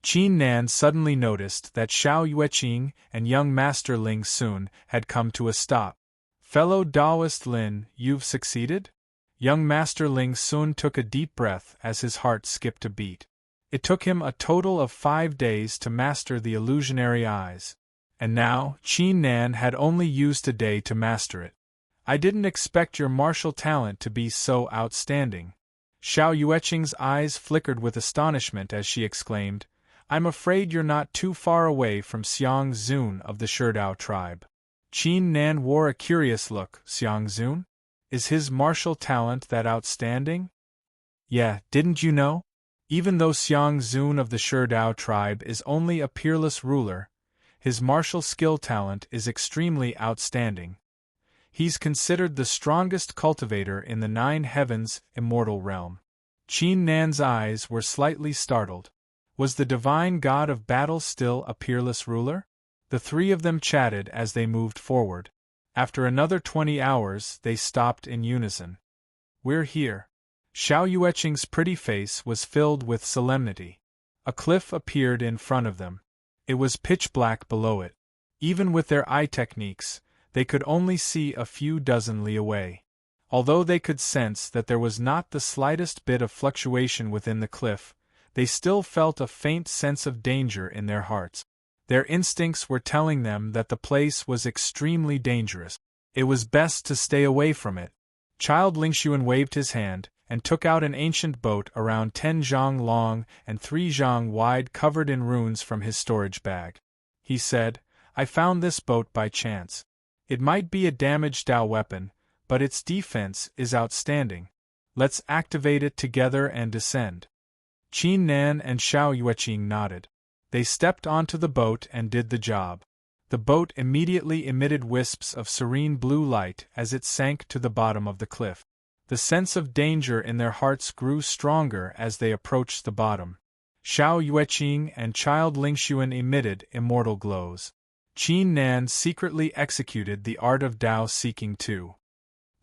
Qin Nan suddenly noticed that Xiao Yueqing and young Master Ling Sun had come to a stop. "Fellow Taoist Lin, you've succeeded?" Young Master Ling Sun took a deep breath as his heart skipped a beat. It took him a total of 5 days to master the illusionary eyes. And now, Qin Nan had only used a day to master it. "I didn't expect your martial talent to be so outstanding." Xiao Yueqing's eyes flickered with astonishment as she exclaimed, "I'm afraid you're not too far away from Xiang Zun of the Sherdao tribe." Qin Nan wore a curious look. "Xiang Zun? Is his martial talent that outstanding?" "Yeah, didn't you know? Even though Xiang Zun of the Sherdao tribe is only a peerless ruler, his martial skill talent is extremely outstanding. He's considered the strongest cultivator in the 9 heavens immortal realm." Qin Nan's eyes were slightly startled. Was the divine god of battle still a peerless ruler? The three of them chatted as they moved forward. After another 20 hours, they stopped in unison. "We're here." Xiao Yueqing's pretty face was filled with solemnity. A cliff appeared in front of them. It was pitch black below it. Even with their eye techniques, they could only see a few dozen li away. Although they could sense that there was not the slightest bit of fluctuation within the cliff, they still felt a faint sense of danger in their hearts. Their instincts were telling them that the place was extremely dangerous. It was best to stay away from it. Child Lingxuan waved his hand, and took out an ancient boat around 10 zhang long and 3 zhang wide covered in runes from his storage bag. He said, "I found this boat by chance. It might be a damaged Dao weapon, but its defense is outstanding. Let's activate it together and descend." Qin Nan and Xiao Yueqing nodded. They stepped onto the boat and did the job. The boat immediately emitted wisps of serene blue light as it sank to the bottom of the cliff. The sense of danger in their hearts grew stronger as they approached the bottom. Xiao Yueqing and Child Lingxuan emitted immortal glows. Qin Nan secretly executed the art of Dao seeking too.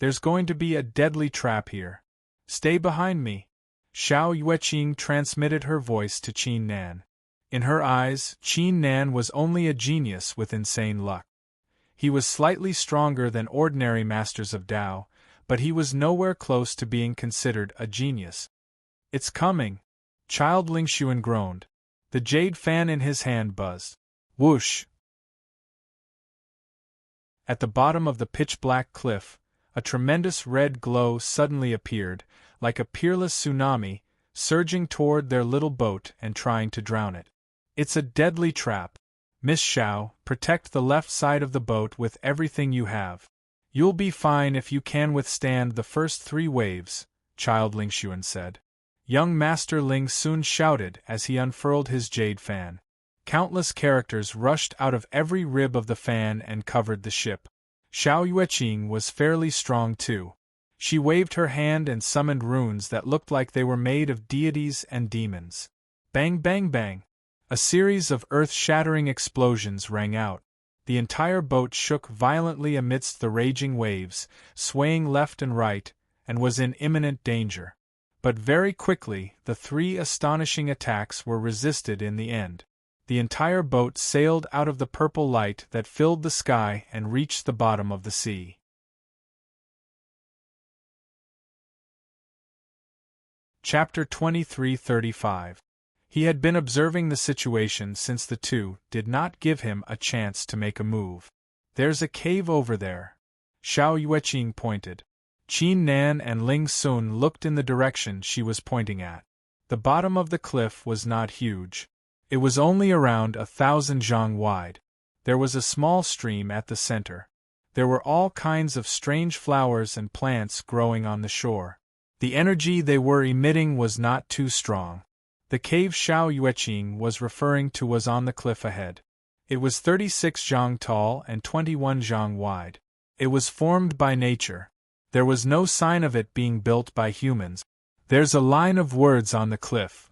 "There's going to be a deadly trap here. Stay behind me." Xiao Yueqing transmitted her voice to Qin Nan. In her eyes, Qin Nan was only a genius with insane luck. He was slightly stronger than ordinary masters of Dao, but he was nowhere close to being considered a genius. "It's coming!" Child Lingxuan groaned. The jade fan in his hand buzzed. Whoosh! At the bottom of the pitch-black cliff, A tremendous red glow suddenly appeared, like a peerless tsunami, surging toward their little boat and trying to drown it. It's a deadly trap. Miss Xiao, protect the left side of the boat with everything you have. You'll be fine if you can withstand the first 3 waves, Child Ling Xuan said. Young Master Ling soon shouted as he unfurled his jade fan. Countless characters rushed out of every rib of the fan and covered the ship. Xiao Yueqing was fairly strong too. She waved her hand and summoned runes that looked like they were made of deities and demons. Bang bang bang! A series of earth-shattering explosions rang out. The entire boat shook violently amidst the raging waves, swaying left and right, and was in imminent danger. But very quickly, the 3 astonishing attacks were resisted in the end. The entire boat sailed out of the purple light that filled the sky and reached the bottom of the sea. Chapter 23:35. He had been observing the situation since the 2 did not give him a chance to make a move. There's a cave over there. Xiao Yueqing pointed. Qin Nan and Ling Sun looked in the direction she was pointing at. The bottom of the cliff was not huge. It was only around 1,000 zhang wide. There was a small stream at the center. There were all kinds of strange flowers and plants growing on the shore. The energy they were emitting was not too strong. The cave Xiao Yueqing was referring to was on the cliff ahead. It was 36 zhang tall and 21 zhang wide. It was formed by nature. There was no sign of it being built by humans. There's a line of words on the cliff.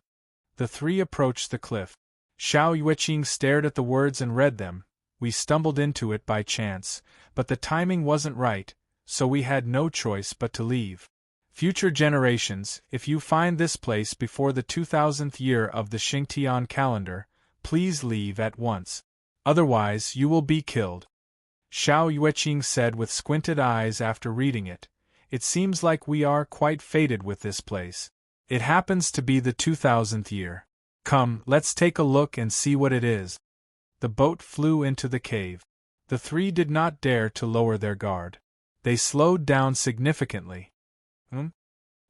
The 3 approached the cliff. Xiao Yueqing stared at the words and read them. We stumbled into it by chance, but the timing wasn't right, so we had no choice but to leave. Future generations, if you find this place before the 2000th year of the Xingtian calendar, please leave at once. Otherwise you will be killed. Xiao Yueqing said with squinted eyes after reading it. It seems like we are quite fated with this place. It happens to be the 2000th year. Come, let's take a look and see what it is. The boat flew into the cave. The 3 did not dare to lower their guard. They slowed down significantly.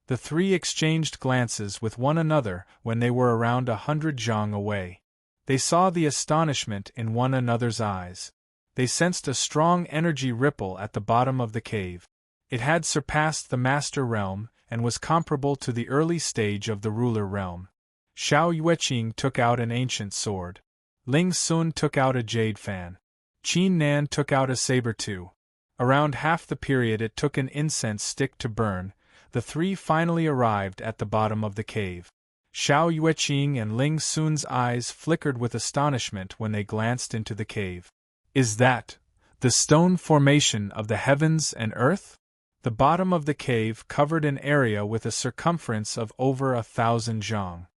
The 3 exchanged glances with one another when they were around 100 zhang away. They saw the astonishment in one another's eyes. They sensed a strong energy ripple at the bottom of the cave. It had surpassed the Master Realm, and was comparable to the early stage of the Ruler Realm. Xiao Yueqing took out an ancient sword. Ling Sun took out a jade fan. Qin Nan took out a saber too. Around half the period it took an incense stick to burn, the 3 finally arrived at the bottom of the cave. Xiao Yueqing and Ling Sun's eyes flickered with astonishment when they glanced into the cave. Is that the stone formation of the heavens and earth? The bottom of the cave covered an area with a circumference of over 1,000 zhang.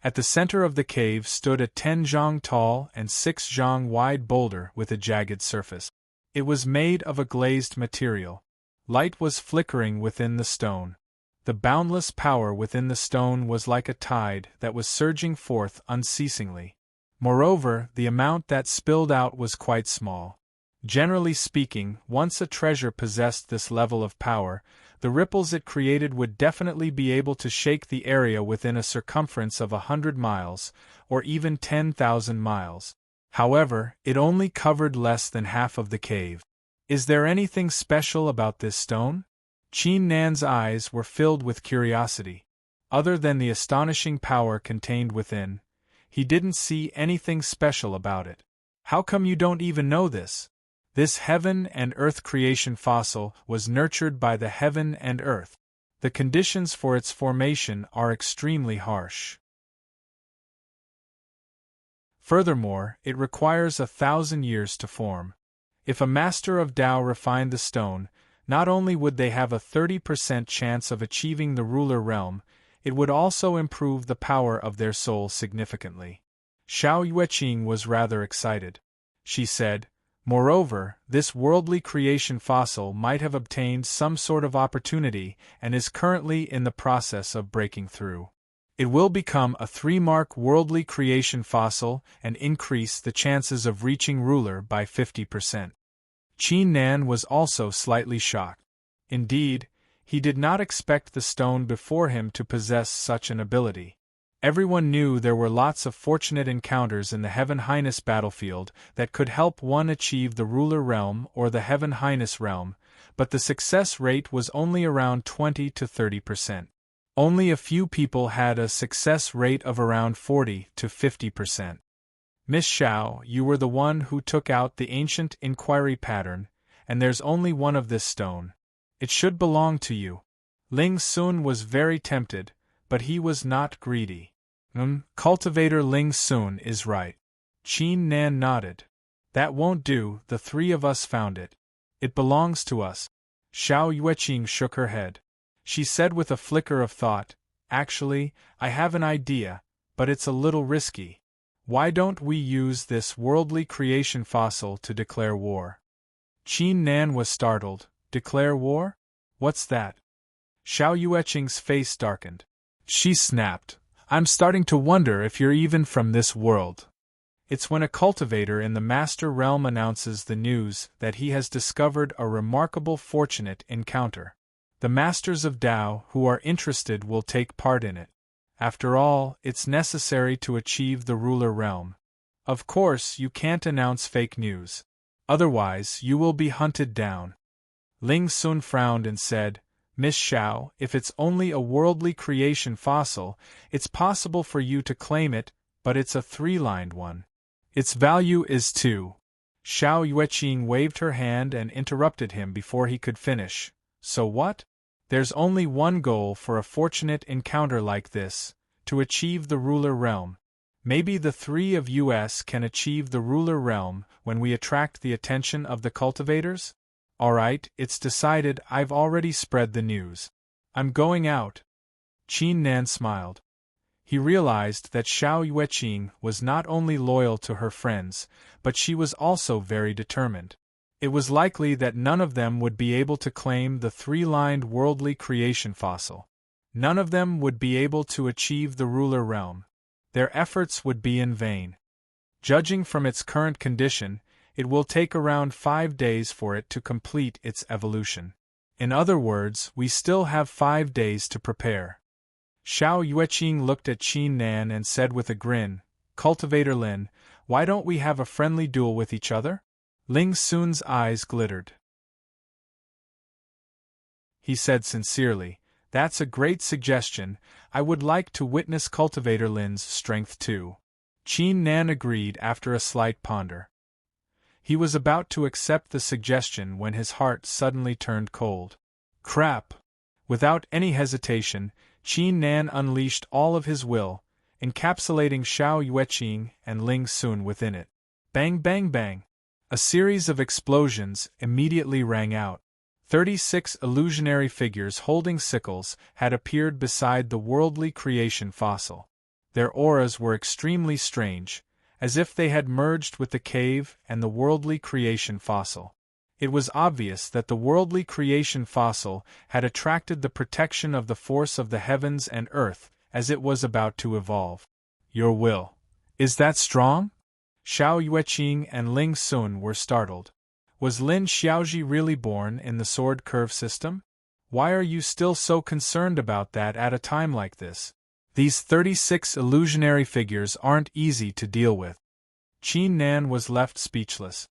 At the center of the cave stood a 10 zhang tall and 6 zhang wide boulder with a jagged surface. It was made of a glazed material. Light was flickering within the stone. The boundless power within the stone was like a tide that was surging forth unceasingly. Moreover, the amount that spilled out was quite small. Generally speaking, once a treasure possessed this level of power, the ripples it created would definitely be able to shake the area within a circumference of 100 miles, or even 10,000 miles. However, it only covered less than half of the cave. Is there anything special about this stone? Qin Nan's eyes were filled with curiosity. Other than the astonishing power contained within, he didn't see anything special about it. How come you don't even know this? This heaven and earth creation fossil was nurtured by the heaven and earth. The conditions for its formation are extremely harsh. Furthermore, it requires 1,000 years to form. If a master of Tao refined the stone, not only would they have a 30% chance of achieving the ruler realm, it would also improve the power of their soul significantly. Xiao Yueqing was rather excited. She said, "Moreover, this worldly creation fossil might have obtained some sort of opportunity and is currently in the process of breaking through. It will become a 3-mark worldly creation fossil and increase the chances of reaching ruler by 50%. Qin Nan was also slightly shocked. Indeed, he did not expect the stone before him to possess such an ability. Everyone knew there were lots of fortunate encounters in the Heaven Highness battlefield that could help one achieve the ruler realm or the Heaven Highness realm, but the success rate was only around 20 to 30%. Only a few people had a success rate of around 40 to 50%. Miss Xiao, you were the one who took out the ancient inquiry pattern, and there's only one of this stone. It should belong to you. Ling Sun was very tempted, but he was not greedy. Cultivator Ling Sun is right. Qin Nan nodded. That won't do, the three of us found it. It belongs to us. Xiao Yueqing shook her head. She said with a flicker of thought, actually, I have an idea, but it's a little risky. Why don't we use this worldly creation fossil to declare war? Qin Nan was startled. Declare war? What's that? Xiao Yueqing's face darkened. She snapped. I'm starting to wonder if you're even from this world. It's when a cultivator in the Master Realm announces the news that he has discovered a remarkable fortunate encounter. The Masters of Tao who are interested will take part in it. After all, it's necessary to achieve the ruler realm. Of course, you can't announce fake news. Otherwise, you will be hunted down. Ling Sun frowned and said, Miss Xiao, if it's only a worldly creation fossil, it's possible for you to claim it, but it's a three-lined one. Its value is 2. Xiao Yueqing waved her hand and interrupted him before he could finish. So what? There's only one goal for a fortunate encounter like this, to achieve the ruler realm. Maybe the three of us can achieve the ruler realm when we attract the attention of the cultivators? Alright, it's decided. I've already spread the news. I'm going out. Qin Nan smiled. He realized that Xiao Yueqing was not only loyal to her friends, but she was also very determined. It was likely that none of them would be able to claim the three-lined worldly creation fossil. None of them would be able to achieve the ruler realm. Their efforts would be in vain. Judging from its current condition, it will take around 5 days for it to complete its evolution. In other words, we still have 5 days to prepare. Xiao Yueqing looked at Qin Nan and said with a grin, Cultivator Lin, why don't we have a friendly duel with each other? Ling Sun's eyes glittered. He said sincerely, That's a great suggestion. I would like to witness Cultivator Lin's strength too. Qin Nan agreed after a slight ponder. He was about to accept the suggestion when his heart suddenly turned cold. Crap! Without any hesitation, Qin Nan unleashed all of his will, encapsulating Xiao Yueqing and Ling Sun within it. Bang bang bang! A series of explosions immediately rang out. 36 illusionary figures holding sickles had appeared beside the worldly creation fossil. Their auras were extremely strange, as if they had merged with the cave and the worldly creation fossil. It was obvious that the worldly creation fossil had attracted the protection of the force of the heavens and earth as it was about to evolve. Your will. Is that strong? Xiao Yueqing and Ling Sun were startled. Was Lin Xiaoji really born in the sword curve system? Why are you still so concerned about that at a time like this? These 36 illusionary figures aren't easy to deal with. Qin Nan was left speechless.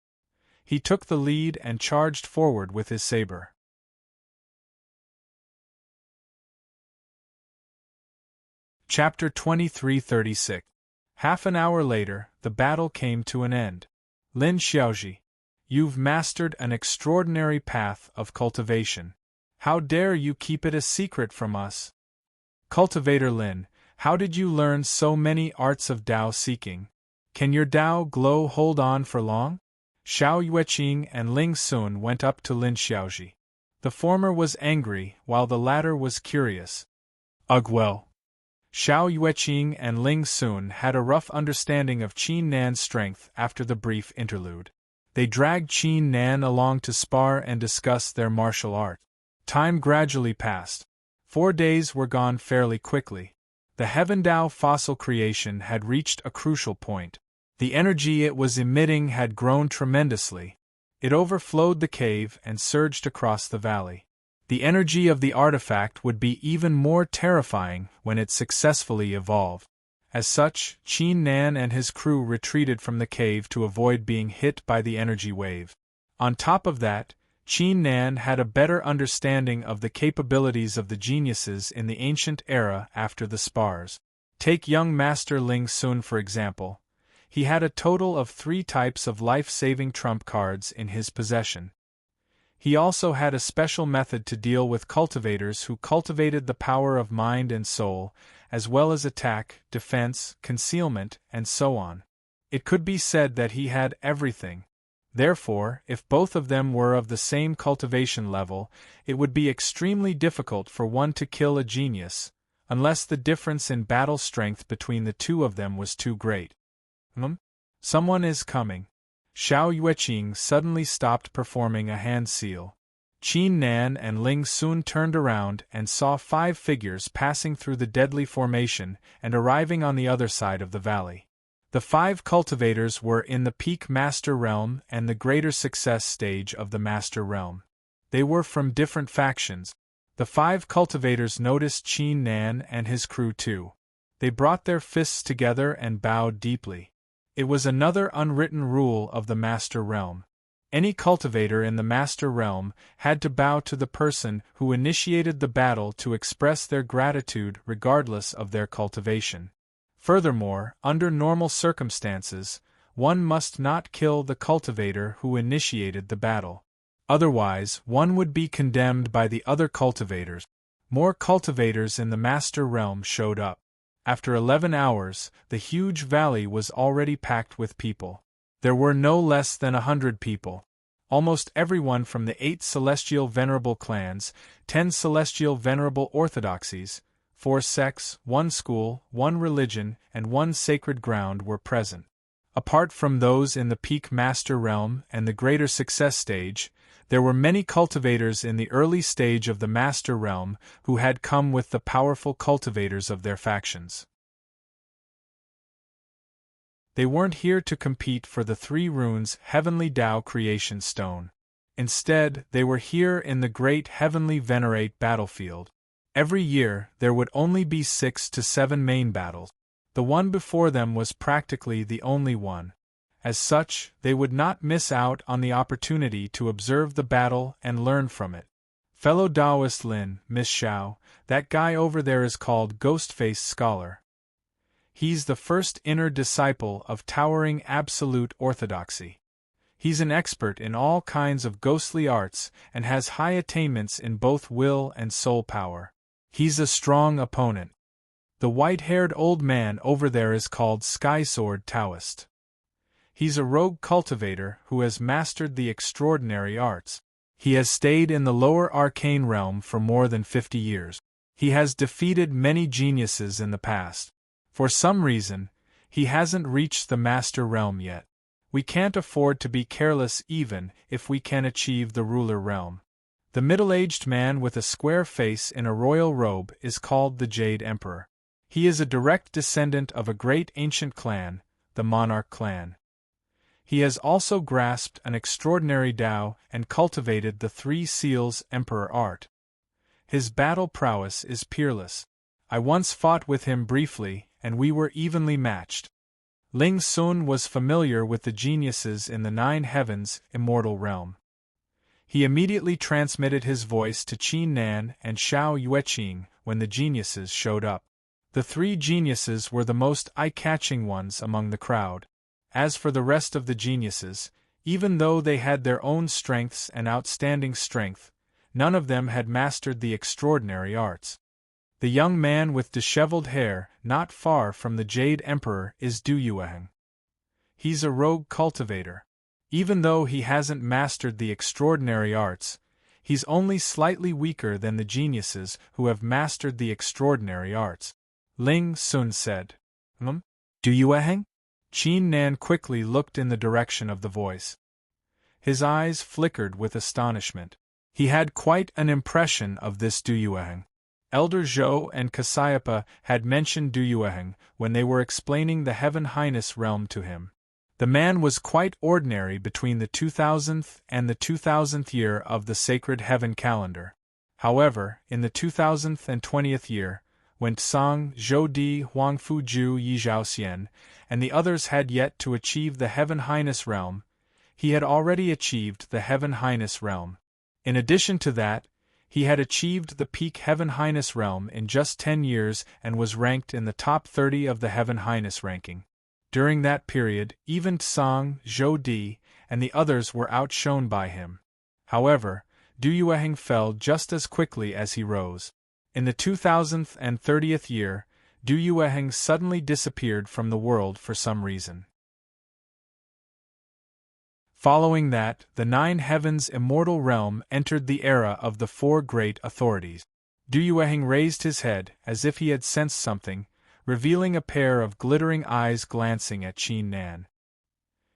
He took the lead and charged forward with his saber. Chapter 2336. Half an hour later, the battle came to an end. Lin Xiaoji, you've mastered an extraordinary path of cultivation. How dare you keep it a secret from us? Cultivator Lin, how did you learn so many arts of Tao seeking? Can your Tao glow hold on for long? Xiao Yueqing and Ling Sun went up to Lin Xiaoji. The former was angry, while the latter was curious. Ugh well. Xiao Yueqing and Ling Sun had a rough understanding of Qin Nan's strength after the brief interlude. They dragged Qin Nan along to spar and discuss their martial art. Time gradually passed. 4 days were gone fairly quickly. The Heaven Tao fossil creation had reached a crucial point. The energy it was emitting had grown tremendously. It overflowed the cave and surged across the valley. The energy of the artifact would be even more terrifying when it successfully evolved. As such, Qin Nan and his crew retreated from the cave to avoid being hit by the energy wave. On top of that, Qin Nan had a better understanding of the capabilities of the geniuses in the ancient era after the spars. Take young Master Ling Sun for example. He had a total of 3 types of life-saving trump cards in his possession. He also had a special method to deal with cultivators who cultivated the power of mind and soul, as well as attack, defense, concealment, and so on. It could be said that he had everything. Therefore, if both of them were of the same cultivation level, it would be extremely difficult for one to kill a genius, unless the difference in battle strength between the two of them was too great. Someone is coming. Xiao Yueqing suddenly stopped performing a hand seal. Qin Nan and Ling Sun turned around and saw 5 figures passing through the deadly formation and arriving on the other side of the valley. The 5 cultivators were in the peak Master Realm and the greater success stage of the Master Realm. They were from different factions. The 5 cultivators noticed Qin Nan and his crew too. They brought their fists together and bowed deeply. It was another unwritten rule of the Master Realm. Any cultivator in the Master Realm had to bow to the person who initiated the battle to express their gratitude regardless of their cultivation. Furthermore, under normal circumstances, one must not kill the cultivator who initiated the battle. Otherwise, one would be condemned by the other cultivators. More cultivators in the Master Realm showed up. After 11 hours, the huge valley was already packed with people. There were no less than 100 people. Almost everyone from the 8 celestial venerable clans, 10 celestial venerable orthodoxies, 4 sects, 1 school, 1 religion, and 1 sacred ground were present. Apart from those in the peak Master Realm and the greater success stage, there were many cultivators in the early stage of the Master Realm who had come with the powerful cultivators of their factions. They weren't here to compete for the 3 runes Heavenly Tao Creation Stone. Instead, they were here in the great Heavenly Venerate battlefield. Every year, there would only be 6 to 7 main battles. The one before them was practically the only one. As such, they would not miss out on the opportunity to observe the battle and learn from it. Fellow Taoist Lin, Miss Xiao, that guy over there is called Ghostface Scholar. He's the first inner disciple of towering absolute orthodoxy. He's an expert in all kinds of ghostly arts and has high attainments in both will and soul power. He's a strong opponent. The white-haired old man over there is called Skysword Taoist. He's a rogue cultivator who has mastered the extraordinary arts. He has stayed in the lower arcane realm for more than 50 years. He has defeated many geniuses in the past. For some reason, he hasn't reached the Master Realm yet. We can't afford to be careless even if we can achieve the ruler realm. The middle-aged man with a square face in a royal robe is called the Jade Emperor. He is a direct descendant of a great ancient clan, the Monarch clan. He has also grasped an extraordinary Tao and cultivated the 3 seals Emperor art. His battle prowess is peerless. I once fought with him briefly, and we were evenly matched. Ling Sun was familiar with the geniuses in the 9 heavens immortal realm. He immediately transmitted his voice to Qin Nan and Xiao Yueqing when the geniuses showed up. The 3 geniuses were the most eye-catching ones among the crowd. As for the rest of the geniuses, even though they had their own strengths and outstanding strength, none of them had mastered the extraordinary arts. The young man with disheveled hair, not far from the Jade Emperor, is Du Yueheng. He's a rogue cultivator. Even though he hasn't mastered the extraordinary arts, he's only slightly weaker than the geniuses who have mastered the extraordinary arts. Ling Sun said. Du Yueheng? Qin Nan quickly looked in the direction of the voice. His eyes flickered with astonishment. He had quite an impression of this Du Yueheng. Elder Zhou and Cassiopeia had mentioned Du Yueheng when they were explaining the Heaven Highness realm to him. The man was quite ordinary between the 2000th and the 2000th year of the sacred heaven calendar. However, in the 2020th year, when Tsang, Zhou Di, Huangfu Ju Yi Zhaoxian, and the others had yet to achieve the Heaven Highness realm, he had already achieved the Heaven Highness realm. In addition to that, he had achieved the peak Heaven Highness realm in just 10 years and was ranked in the top 30 of the Heaven Highness ranking. During that period, even Tsang, Zhou Di, and the others were outshone by him. However, Du Yueheng fell just as quickly as he rose. In the 2030th year, Du Yueheng suddenly disappeared from the world for some reason. Following that, the Nine Heavens immortal realm entered the era of the four great authorities. Du Yueheng raised his head, as if he had sensed something, revealing a pair of glittering eyes glancing at Qin Nan.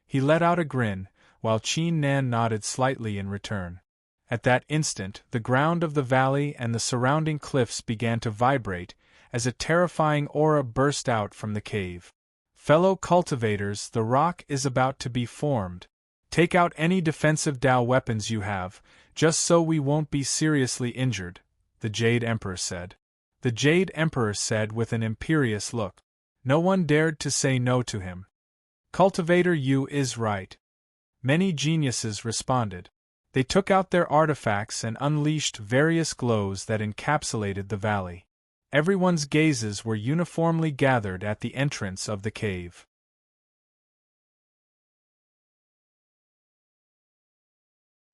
He let out a grin, while Qin Nan nodded slightly in return. At that instant, the ground of the valley and the surrounding cliffs began to vibrate, as a terrifying aura burst out from the cave. Fellow cultivators, the rock is about to be formed. Take out any defensive Dao weapons you have, just so we won't be seriously injured, the Jade Emperor said. The Jade Emperor said with an imperious look. No one dared to say no to him. Cultivator Yu is right. Many geniuses responded. They took out their artifacts and unleashed various glows that encapsulated the valley. Everyone's gazes were uniformly gathered at the entrance of the cave.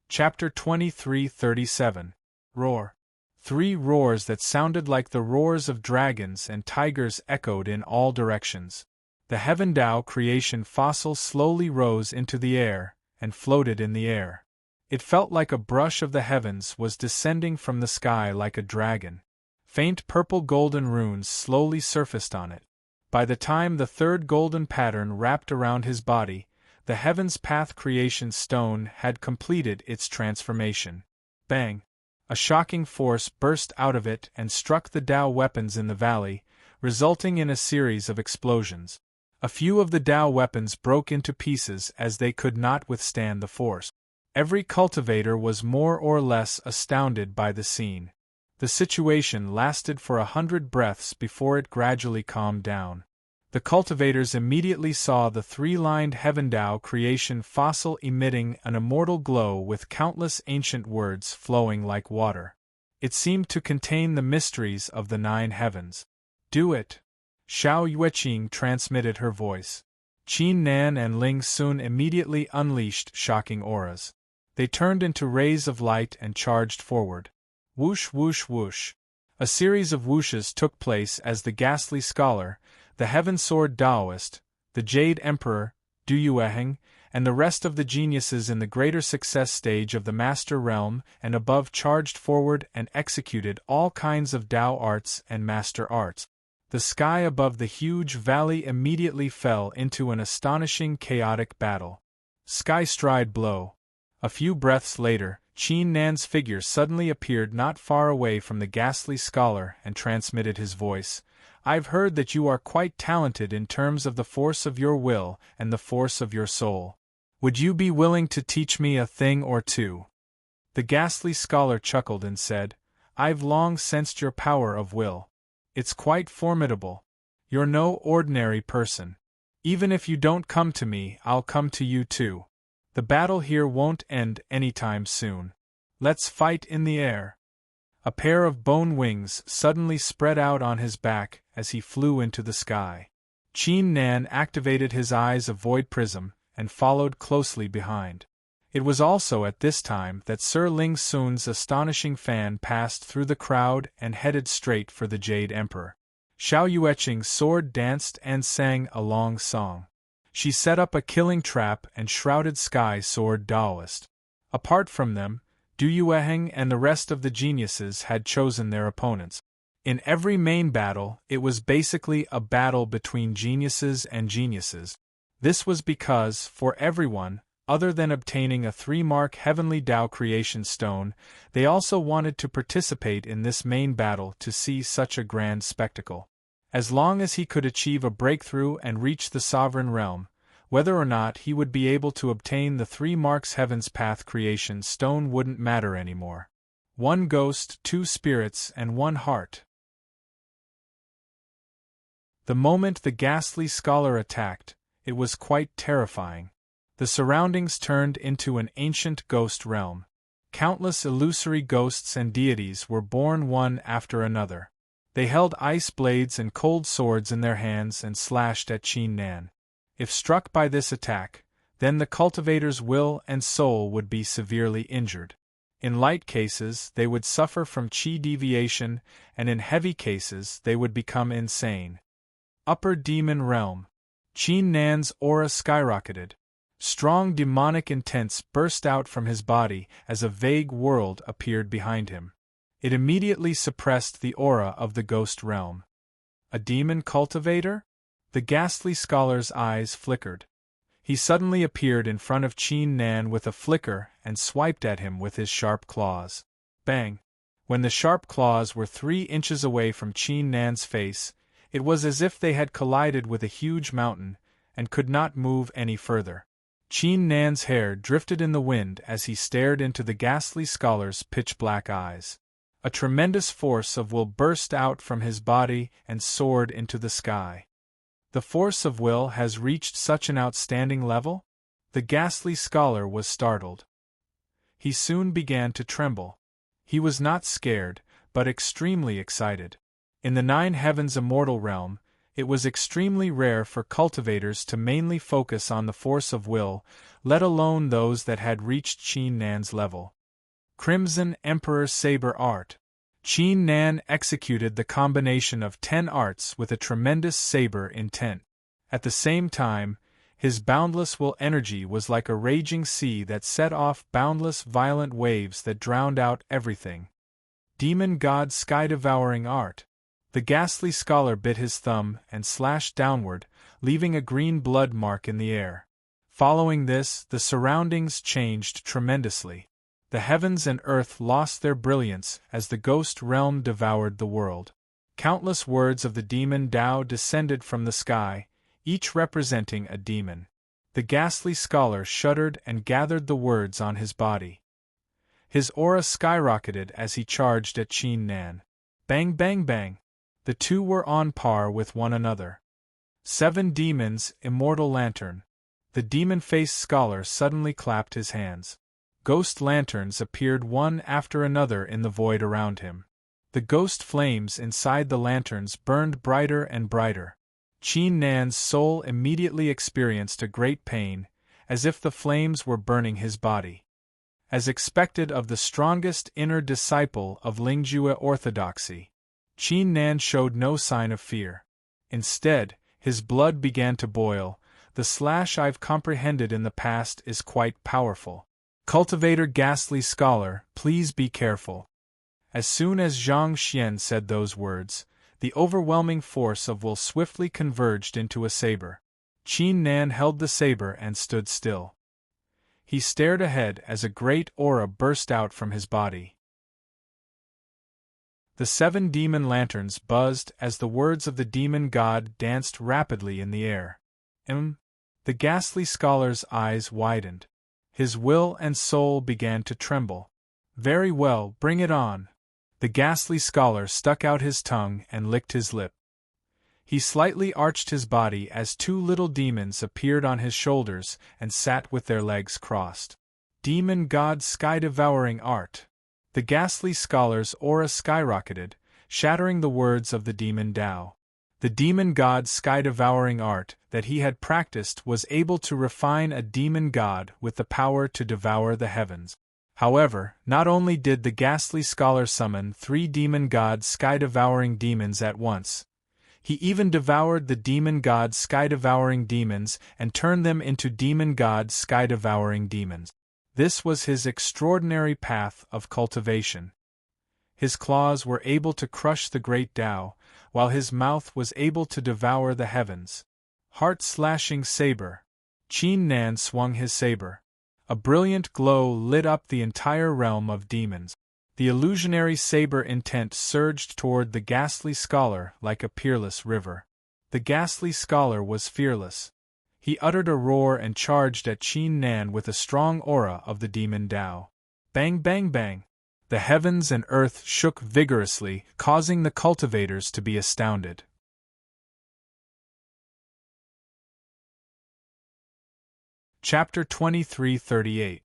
Chapter 23:37 Roar. 3 roars that sounded like the roars of dragons and tigers echoed in all directions. The Heaven Dao creation fossil slowly rose into the air and floated in the air. It felt like a brush of the heavens was descending from the sky like a dragon. Faint purple-golden runes slowly surfaced on it. By the time the third golden pattern wrapped around his body, the Heaven's Path creation stone had completed its transformation. Bang! A shocking force burst out of it and struck the Dao weapons in the valley, resulting in a series of explosions. A few of the Dao weapons broke into pieces as they could not withstand the force. Every cultivator was more or less astounded by the scene. The situation lasted for 100 breaths before it gradually calmed down. The cultivators immediately saw the 3-lined Heaven Dao creation fossil emitting an immortal glow with countless ancient words flowing like water. It seemed to contain the mysteries of the 9 heavens. Do it! Xiao Yueqing transmitted her voice. Qin Nan and Ling Sun immediately unleashed shocking auras. They turned into rays of light and charged forward. Whoosh whoosh whoosh. A series of whooshes took place as the ghastly scholar, the Heaven Sword Daoist, the Jade Emperor, Du Yueheng, and the rest of the geniuses in the greater success stage of the Master Realm and above charged forward and executed all kinds of Dao arts and Master arts. The sky above the huge valley immediately fell into an astonishing chaotic battle. Sky stride blow. A few breaths later, Qin Nan's figure suddenly appeared not far away from the ghastly scholar and transmitted his voice. I've heard that you are quite talented in terms of the force of your will and the force of your soul. Would you be willing to teach me a thing or two? The ghastly scholar chuckled and said, I've long sensed your power of will. It's quite formidable. You're no ordinary person. Even if you don't come to me, I'll come to you too. The battle here won't end anytime soon. Let's fight in the air. A pair of bone wings suddenly spread out on his back as he flew into the sky. Qin Nan activated his eyes of void prism and followed closely behind. It was also at this time that Sir Ling Sun's astonishing fan passed through the crowd and headed straight for the Jade Emperor. Xiao Yueqing's sword danced and sang a long song. She set up a killing trap and shrouded Sky Sword Daoist. Apart from them, Du Yueheng and the rest of the geniuses had chosen their opponents. In every main battle, it was basically a battle between geniuses and geniuses. This was because, for everyone, other than obtaining a 3-mark Heavenly Dao Creation Stone, they also wanted to participate in this main battle to see such a grand spectacle. As long as he could achieve a breakthrough and reach the Sovereign Realm, whether or not he would be able to obtain the 3 marks Heaven's Path Creation Stone wouldn't matter anymore. One ghost, two spirits, and one heart. The moment the ghastly scholar attacked, it was quite terrifying. The surroundings turned into an ancient ghost realm. Countless illusory ghosts and deities were born one after another. They held ice blades and cold swords in their hands and slashed at Qin Nan. If struck by this attack, then the cultivator's will and soul would be severely injured. In light cases, they would suffer from qi deviation, and in heavy cases, they would become insane. Upper Demon Realm. Qin Nan's aura skyrocketed. Strong demonic intents burst out from his body as a vague world appeared behind him. It immediately suppressed the aura of the ghost realm. A demon cultivator? The ghastly scholar's eyes flickered. He suddenly appeared in front of Qin Nan with a flicker and swiped at him with his sharp claws. Bang! When the sharp claws were 3 inches away from Qin Nan's face, it was as if they had collided with a huge mountain and could not move any further. Qin Nan's hair drifted in the wind as he stared into the ghastly scholar's pitch-black eyes. A tremendous force of will burst out from his body and soared into the sky. The force of will has reached such an outstanding level? The ghastly scholar was startled. He soon began to tremble. He was not scared, but extremely excited. In the 9 Heavens immortal realm, it was extremely rare for cultivators to mainly focus on the force of will, let alone those that had reached Qin Nan's level. Crimson Emperor Saber Art. Qin Nan executed the combination of 10 arts with a tremendous saber intent. At the same time, his boundless will energy was like a raging sea that set off boundless violent waves that drowned out everything. Demon God Sky-Devouring Art. The ghastly scholar bit his thumb and slashed downward, leaving a green blood mark in the air. Following this, the surroundings changed tremendously. The heavens and earth lost their brilliance as the ghost realm devoured the world. Countless words of the demon Tao descended from the sky, each representing a demon. The ghastly scholar shuddered and gathered the words on his body. His aura skyrocketed as he charged at Qin Nan. Bang bang bang! The two were on par with one another. 7 demons, immortal lantern. The demon-faced scholar suddenly clapped his hands. Ghost lanterns appeared one after another in the void around him. The ghost flames inside the lanterns burned brighter and brighter. Qin Nan's soul immediately experienced a great pain, as if the flames were burning his body. As expected of the strongest inner disciple of Lingjue orthodoxy, Qin Nan showed no sign of fear. Instead, his blood began to boil. The slash I've comprehended in the past is quite powerful. Cultivator ghastly scholar, please be careful. As soon as Zhang Xian said those words, the overwhelming force of will swiftly converged into a saber. Qin Nan held the saber and stood still. He stared ahead as a great aura burst out from his body. The 7 demon lanterns buzzed as the words of the demon god danced rapidly in the air. The ghastly scholar's eyes widened. His will and soul began to tremble. Very well, bring it on. The ghastly scholar stuck out his tongue and licked his lip. He slightly arched his body as 2 little demons appeared on his shoulders and sat with their legs crossed. Demon God Sky-Devouring Art. The ghastly scholar's aura skyrocketed, shattering the words of the demon Tao. The demon god Sky-Devouring Art that he had practiced was able to refine a demon god with the power to devour the heavens. However, not only did the ghastly scholar summon 3 demon god sky-devouring demons at once, he even devoured the demon god sky-devouring demons and turned them into demon god sky-devouring demons. This was his extraordinary path of cultivation. His claws were able to crush the great Tao, while his mouth was able to devour the heavens. Heart-slashing saber. Qin Nan swung his saber. A brilliant glow lit up the entire realm of demons. The illusionary saber intent surged toward the ghastly scholar like a peerless river. The ghastly scholar was fearless. He uttered a roar and charged at Qin Nan with a strong aura of the demon Tao. Bang bang bang! The heavens and earth shook vigorously, causing the cultivators to be astounded. Chapter 23:38.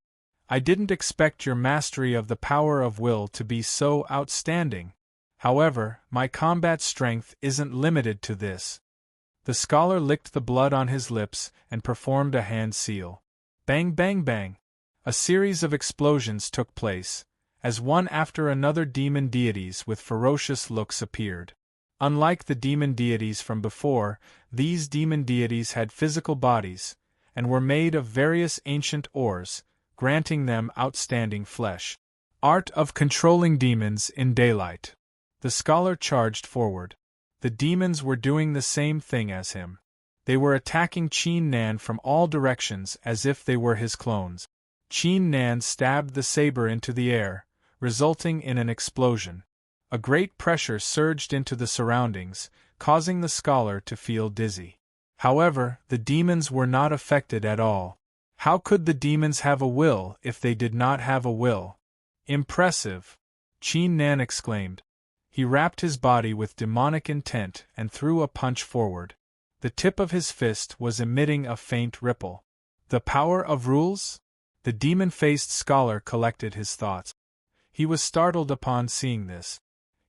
I didn't expect your mastery of the power of will to be so outstanding. However, my combat strength isn't limited to this. The scholar licked the blood on his lips and performed a hand seal. Bang, bang, bang! A series of explosions took place, as one after another demon deities with ferocious looks appeared. Unlike the demon deities from before, these demon deities had physical bodies, and were made of various ancient ores, granting them outstanding flesh. Art of controlling demons in daylight. The scholar charged forward. The demons were doing the same thing as him. They were attacking Qin Nan from all directions as if they were his clones. Qin Nan stabbed the saber into the air, resulting in an explosion. A great pressure surged into the surroundings, causing the scholar to feel dizzy. However, the demons were not affected at all. How could the demons have a will if they did not have a will? Impressive! Qin Nan exclaimed. He wrapped his body with demonic intent and threw a punch forward. The tip of his fist was emitting a faint ripple. The power of rules? The demon-faced scholar collected his thoughts. He was startled upon seeing this.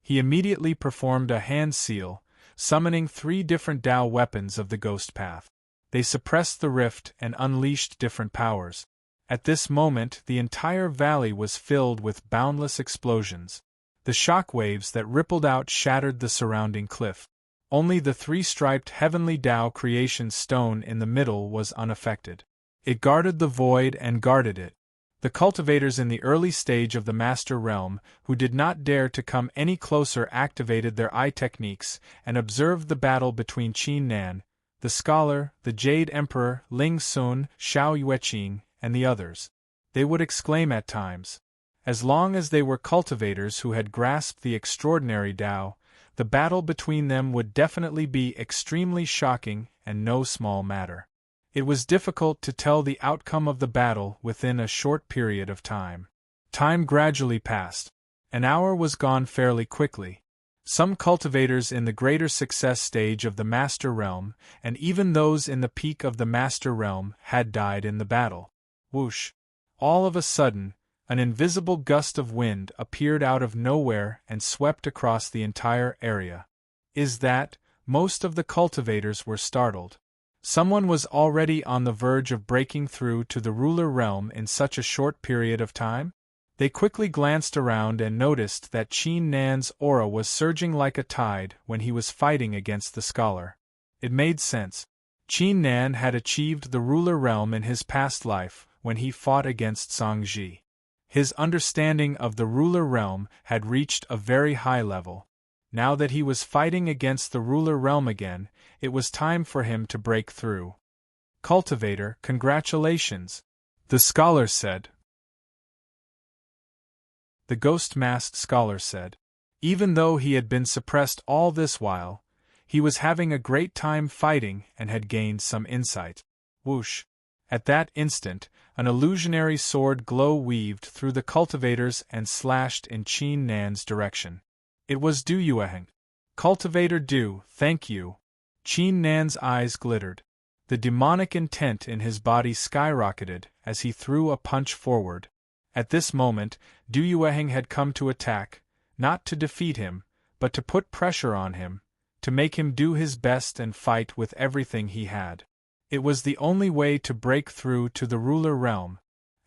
He immediately performed a hand seal, summoning 3 different Tao weapons of the ghost path. They suppressed the rift and unleashed different powers. At this moment, the entire valley was filled with boundless explosions. The shock waves that rippled out shattered the surrounding cliff. Only the 3-striped heavenly Tao creation stone in the middle was unaffected. It guarded the void and guarded it. The cultivators in the early stage of the Master Realm, who did not dare to come any closer, activated their eye techniques and observed the battle between Qin Nan, the scholar, the Jade Emperor, Ling Sun, Xiao Yueqing, and the others. They would exclaim at times. As long as they were cultivators who had grasped the extraordinary Tao, the battle between them would definitely be extremely shocking and no small matter. It was difficult to tell the outcome of the battle within a short period of time. Time gradually passed. An hour was gone fairly quickly. Some cultivators in the greater success stage of the Master Realm, and even those in the peak of the Master Realm, had died in the battle. Whoosh! All of a sudden, an invisible gust of wind appeared out of nowhere and swept across the entire area. Most of the cultivators were startled. Someone was already on the verge of breaking through to the ruler realm in such a short period of time? They quickly glanced around and noticed that Qin Nan's aura was surging like a tide when he was fighting against the scholar. It made sense. Qin Nan had achieved the ruler realm in his past life when he fought against Songji. His understanding of the ruler realm had reached a very high level. Now that he was fighting against the ruler realm again, it was time for him to break through. Cultivator, congratulations, the scholar said. The ghost-masked scholar said. Even though he had been suppressed all this while, he was having a great time fighting and had gained some insight. Whoosh! At that instant, an illusionary sword glow weaved through the cultivators and slashed in Qin Nan's direction. It was Du Yueheng. Cultivator Du, thank you. Qin Nan's eyes glittered. The demonic intent in his body skyrocketed as he threw a punch forward. At this moment, Du Yueheng had come to attack, not to defeat him, but to put pressure on him, to make him do his best and fight with everything he had. It was the only way to break through to the ruler realm.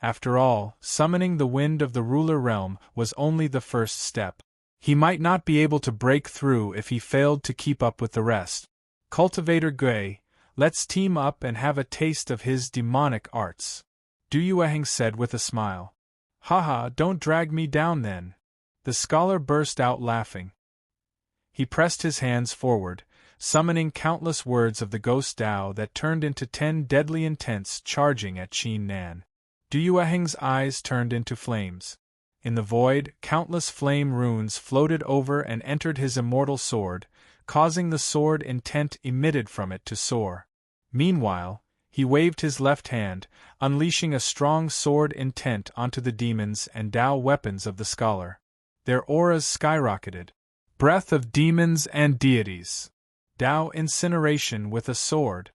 After all, summoning the wind of the ruler realm was only the first step. He might not be able to break through if he failed to keep up with the rest. Cultivator Gui, let's team up and have a taste of his demonic arts, Du Yueheng said with a smile. Haha, don't drag me down then. The scholar burst out laughing. He pressed his hands forward, summoning countless words of the ghost Tao that turned into 10 deadly intents charging at Qin Nan. Du Yueheng's eyes turned into flames. In the void, countless flame runes floated over and entered his immortal sword, causing the sword intent emitted from it to soar. Meanwhile, He waved his left hand, unleashing a strong sword intent onto the demons and Tao weapons of the scholar. Their auras skyrocketed. Breath of demons and deities. Tao incineration with a sword.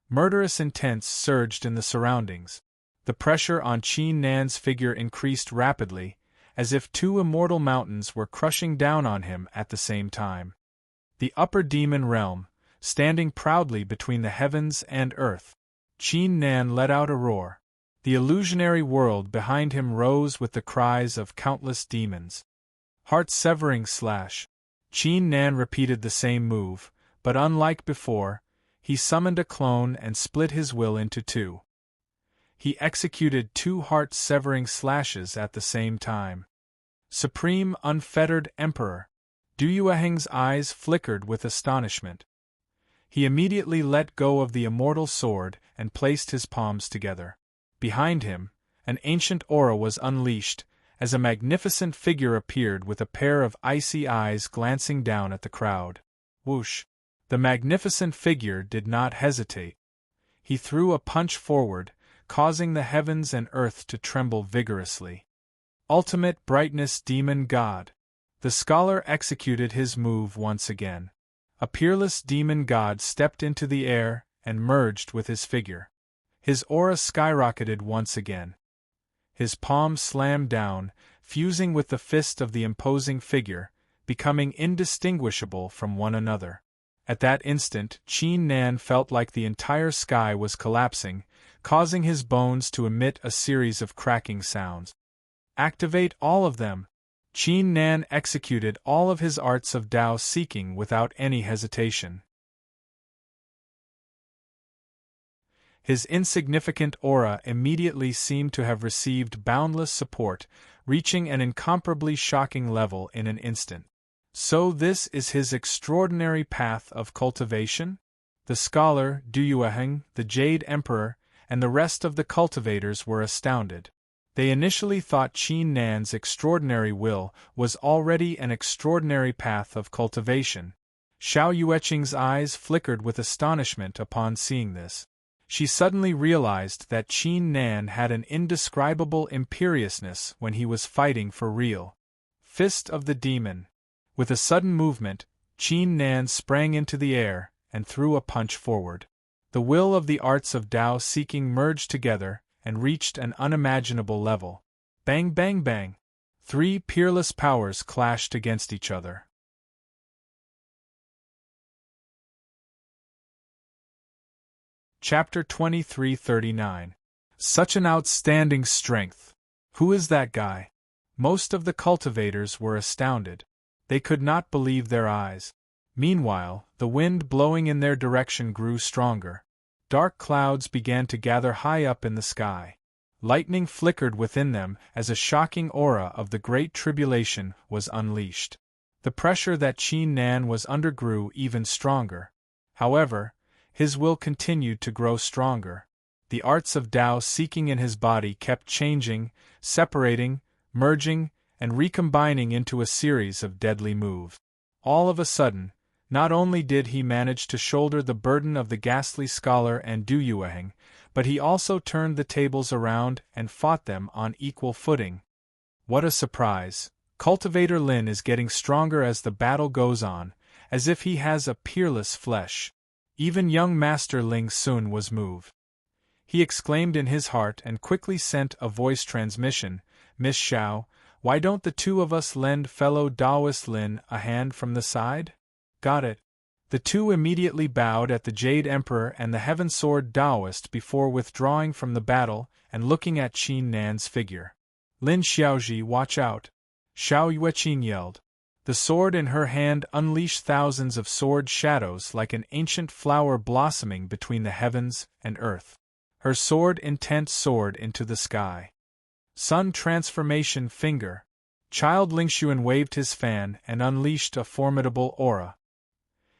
Murderous intent surged in the surroundings. The pressure on Qin Nan's figure increased rapidly, as if two immortal mountains were crushing down on him at the same time. The upper demon realm, standing proudly between the heavens and earth. Qin Nan let out a roar. The illusionary world behind him rose with the cries of countless demons. Heart-severing slash. Qin Nan repeated the same move, but unlike before, he summoned a clone and split his will into two. He executed two heart-severing slashes at the same time. Supreme Unfettered Emperor. Du Yueheng's eyes flickered with astonishment. He immediately let go of the immortal sword and placed his palms together. Behind him, an ancient aura was unleashed, as a magnificent figure appeared with a pair of icy eyes glancing down at the crowd. Whoosh! The magnificent figure did not hesitate. He threw a punch forward, causing the heavens and earth to tremble vigorously. Ultimate Brightness Demon God. The scholar executed his move once again. A peerless demon god stepped into the air and merged with his figure. His aura skyrocketed once again. His palms slammed down, fusing with the fist of the imposing figure, becoming indistinguishable from one another. At that instant, Qin Nan felt like the entire sky was collapsing, causing his bones to emit a series of cracking sounds. Activate all of them! Qin Nan executed all of his arts of Tao seeking without any hesitation. His insignificant aura immediately seemed to have received boundless support, reaching an incomparably shocking level in an instant. So this is his extraordinary path of cultivation? The scholar, Du Yueheng, the Jade Emperor, and the rest of the cultivators were astounded. They initially thought Qin Nan's extraordinary will was already an extraordinary path of cultivation. Xiao Yueqing's eyes flickered with astonishment upon seeing this. She suddenly realized that Qin Nan had an indescribable imperiousness when he was fighting for real. Fist of the Demon. With a sudden movement, Qin Nan sprang into the air and threw a punch forward. The will of the arts of Tao seeking merged together and reached an unimaginable level. Bang bang bang! Three peerless powers clashed against each other. Chapter 2339. Such an outstanding strength! Who is that guy? Most of the cultivators were astounded. They could not believe their eyes. Meanwhile, the wind blowing in their direction grew stronger. Dark clouds began to gather high up in the sky. Lightning flickered within them as a shocking aura of the Great Tribulation was unleashed. The pressure that Qin Nan was under grew even stronger. However, his will continued to grow stronger. The arts of Tao seeking in his body kept changing, separating, merging, and recombining into a series of deadly moves. All of a sudden, not only did he manage to shoulder the burden of the ghastly scholar and Du Yueheng, but he also turned the tables around and fought them on equal footing. What a surprise! Cultivator Lin is getting stronger as the battle goes on, as if he has a peerless flesh. Even young Master Ling Sun was moved. He exclaimed in his heart and quickly sent a voice transmission, "Miss Xiao, why don't the two of us lend fellow Taoist Lin a hand from the side?" "Got it." The two immediately bowed at the Jade Emperor and the Heaven Sword Taoist before withdrawing from the battle and looking at Qin Nan's figure. "Lin Xiaoji, watch out!" Xiao Yueqing yelled. The sword in her hand unleashed thousands of sword shadows like an ancient flower blossoming between the heavens and earth. Her sword intent soared into the sky. Sun Transformation Finger. Child Lingxuan waved his fan and unleashed a formidable aura.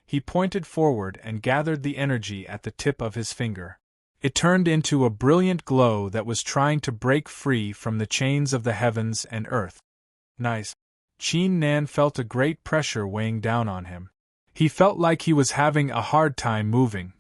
He pointed forward and gathered the energy at the tip of his finger. It turned into a brilliant glow that was trying to break free from the chains of the heavens and earth. Nice. Qin Nan felt a great pressure weighing down on him. He felt like he was having a hard time moving.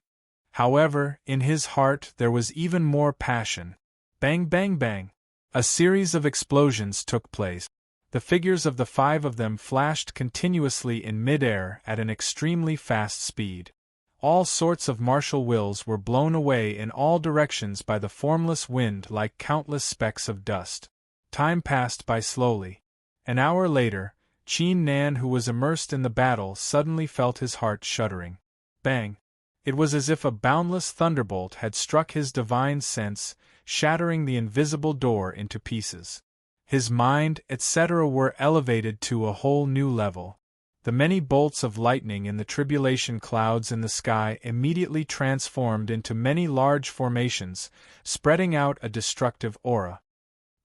However, in his heart there was even more passion. Bang, bang, bang. A series of explosions took place. The figures of the 5 of them flashed continuously in mid-air at an extremely fast speed. All sorts of martial wills were blown away in all directions by the formless wind like countless specks of dust. Time passed by slowly. An hour later, Qin Nan, who was immersed in the battle, suddenly felt his heart shuddering. Bang! It was as if a boundless thunderbolt had struck his divine sense, shattering the invisible door into pieces. His mind, etc., were elevated to a whole new level. The many bolts of lightning in the tribulation clouds in the sky immediately transformed into many large formations, spreading out a destructive aura.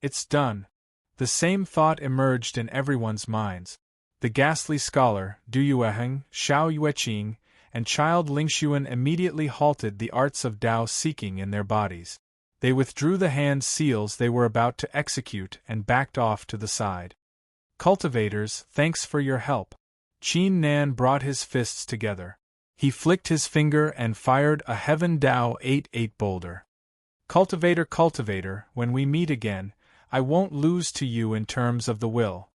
It's done. The same thought emerged in everyone's minds. The ghastly scholar, Du Yueheng, Xiao Yueqing, and child Lingxuan immediately halted the arts of Tao seeking in their bodies. They withdrew the hand seals they were about to execute and backed off to the side. Cultivators, thanks for your help. Qin Nan brought his fists together. He flicked his finger and fired a Heaven Dao 8-8 boulder. Cultivator, when we meet again, I won't lose to you in terms of the will.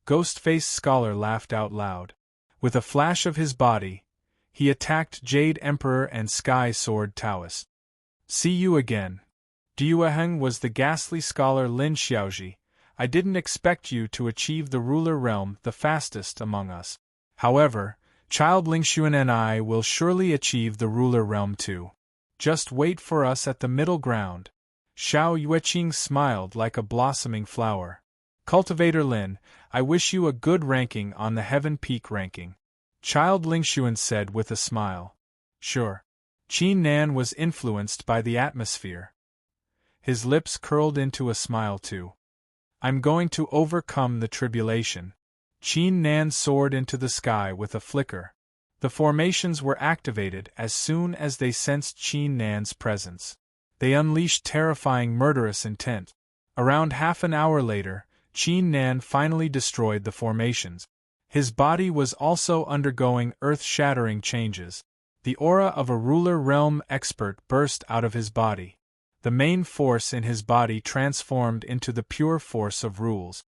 Ghostface Scholar laughed out loud. With a flash of his body, he attacked Jade Emperor and Sky Sword Taoist. See you again. Dueheng was the ghastly scholar Lin Xiaoji. I didn't expect you to achieve the ruler realm the fastest among us. However, Child Lingxuan and I will surely achieve the ruler realm too. Just wait for us at the middle ground. Xiao Yueqing smiled like a blossoming flower. Cultivator Lin, I wish you a good ranking on the Heaven Peak ranking. Child Lingxuan said with a smile. Sure. Qin Nan was influenced by the atmosphere. His lips curled into a smile too. I'm going to overcome the tribulation. Qin Nan soared into the sky with a flicker. The formations were activated as soon as they sensed Qin Nan's presence. They unleashed terrifying murderous intent. Around half an hour later, Qin Nan finally destroyed the formations. His body was also undergoing earth-shattering changes. The aura of a ruler realm expert burst out of his body. The main force in his body transformed into the pure force of rules.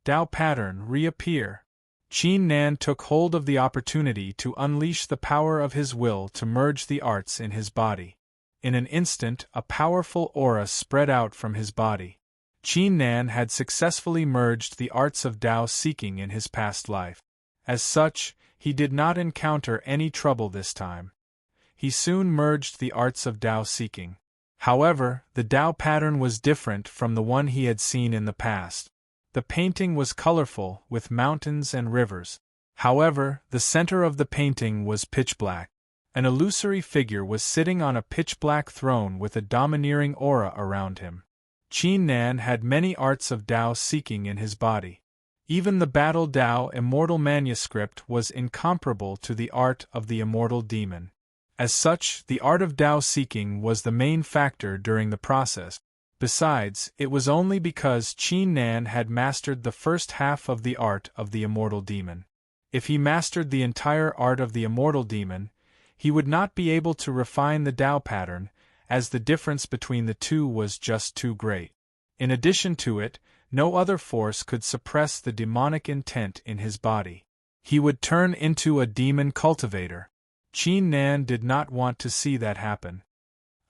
Tao pattern reappear. Qin Nan took hold of the opportunity to unleash the power of his will to merge the arts in his body. In an instant, a powerful aura spread out from his body. Qin Nan had successfully merged the arts of Tao seeking in his past life. As such, he did not encounter any trouble this time. He soon merged the arts of Tao seeking. However, the Tao pattern was different from the one he had seen in the past. The painting was colorful, with mountains and rivers. However, the center of the painting was pitch black. An illusory figure was sitting on a pitch-black throne with a domineering aura around him. Qin Nan had many arts of Tao seeking in his body. Even the Battle Tao Immortal Manuscript was incomparable to the art of the Immortal Demon. As such, the art of Tao seeking was the main factor during the process. Besides, it was only because Qin Nan had mastered the first half of the art of the Immortal Demon. If he mastered the entire art of the Immortal Demon, he would not be able to refine the Tao pattern, as the difference between the two was just too great. In addition to it, no other force could suppress the demonic intent in his body. He would turn into a demon cultivator. Qin Nan did not want to see that happen.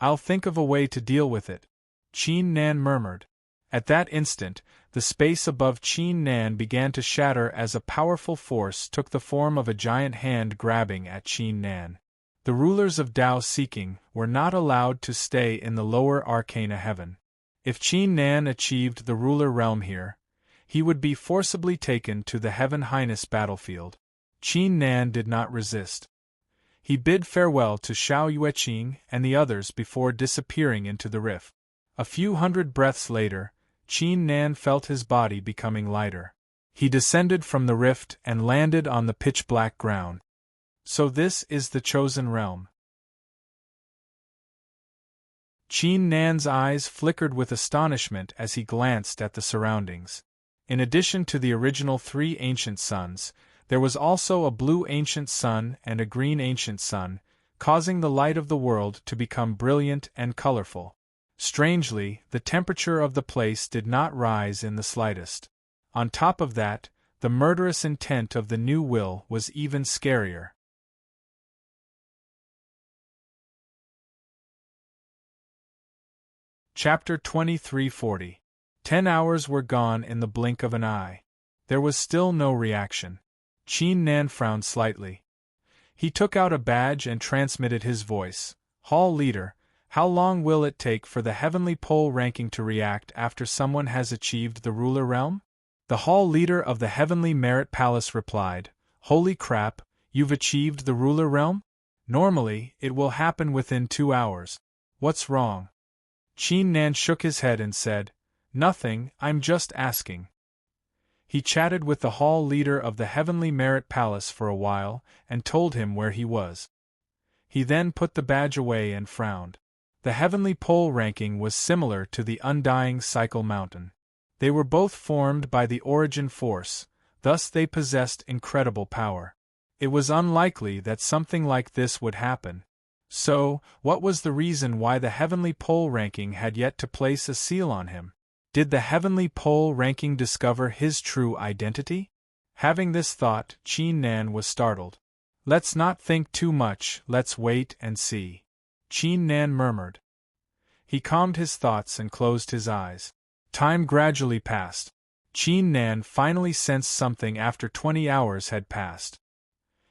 I'll think of a way to deal with it, Qin Nan murmured. At that instant, the space above Qin Nan began to shatter as a powerful force took the form of a giant hand grabbing at Qin Nan. The rulers of Tao seeking were not allowed to stay in the lower arcana heaven. If Qin Nan achieved the ruler realm here, he would be forcibly taken to the Heaven Highness battlefield. Qin Nan did not resist. He bid farewell to Xiao Yueqing and the others before disappearing into the rift. A few hundred breaths later, Qin Nan felt his body becoming lighter. He descended from the rift and landed on the pitch-black ground. So this is the chosen realm. Qin Nan's eyes flickered with astonishment as he glanced at the surroundings. In addition to the original 3 ancient suns, There was also a blue ancient sun and a green ancient sun, causing the light of the world to become brilliant and colorful. Strangely, the temperature of the place did not rise in the slightest. On top of that, the murderous intent of the new will was even scarier. Chapter 2340. 10 hours were gone in the blink of an eye. There was still no reaction. Qin Nan frowned slightly. He took out a badge and transmitted his voice. Hall leader, how long will it take for the heavenly pole ranking to react after someone has achieved the ruler realm? The hall leader of the Heavenly Merit Palace replied, Holy crap, you've achieved the ruler realm? Normally, it will happen within 2 hours. What's wrong? Qin Nan shook his head and said, Nothing, I'm just asking. He chatted with the hall leader of the Heavenly Merit Palace for a while and told him where he was. He then put the badge away and frowned. The Heavenly Pole ranking was similar to the Undying Cycle Mountain. They were both formed by the Origin Force, thus they possessed incredible power. It was unlikely that something like this would happen. So, what was the reason why the Heavenly Pole ranking had yet to place a seal on him? Did the Heavenly Pole ranking discover his true identity? Having this thought, Qin Nan was startled. Let's not think too much, let's wait and see. Qin Nan murmured. He calmed his thoughts and closed his eyes. Time gradually passed. Qin Nan finally sensed something after 20 hours had passed.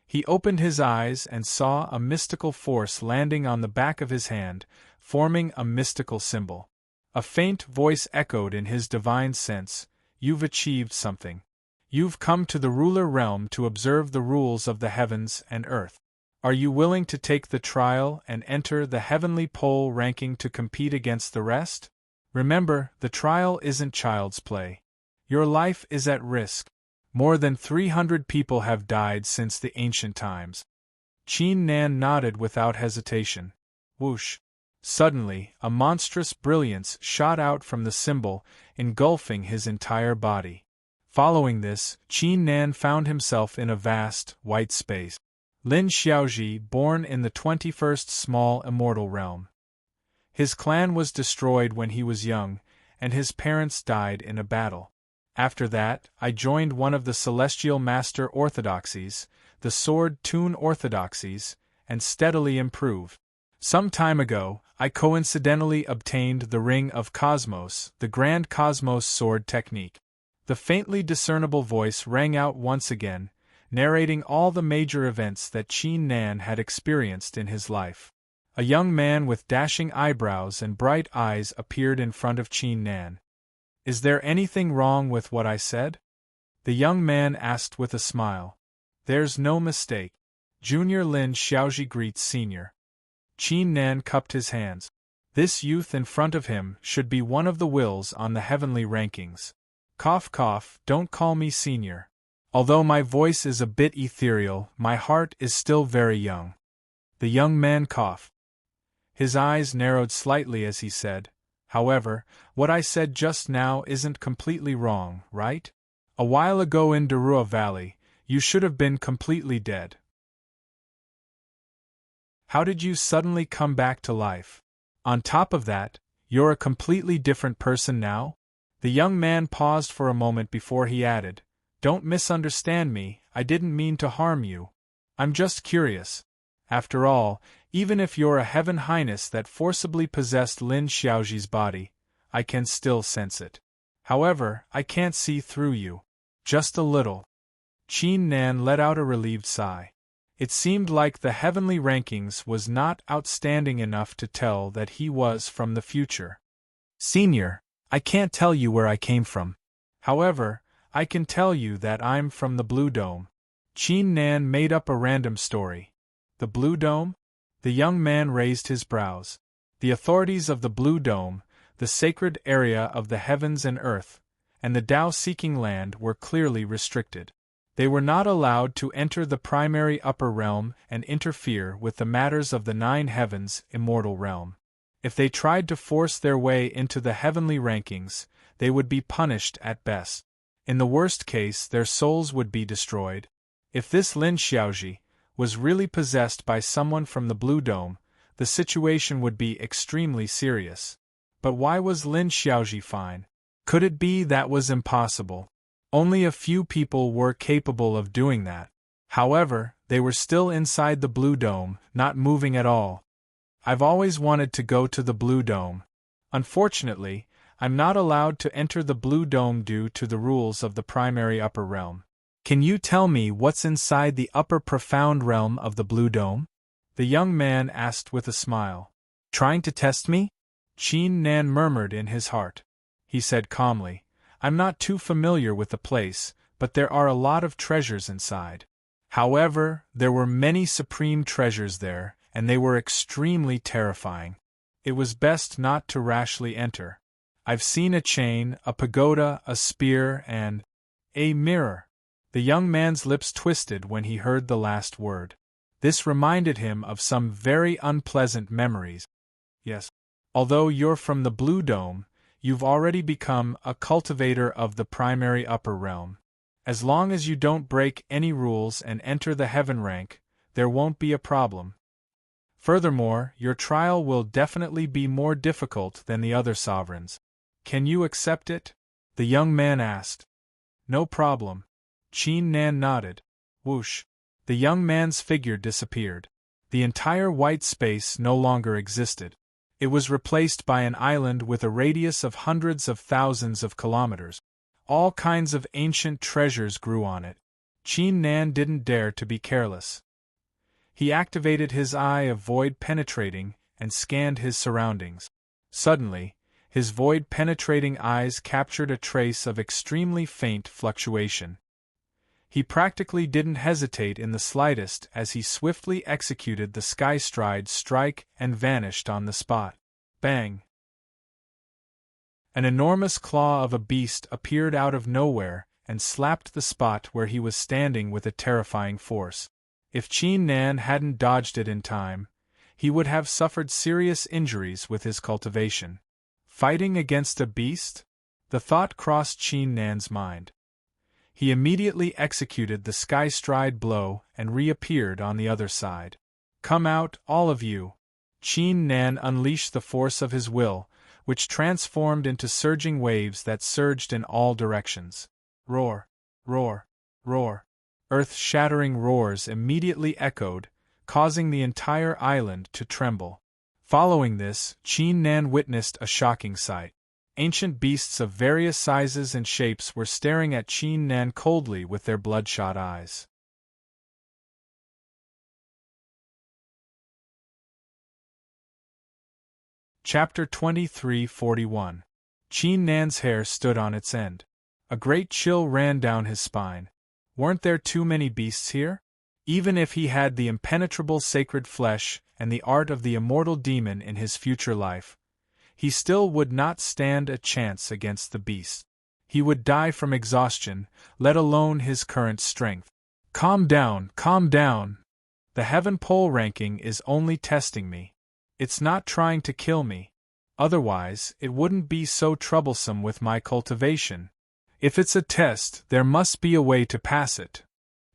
He opened his eyes and saw a mystical force landing on the back of his hand, forming a mystical symbol. A faint voice echoed in his divine sense, You've achieved something. You've come to the ruler realm to observe the rules of the heavens and earth. Are you willing to take the trial and enter the Heavenly Pole ranking to compete against the rest? Remember, the trial isn't child's play. Your life is at risk. More than 300 people have died since the ancient times. Qin Nan nodded without hesitation. Whoosh! Suddenly, a monstrous brilliance shot out from the symbol, engulfing his entire body. Following this, Qin Nan found himself in a vast, white space. Lin Xiaoji, born in the 21st small immortal realm. His clan was destroyed when he was young, and his parents died in a battle. After that, I joined one of the Celestial Master Orthodoxies, the Sword Tune Orthodoxies, and steadily improved. Some time ago, I coincidentally obtained the Ring of Cosmos, the Grand Cosmos Sword Technique. The faintly discernible voice rang out once again, narrating all the major events that Qin Nan had experienced in his life. A young man with dashing eyebrows and bright eyes appeared in front of Qin Nan. Is there anything wrong with what I said? The young man asked with a smile. There's no mistake. Junior Lin Xiaoji greets Senior. Qin Nan cupped his hands. This youth in front of him should be one of the wills on the heavenly rankings. Cough cough, don't call me Senior. Although my voice is a bit ethereal, my heart is still very young. The young man coughed. His eyes narrowed slightly as he said, However, what I said just now isn't completely wrong, right? A while ago in Darua Valley, you should have been completely dead. How did you suddenly come back to life? On top of that, you're a completely different person now? The young man paused for a moment before he added, Don't misunderstand me, I didn't mean to harm you. I'm just curious. After all, even if you're a Heaven Highness that forcibly possessed Lin Xiaoji's body, I can still sense it. However, I can't see through you. Just a little. Qin Nan let out a relieved sigh. It seemed like the heavenly rankings was not outstanding enough to tell that he was from the future. Senior, I can't tell you where I came from. However, I can tell you that I'm from the Blue Dome. Qin Nan made up a random story. The Blue Dome? The young man raised his brows. The authorities of the Blue Dome, the sacred area of the heavens and earth, and the Tao-seeking land were clearly restricted. They were not allowed to enter the primary upper realm and interfere with the matters of the 9 heavens immortal realm. If they tried to force their way into the heavenly rankings, they would be punished at best. In the worst case, their souls would be destroyed. If this Lin Xiaoji was really possessed by someone from the Blue Dome, the situation would be extremely serious. But why was Lin Xiaoji fine? Could it be that was impossible? Only a few people were capable of doing that. However, they were still inside the Blue Dome, not moving at all. I've always wanted to go to the Blue Dome. Unfortunately, I'm not allowed to enter the Blue Dome due to the rules of the primary upper realm. Can you tell me what's inside the upper profound realm of the Blue Dome? The young man asked with a smile. Trying to test me? Qin Nan murmured in his heart. He said calmly, I'm not too familiar with the place, but there are a lot of treasures inside. However, there were many supreme treasures there, and they were extremely terrifying. It was best not to rashly enter. I've seen a chain, a pagoda, a spear, and a mirror. The young man's lips twisted when he heard the last word. This reminded him of some very unpleasant memories. Yes. Although you're from the Blue Dome, you've already become a cultivator of the primary upper realm. As long as you don't break any rules and enter the heaven rank, there won't be a problem. Furthermore, your trial will definitely be more difficult than the other sovereigns. Can you accept it? The young man asked. No problem. Qin Nan nodded. Whoosh. The young man's figure disappeared. The entire white space no longer existed. It was replaced by an island with a radius of hundreds of thousands of kilometers. All kinds of ancient treasures grew on it. Qin Nan didn't dare to be careless. He activated his eye of void penetrating and scanned his surroundings. Suddenly, his void penetrating eyes captured a trace of extremely faint fluctuation. He practically didn't hesitate in the slightest as he swiftly executed the Sky Stride strike and vanished on the spot. Bang! An enormous claw of a beast appeared out of nowhere and slapped the spot where he was standing with a terrifying force. If Qin Nan hadn't dodged it in time, he would have suffered serious injuries with his cultivation. Fighting against a beast? The thought crossed Qin Nan's mind. He immediately executed the Sky Stride blow and reappeared on the other side. Come out, all of you! Qin Nan unleashed the force of his will, which transformed into surging waves that surged in all directions. Roar! Roar! Roar! Earth-shattering roars immediately echoed, causing the entire island to tremble. Following this, Qin Nan witnessed a shocking sight. Ancient beasts of various sizes and shapes were staring at Qin Nan coldly with their bloodshot eyes. Chapter 23:41. Qin Nan's hair stood on its end. A great chill ran down his spine. Weren't there too many beasts here? Even if he had the impenetrable sacred flesh and the art of the immortal demon in his future life, he still would not stand a chance against the beasts. He would die from exhaustion, let alone his current strength. Calm down, calm down. The heaven pole ranking is only testing me. It's not trying to kill me. Otherwise, it wouldn't be so troublesome with my cultivation. If it's a test, there must be a way to pass it.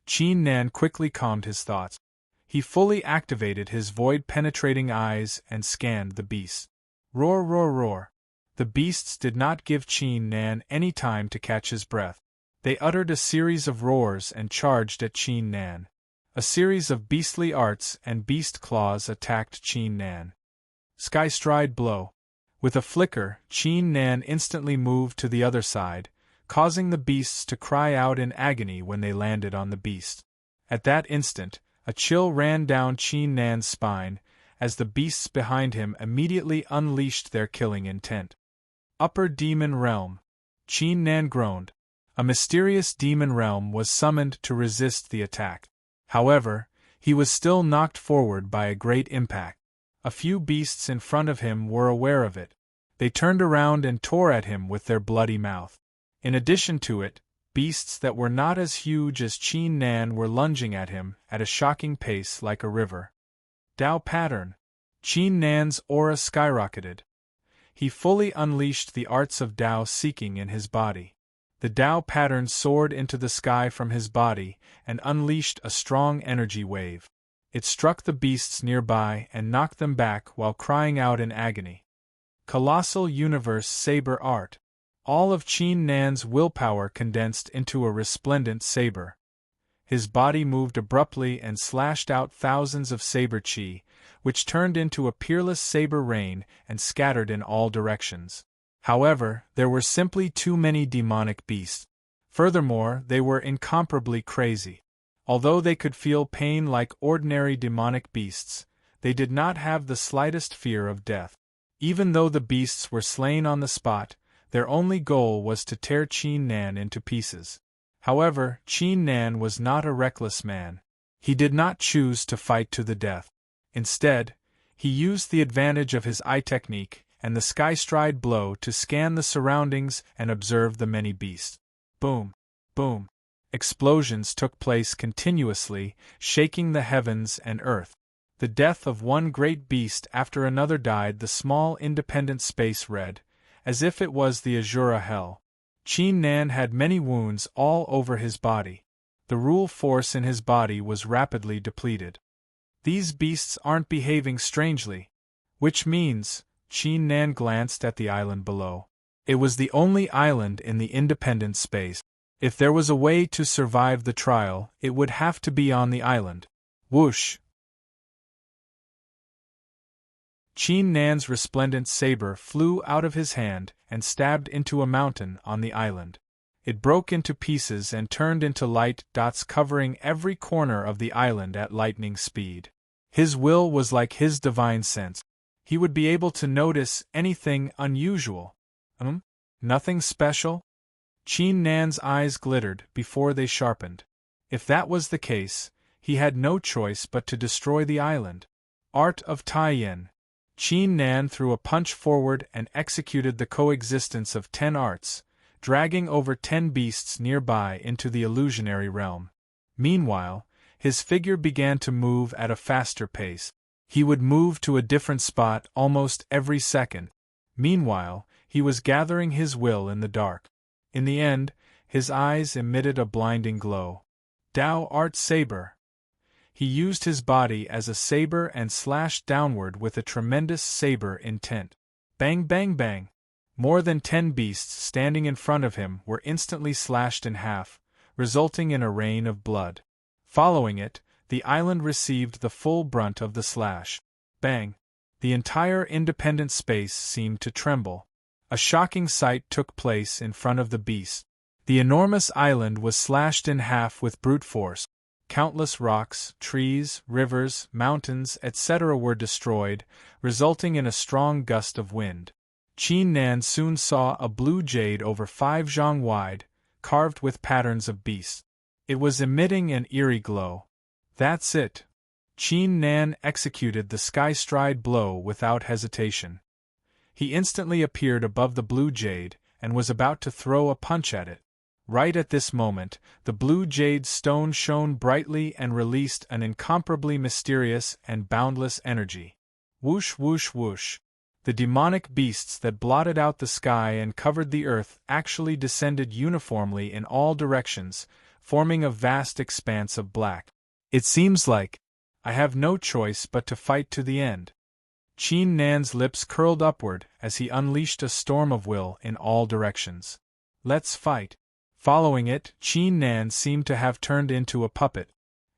Qin Nan quickly calmed his thoughts. He fully activated his void-penetrating eyes and scanned the beasts. Roar, roar, roar. The beasts did not give Qin Nan any time to catch his breath. They uttered a series of roars and charged at Qin Nan. A series of beastly arts and beast claws attacked Qin Nan. Sky Stride blow. With a flicker, Qin Nan instantly moved to the other side, causing the beasts to cry out in agony when they landed on the beast. At that instant, a chill ran down Qin Nan's spine, as the beasts behind him immediately unleashed their killing intent. Upper Demon Realm. Qin Nan groaned. A mysterious demon realm was summoned to resist the attack. However, he was still knocked forward by a great impact. A few beasts in front of him were aware of it. They turned around and tore at him with their bloody mouth. In addition to it, beasts that were not as huge as Qin Nan were lunging at him at a shocking pace like a river. Tao pattern. Qin Nan's aura skyrocketed. He fully unleashed the arts of Tao seeking in his body. The Tao pattern soared into the sky from his body and unleashed a strong energy wave. It struck the beasts nearby and knocked them back while crying out in agony. Colossal Universe Saber Art. All of Qin Nan's willpower condensed into a resplendent saber. His body moved abruptly and slashed out thousands of saber chi, which turned into a peerless saber rain and scattered in all directions. However, there were simply too many demonic beasts. Furthermore, they were incomparably crazy. Although they could feel pain like ordinary demonic beasts, they did not have the slightest fear of death. Even though the beasts were slain on the spot, their only goal was to tear Qin Nan into pieces. However, Qin Nan was not a reckless man. He did not choose to fight to the death. Instead, he used the advantage of his eye technique and the sky-stride blow to scan the surroundings and observe the many beasts. Boom! Boom! Explosions took place continuously, shaking the heavens and earth. The death of one great beast after another died the small independent space red, as if it was the Azura hell. Qin Nan had many wounds all over his body. The rule force in his body was rapidly depleted. These beasts aren't behaving strangely. Which means, Qin Nan glanced at the island below. It was the only island in the independent space. If there was a way to survive the trial, it would have to be on the island. Whoosh! Qin Nan's resplendent saber flew out of his hand and stabbed into a mountain on the island. It broke into pieces and turned into light dots covering every corner of the island at lightning speed. His will was like his divine sense. He would be able to notice anything unusual. Nothing special? Qin Nan's eyes glittered before they sharpened. If that was the case, he had no choice but to destroy the island. Art of Taiyin. Qin Nan threw a punch forward and executed the coexistence of 10 arts, dragging over 10 beasts nearby into the illusionary realm. Meanwhile, his figure began to move at a faster pace. He would move to a different spot almost every second. Meanwhile, he was gathering his will in the dark. In the end, his eyes emitted a blinding glow. Tao Art Saber. He used his body as a saber and slashed downward with a tremendous saber intent. Bang bang bang! More than 10 beasts standing in front of him were instantly slashed in half, resulting in a rain of blood. Following it, the island received the full brunt of the slash. Bang! The entire independent space seemed to tremble. A shocking sight took place in front of the beast. The enormous island was slashed in half with brute force. Countless rocks, trees, rivers, mountains, etc. were destroyed, resulting in a strong gust of wind. Qin Nan soon saw a blue jade over 5 zhang wide, carved with patterns of beasts. It was emitting an eerie glow. That's it. Qin Nan executed the sky-stride blow without hesitation. He instantly appeared above the blue jade and was about to throw a punch at it. Right at this moment, the blue jade stone shone brightly and released an incomparably mysterious and boundless energy. Whoosh whoosh whoosh. The demonic beasts that blotted out the sky and covered the earth actually descended uniformly in all directions, forming a vast expanse of black. It seems like I have no choice but to fight to the end. Qin Nan's lips curled upward as he unleashed a storm of will in all directions. Let's fight. Following it, Qin Nan seemed to have turned into a puppet.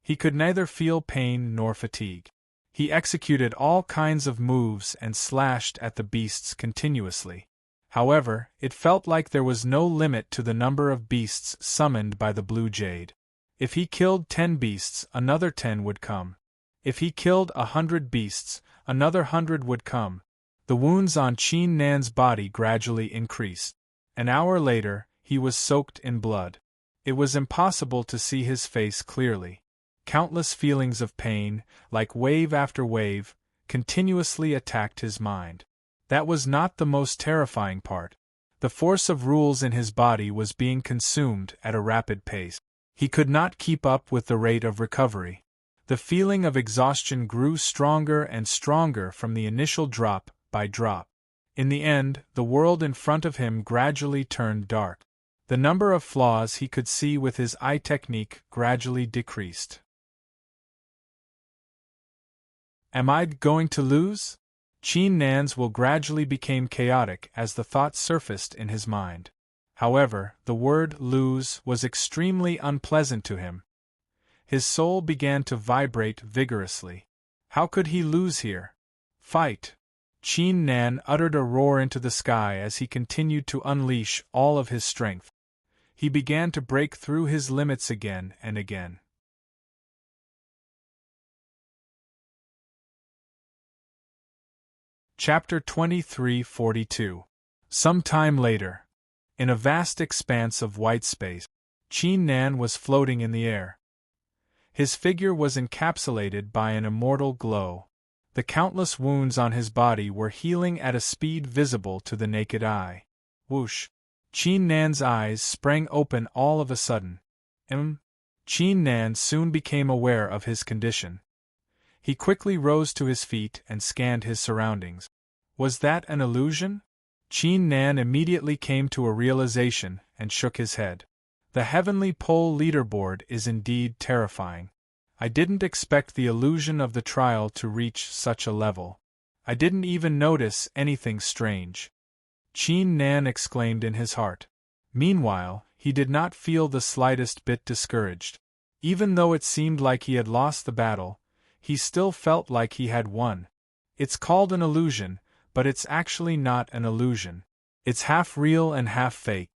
He could neither feel pain nor fatigue. He executed all kinds of moves and slashed at the beasts continuously. However, it felt like there was no limit to the number of beasts summoned by the blue jade. If he killed 10 beasts, another 10 would come. If he killed 100 beasts, another 100 would come. The wounds on Qin Nan's body gradually increased. An hour later, he was soaked in blood. It was impossible to see his face clearly. Countless feelings of pain, like wave after wave, continuously attacked his mind. That was not the most terrifying part. The force of rules in his body was being consumed at a rapid pace. He could not keep up with the rate of recovery. The feeling of exhaustion grew stronger and stronger from the initial drop by drop. In the end, the world in front of him gradually turned dark. The number of flaws he could see with his eye technique gradually decreased. Am I going to lose? Qin Nan's will gradually became chaotic as the thought surfaced in his mind. However, the word lose was extremely unpleasant to him. His soul began to vibrate vigorously. How could he lose here? Fight! Qin Nan uttered a roar into the sky as he continued to unleash all of his strength. He began to break through his limits again and again. Chapter 2342. Some time later. In a vast expanse of white space, Qin Nan was floating in the air. His figure was encapsulated by an immortal glow. The countless wounds on his body were healing at a speed visible to the naked eye. Whoosh! Qin Nan's eyes sprang open all of a sudden. Qin Nan soon became aware of his condition. He quickly rose to his feet and scanned his surroundings. Was that an illusion? Qin Nan immediately came to a realization and shook his head. The heavenly pole leaderboard is indeed terrifying. I didn't expect the illusion of the trial to reach such a level. I didn't even notice anything strange. Qin Nan exclaimed in his heart. Meanwhile, he did not feel the slightest bit discouraged. Even though it seemed like he had lost the battle, he still felt like he had won. It's called an illusion, but it's actually not an illusion. It's half real and half fake.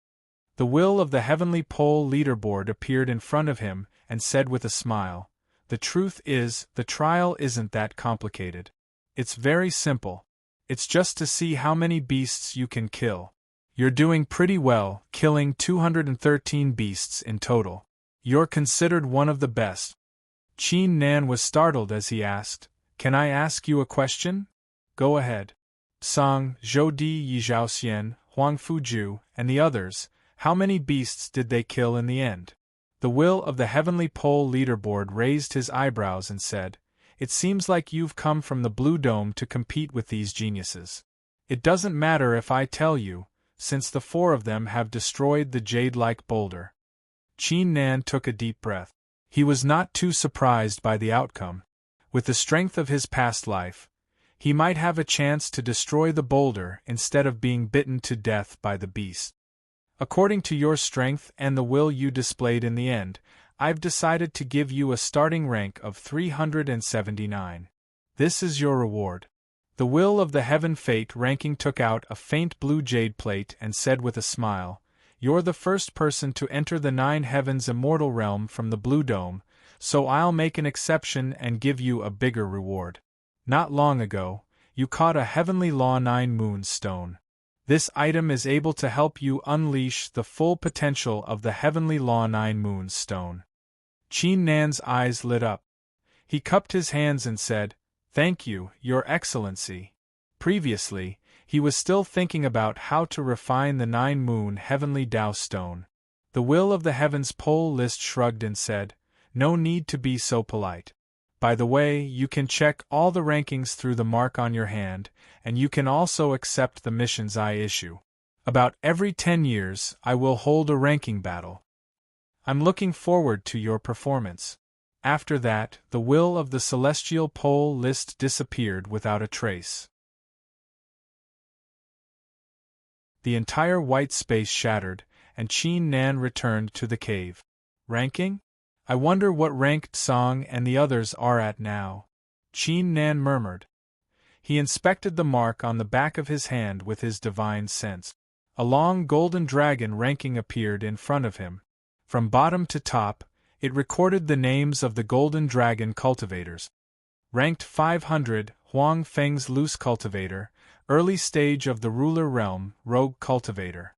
The will of the heavenly pole leaderboard appeared in front of him and said with a smile, "The truth is, the trial isn't that complicated. It's very simple. It's just to see how many beasts you can kill. You're doing pretty well, killing 213 beasts in total. You're considered one of the best." Qin Nan was startled as he asked, "Can I ask you a question?" "Go ahead." Song, Zhou Di Yi Zhaoxian, Huang Fuju, and the others, how many beasts did they kill in the end? The will of the heavenly pole leaderboard raised his eyebrows and said, "It seems like you've come from the Blue Dome to compete with these geniuses. It doesn't matter if I tell you, since the 4 of them have destroyed the jade-like boulder." Qin Nan took a deep breath. He was not too surprised by the outcome. With the strength of his past life, he might have a chance to destroy the boulder instead of being bitten to death by the beast. "According to your strength and the will you displayed in the end, I've decided to give you a starting rank of 379. This is your reward." The will of the heaven fate ranking took out a faint blue jade plate and said with a smile, "You're the first person to enter the 9 heavens immortal realm from the Blue Dome, so I'll make an exception and give you a bigger reward. Not long ago, you caught a heavenly law 9 moon stone. This item is able to help you unleash the full potential of the heavenly law 9 moon stone." Qin Nan's eyes lit up. He cupped his hands and said, "Thank you, Your Excellency." Previously, he was still thinking about how to refine the 9 moon heavenly Tao stone. The will of the heavens pole list shrugged and said, "No need to be so polite. By the way, you can check all the rankings through the mark on your hand, and you can also accept the missions I issue. About every 10 years, I will hold a ranking battle. I'm looking forward to your performance." After that, the will of the celestial pole list disappeared without a trace. The entire white space shattered, and Qin Nan returned to the cave. "Ranking? I wonder what ranked Song and the others are at now," Qin Nan murmured. He inspected the mark on the back of his hand with his divine sense. A long golden dragon ranking appeared in front of him. From bottom to top, it recorded the names of the golden dragon cultivators. Ranked 500, Huang Feng's loose cultivator, early stage of the ruler realm, rogue cultivator.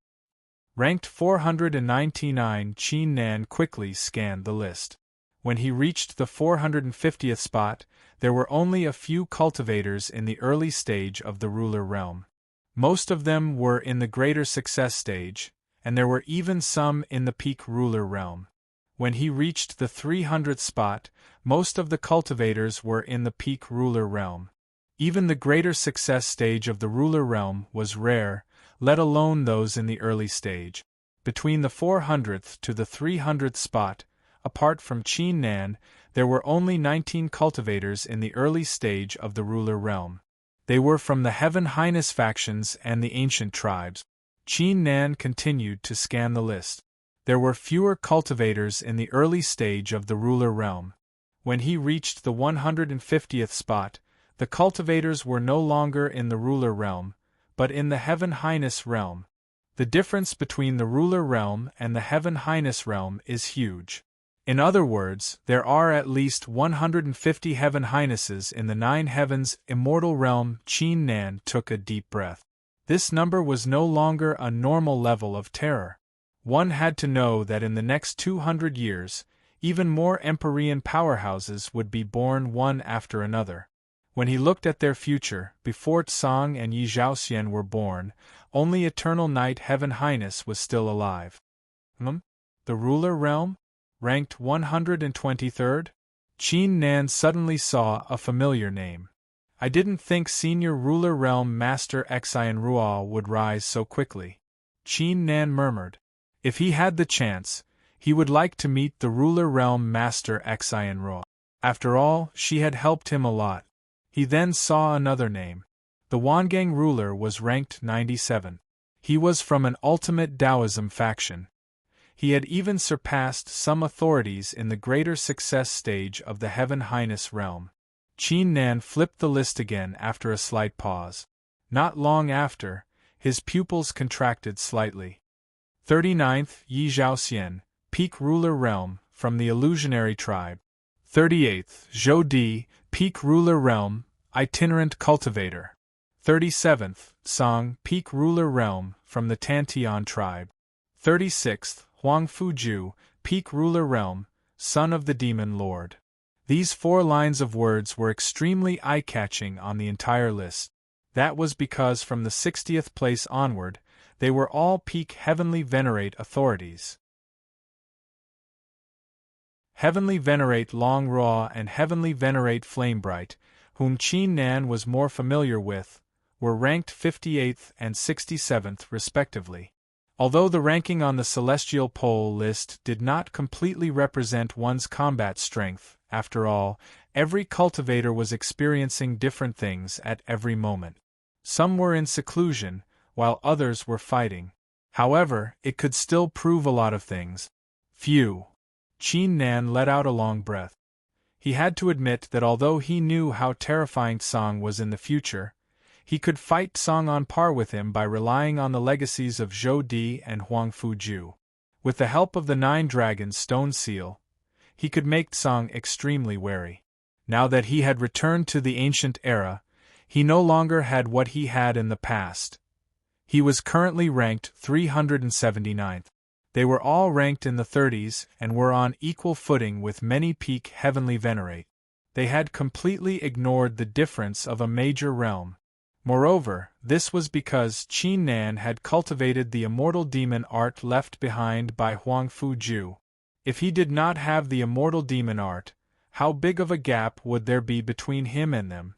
Ranked 499, Qin Nan quickly scanned the list. When he reached the 450th spot, there were only a few cultivators in the early stage of the ruler realm. Most of them were in the greater success stage, and there were even some in the peak ruler realm. When he reached the 300th spot, most of the cultivators were in the peak ruler realm. Even the greater success stage of the ruler realm was rare, let alone those in the early stage. Between the 400th to the 300th spot, apart from Qin Nan, there were only 19 cultivators in the early stage of the ruler realm. They were from the Heaven Highness factions and the ancient tribes. Qin Nan continued to scan the list. There were fewer cultivators in the early stage of the ruler realm. When he reached the 150th spot, the cultivators were no longer in the ruler realm, but in the Heaven Highness realm. The difference between the ruler realm and the Heaven Highness realm is huge. In other words, there are at least 150 Heaven Highnesses in the Nine Heavens immortal realm. Qin Nan took a deep breath. This number was no longer a normal level of terror. One had to know that in the next 200 years, even more Empyrean powerhouses would be born one after another. When he looked at their future, before Tsang and Yi Zhaoxian were born, only Eternal Night Heaven Highness was still alive. The ruler realm? Ranked 123rd? Qin Nan suddenly saw a familiar name. I didn't think Senior Ruler Realm Master Xian Ruo would rise so quickly. Qin Nan murmured. If he had the chance, he would like to meet the Ruler Realm Master Xian Ruo. After all, she had helped him a lot. He then saw another name. The Wangang ruler was ranked 97. He was from an Ultimate Taoism faction. He had even surpassed some authorities in the greater success stage of the Heaven Highness realm. Qin Nan flipped the list again after a slight pause. Not long after, his pupils contracted slightly. 39th, Yi Zhaoxian, Peak Ruler Realm, from the Illusionary Tribe. 38th, Zhou Di, Peak Ruler Realm, Itinerant Cultivator. 37th, Song, Peak Ruler Realm, from the Tantian Tribe. 36th, Huang Fuju, Peak Ruler Realm, Son of the Demon Lord. These 4 lines of words were extremely eye-catching on the entire list. That was because from the 60th place onward, they were all peak Heavenly Venerate authorities. Heavenly Venerate Long Ruo and Heavenly Venerate Flamebright, whom Qin Nan was more familiar with, were ranked 58th and 67th respectively. Although the ranking on the Celestial Pole list did not completely represent one's combat strength, after all, every cultivator was experiencing different things at every moment. Some were in seclusion, while others were fighting. However, it could still prove a lot of things. Phew! Qin Nan let out a long breath. He had to admit that although he knew how terrifying Song was in the future, he could fight Song on par with him by relying on the legacies of Zhou Di and Huang Fuju. With the help of the 9 Dragons Stone Seal, he could make Song extremely wary. Now that he had returned to the ancient era, he no longer had what he had in the past. He was currently ranked 379th. They were all ranked in the 30s and were on equal footing with many peak Heavenly Venerate. They had completely ignored the difference of a major realm. Moreover, this was because Qin Nan had cultivated the immortal demon art left behind by Huang Fuju. If he did not have the immortal demon art, how big of a gap would there be between him and them?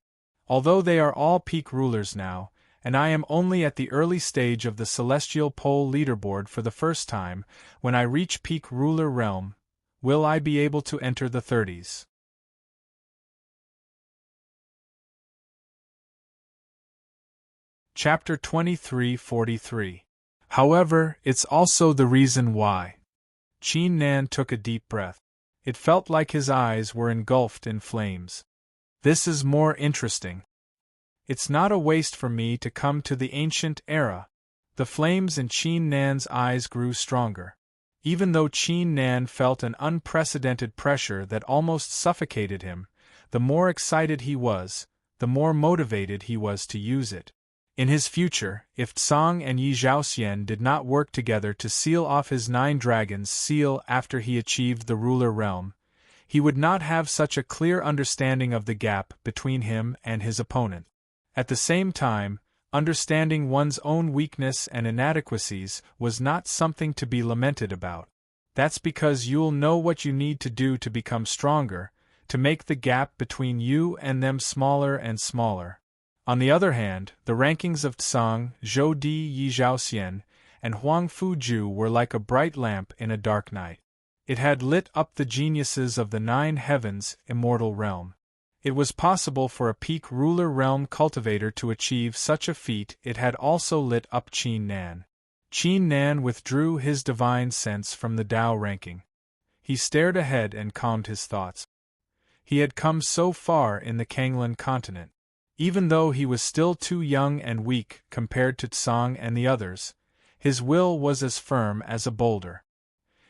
Although they are all peak rulers now, and I am only at the early stage of the Celestial Pole leaderboard for the first time, when I reach peak ruler realm, will I be able to enter the 30s? Chapter 23:43. However, it's also the reason why. Qin Nan took a deep breath. It felt like his eyes were engulfed in flames. This is more interesting. It's not a waste for me to come to the ancient era. The flames in Qin Nan's eyes grew stronger. Even though Qin Nan felt an unprecedented pressure that almost suffocated him, the more excited he was, the more motivated he was to use it. In his future, if Tsang and Yi Zhaoxian did not work together to seal off his 9 dragons' seal after he achieved the ruler realm, he would not have such a clear understanding of the gap between him and his opponent. At the same time, understanding one's own weakness and inadequacies was not something to be lamented about. That's because you'll know what you need to do to become stronger, to make the gap between you and them smaller and smaller. On the other hand, the rankings of Tsang, Zhou Di, Yi Zhaoxian, and Huang Fuju were like a bright lamp in a dark night. It had lit up the geniuses of the nine heavens, immortal realm. It was possible for a peak ruler realm cultivator to achieve such a feat. It had also lit up Qin Nan. Qin Nan withdrew his divine sense from the Tao ranking. He stared ahead and calmed his thoughts. He had come so far in the Kanglan continent. Even though he was still too young and weak compared to Tsang and the others, his will was as firm as a boulder.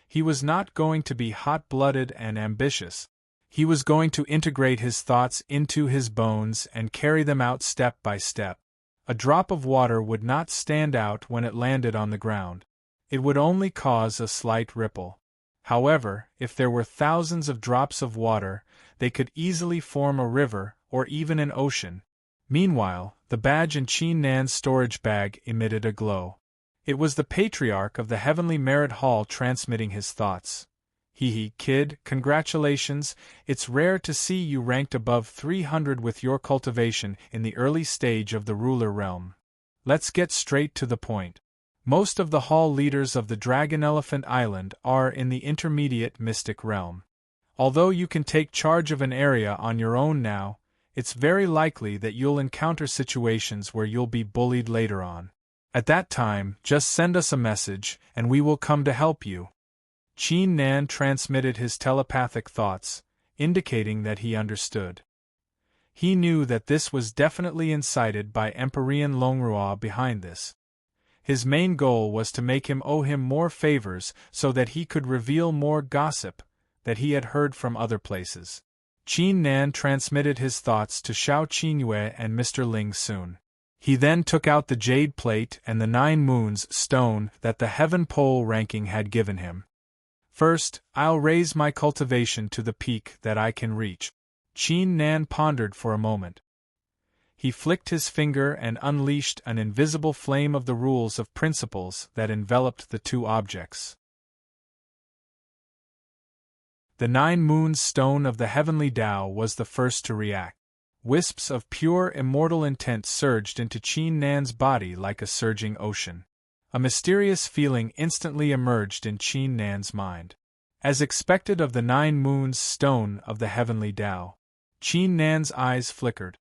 He was not going to be hot-blooded and ambitious. He was going to integrate his thoughts into his bones and carry them out step by step. A drop of water would not stand out when it landed on the ground. It would only cause a slight ripple. However, if there were thousands of drops of water, they could easily form a river or even an ocean. Meanwhile, the badge in Qin Nan's storage bag emitted a glow. It was the patriarch of the Heavenly Merit Hall transmitting his thoughts. Kid, congratulations, it's rare to see you ranked above 300 with your cultivation in the early stage of the ruler realm. Let's get straight to the point. Most of the hall leaders of the Dragon Elephant Island are in the intermediate mystic realm. Although you can take charge of an area on your own now, it's very likely that you'll encounter situations where you'll be bullied later on. At that time, just send us a message, and we will come to help you. Qin Nan transmitted his telepathic thoughts, indicating that he understood. He knew that this was definitely incited by Empyrean Longrua behind this. His main goal was to make him owe him more favors so that he could reveal more gossip that he had heard from other places. Qin Nan transmitted his thoughts to Xiao Qinyue and Mr. Ling soon. He then took out the jade plate and the 9 moons stone that the Heaven Pole ranking had given him. First, I'll raise my cultivation to the peak that I can reach. Qin Nan pondered for a moment. He flicked his finger and unleashed an invisible flame of the rules of principles that enveloped the two objects. The 9 moons stone of the heavenly Tao was the first to react. Wisps of pure immortal intent surged into Qin Nan's body like a surging ocean. A mysterious feeling instantly emerged in Qin Nan's mind. As expected of the 9 moons stone of the heavenly Tao, Qin Nan's eyes flickered.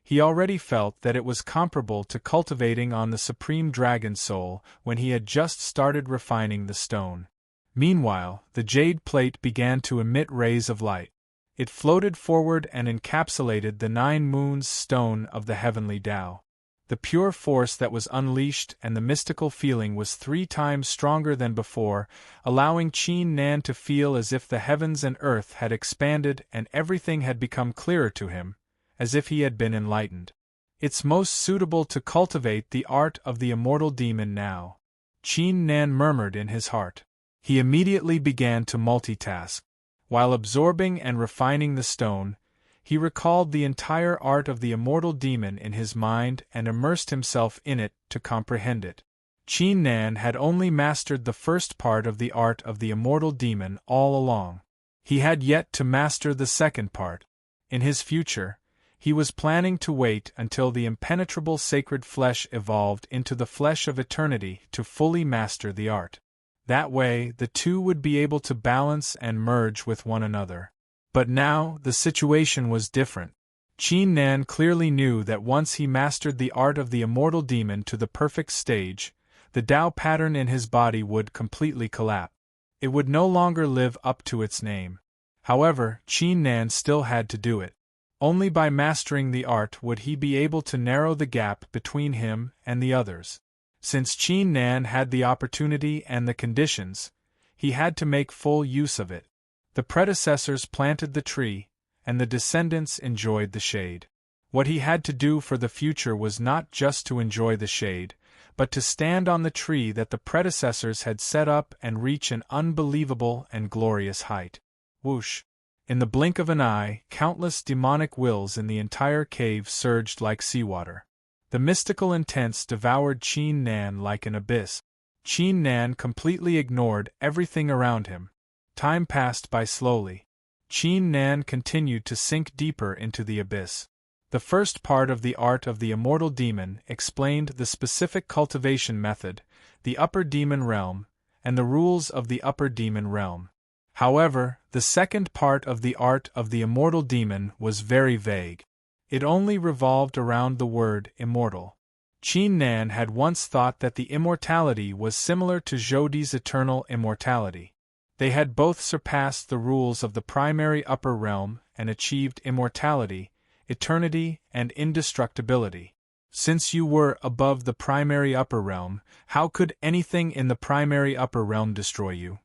He already felt that it was comparable to cultivating on the Supreme Dragon Soul when he had just started refining the stone. Meanwhile, the jade plate began to emit rays of light. It floated forward and encapsulated the 9 moons stone of the heavenly Tao. The pure force that was unleashed and the mystical feeling was 3 times stronger than before, allowing Qin Nan to feel as if the heavens and earth had expanded and everything had become clearer to him, as if he had been enlightened. It's most suitable to cultivate the art of the immortal demon now, Qin Nan murmured in his heart. He immediately began to multitask. While absorbing and refining the stone, he recalled the entire art of the immortal demon in his mind and immersed himself in it to comprehend it. Qin Nan had only mastered the first part of the art of the immortal demon all along. He had yet to master the second part. In his future, he was planning to wait until the impenetrable sacred flesh evolved into the flesh of eternity to fully master the art. That way, the two would be able to balance and merge with one another. But now, the situation was different. Qin Nan clearly knew that once he mastered the art of the immortal demon to the perfect stage, the Tao pattern in his body would completely collapse. It would no longer live up to its name. However, Qin Nan still had to do it. Only by mastering the art would he be able to narrow the gap between him and the others. Since Qin Nan had the opportunity and the conditions, he had to make full use of it. The predecessors planted the tree, and the descendants enjoyed the shade. What he had to do for the future was not just to enjoy the shade, but to stand on the tree that the predecessors had set up and reach an unbelievable and glorious height. Whoosh! In the blink of an eye, countless demonic wills in the entire cave surged like seawater. The mystical intents devoured Qin Nan like an abyss. Qin Nan completely ignored everything around him. Time passed by slowly. Qin Nan continued to sink deeper into the abyss. The first part of the art of the immortal demon explained the specific cultivation method the upper demon realm, and the rules of the upper demon realm. However, the second part of the art of the immortal demon was very vague. It only revolved around the word immortal. Qin Nan had once thought that the immortality was similar to Zhoudi's eternal immortality. They had both surpassed the rules of the primary upper realm and achieved immortality, eternity, and indestructibility. Since you were above the primary upper realm, how could anything in the primary upper realm destroy you?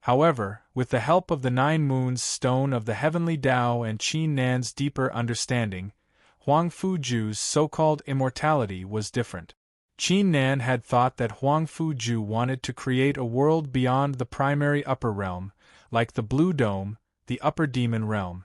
However, with the help of the 9 moons stone of the heavenly Tao and Qin Nan's deeper understanding, Huang Fuju's so-called immortality was different. Qin Nan had thought that Huang Fuju wanted to create a world beyond the primary upper realm, like the Blue Dome, the upper demon realm.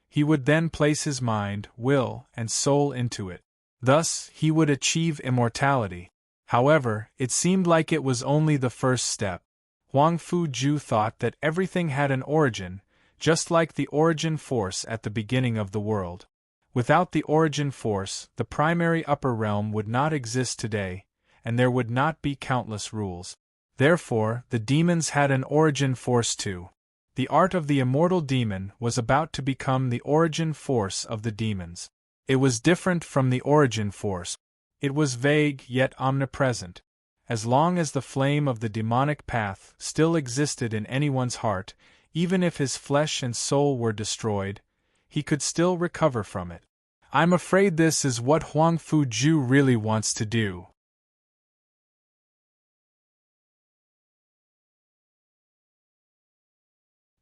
He would then place his mind, will, and soul into it. Thus, he would achieve immortality. However, it seemed like it was only the first step. Huang Fuju thought that everything had an origin, just like the origin force at the beginning of the world. Without the origin force, the primary upper realm would not exist today, and there would not be countless rules. Therefore, the demons had an origin force too. The art of the immortal demon was about to become the origin force of the demons. It was different from the origin force. It was vague yet omnipresent. As long as the flame of the demonic path still existed in anyone's heart, even if his flesh and soul were destroyed, he could still recover from it. I'm afraid this is what Huang Fuju really wants to do.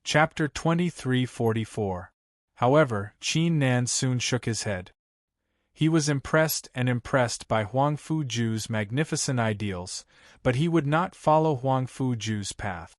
Chapter 2344. However, Qin Nan soon shook his head. He was impressed by Huang Fuju's magnificent ideals, but he would not follow Huang Fuju's path.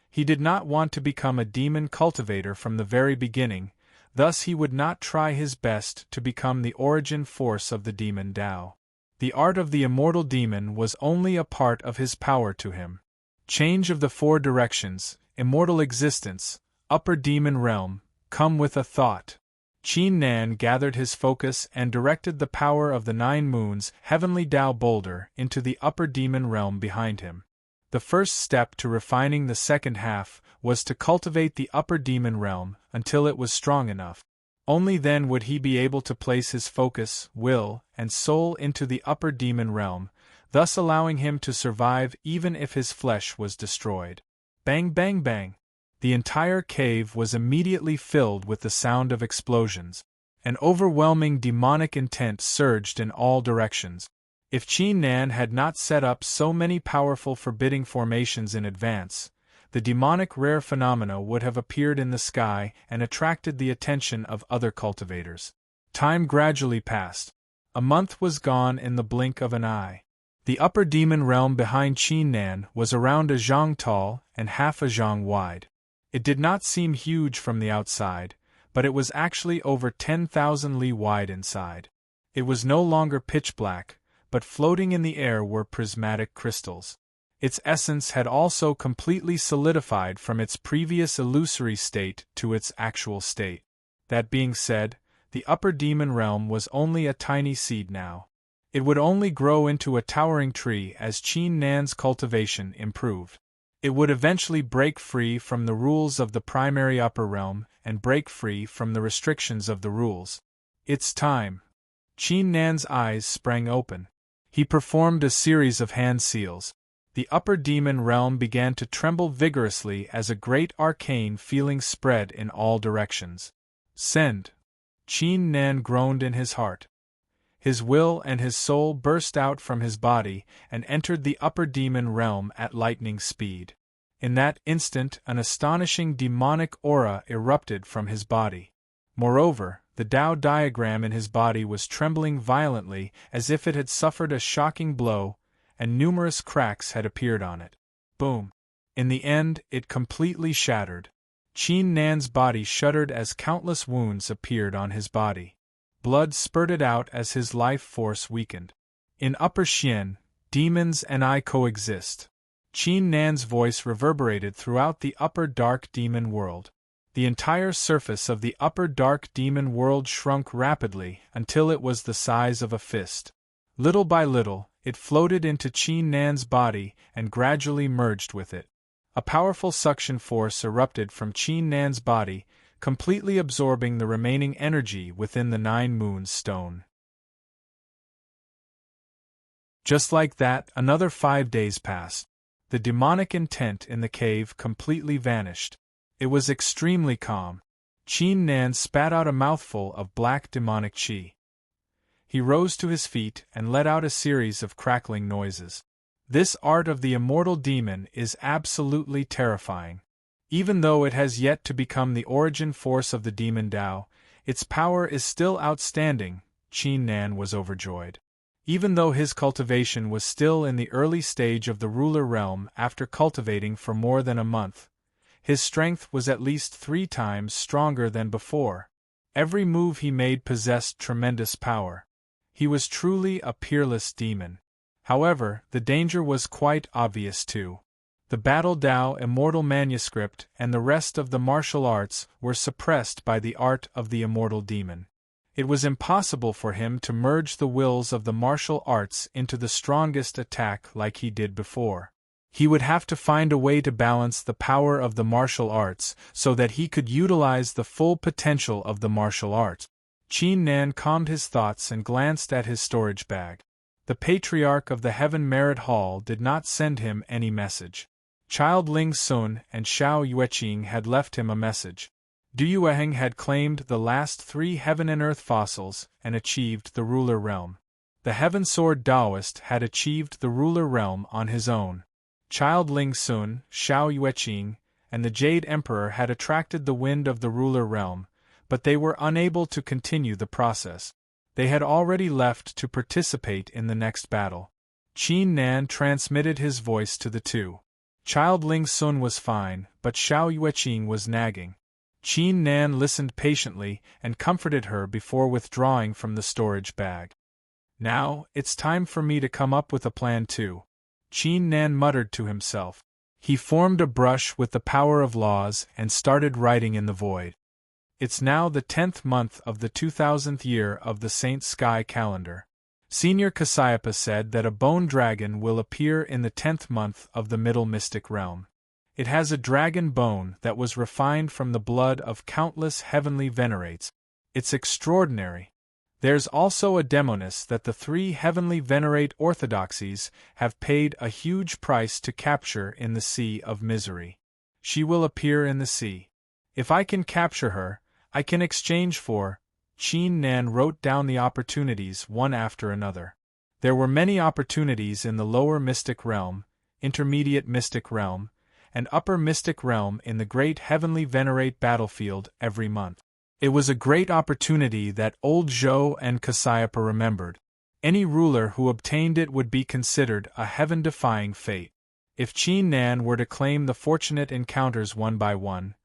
He did not want to become a demon cultivator from the very beginning, thus he would not try his best to become the origin force of the demon Tao. The art of the immortal demon was only a part of his power to him. Change of the 4 directions, immortal existence, upper demon realm, come with a thought. Qin Nan gathered his focus and directed the power of the 9 moons heavenly Tao boulder into the upper demon realm behind him. The first step to refining the second half was to cultivate the upper demon realm until it was strong enough. Only then would he be able to place his focus, will, and soul into the upper demon realm, thus allowing him to survive even if his flesh was destroyed. Bang bang bang! The entire cave was immediately filled with the sound of explosions. An overwhelming demonic intent surged in all directions. If Qin Nan had not set up so many powerful forbidding formations in advance, the demonic rare phenomena would have appeared in the sky and attracted the attention of other cultivators. Time gradually passed. A month was gone in the blink of an eye. The upper demon realm behind Qin Nan was around a zhang tall and half a zhang wide. It did not seem huge from the outside, but it was actually over 10,000 li wide inside. It was no longer pitch black, but floating in the air were prismatic crystals. Its essence had also completely solidified from its previous illusory state to its actual state. That being said, the upper demon realm was only a tiny seed now. It would only grow into a towering tree as Qin Nan's cultivation improved. It would eventually break free from the rules of the primary upper realm and break free from the restrictions of the rules. It's time. Qin Nan's eyes sprang open. He performed a series of hand seals. The upper demon realm began to tremble vigorously as a great arcane feeling spread in all directions. Send! Qin Nan groaned in his heart. His will and his soul burst out from his body and entered the upper demon realm at lightning speed. In that instant, an astonishing demonic aura erupted from his body. Moreover, the Tao diagram in his body was trembling violently as if it had suffered a shocking blow, and numerous cracks had appeared on it. Boom! In the end, it completely shattered. Qin Nan's body shuddered as countless wounds appeared on his body. Blood spurted out as his life force weakened. In Upper Xian, demons and I coexist. Qin Nan's voice reverberated throughout the upper dark demon world. The entire surface of the upper dark demon world shrunk rapidly until it was the size of a fist. Little by little, it floated into Qin Nan's body and gradually merged with it. A powerful suction force erupted from Qin Nan's body, completely absorbing the remaining energy within the 9 moons stone. Just like that, another 5 days passed. The demonic intent in the cave completely vanished. It was extremely calm. Qin Nan spat out a mouthful of black demonic qi. He rose to his feet and let out a series of crackling noises. This art of the immortal demon is absolutely terrifying. Even though it has yet to become the origin force of the demon Tao, its power is still outstanding. Qin Nan was overjoyed. Even though his cultivation was still in the early stage of the ruler realm after cultivating for more than a month, his strength was at least 3 times stronger than before. Every move he made possessed tremendous power. He was truly a peerless demon. However, the danger was quite obvious too. The Battle Tao Immortal Manuscript and the rest of the martial arts were suppressed by the art of the immortal demon. It was impossible for him to merge the wills of the martial arts into the strongest attack like he did before. He would have to find a way to balance the power of the martial arts so that he could utilize the full potential of the martial arts. Qin Nan calmed his thoughts and glanced at his storage bag. The Patriarch of the Heaven Merit Hall did not send him any message. Child Ling Sun and Xiao Yueqing had left him a message. Du Yueheng had claimed the last 3 heaven and earth fossils and achieved the ruler realm. The Heaven Sword Taoist had achieved the ruler realm on his own. Child Ling Sun, Xiao Yueqing, and the Jade Emperor had attracted the wind of the ruler realm, but they were unable to continue the process. They had already left to participate in the next battle. Qin Nan transmitted his voice to the 2. Child Ling Sun was fine, but Xiao Yueqing was nagging. Qin Nan listened patiently and comforted her before withdrawing from the storage bag. Now, it's time for me to come up with a plan too. Qin Nan muttered to himself. He formed a brush with the power of laws and started writing in the void. It's now the 10th month of the 2000th year of the Saint Sky calendar. Senior Kasyapa said that a bone dragon will appear in the 10th month of the Middle Mystic Realm. It has a dragon bone that was refined from the blood of countless heavenly venerates. It's extraordinary. There's also a demoness that the 3 heavenly venerate orthodoxies have paid a huge price to capture in the Sea of Misery. She will appear in the sea. If I can capture her, I can exchange for. Qin Nan wrote down the opportunities one after another. There were many opportunities in the lower mystic realm, intermediate mystic realm, and upper mystic realm in the great heavenly venerate battlefield every month. It was a great opportunity that old Zhou and Kasyapa remembered. Any ruler who obtained it would be considered a heaven-defying fate. If Qin Nan were to claim the fortunate encounters one by one,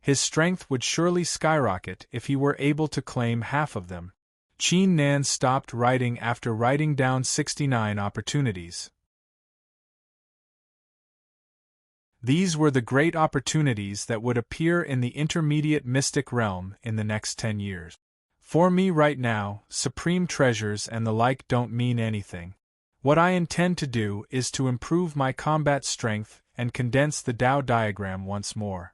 his strength would surely skyrocket if he were able to claim half of them. Qin Nan stopped writing after writing down 69 opportunities. These were the great opportunities that would appear in the intermediate mystic realm in the next 10 years. For me right now, supreme treasures and the like don't mean anything. What I intend to do is to improve my combat strength and condense the Tao diagram once more.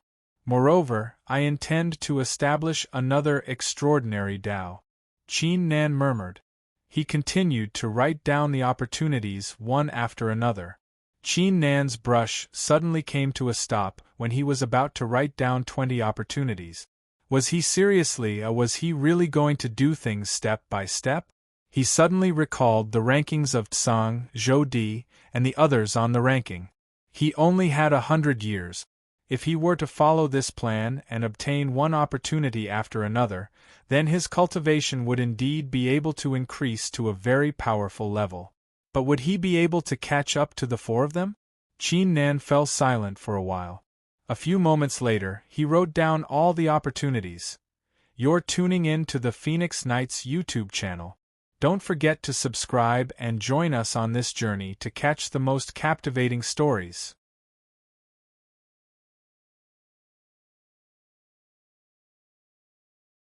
Moreover, I intend to establish another extraordinary Tao. Qin Nan murmured. He continued to write down the opportunities one after another. Qin Nan's brush suddenly came to a stop when he was about to write down 20 opportunities. Was he really going to do things step by step? He suddenly recalled the rankings of Tsang, Zhou Di, and the others on the ranking. He only had 100 years. If he were to follow this plan and obtain one opportunity after another, then his cultivation would indeed be able to increase to a very powerful level. But would he be able to catch up to the 4 of them? Qin Nan fell silent for a while. A few moments later, he wrote down all the opportunities. You're tuning in to the Phoenix Knights YouTube channel. Don't forget to subscribe and join us on this journey to catch the most captivating stories.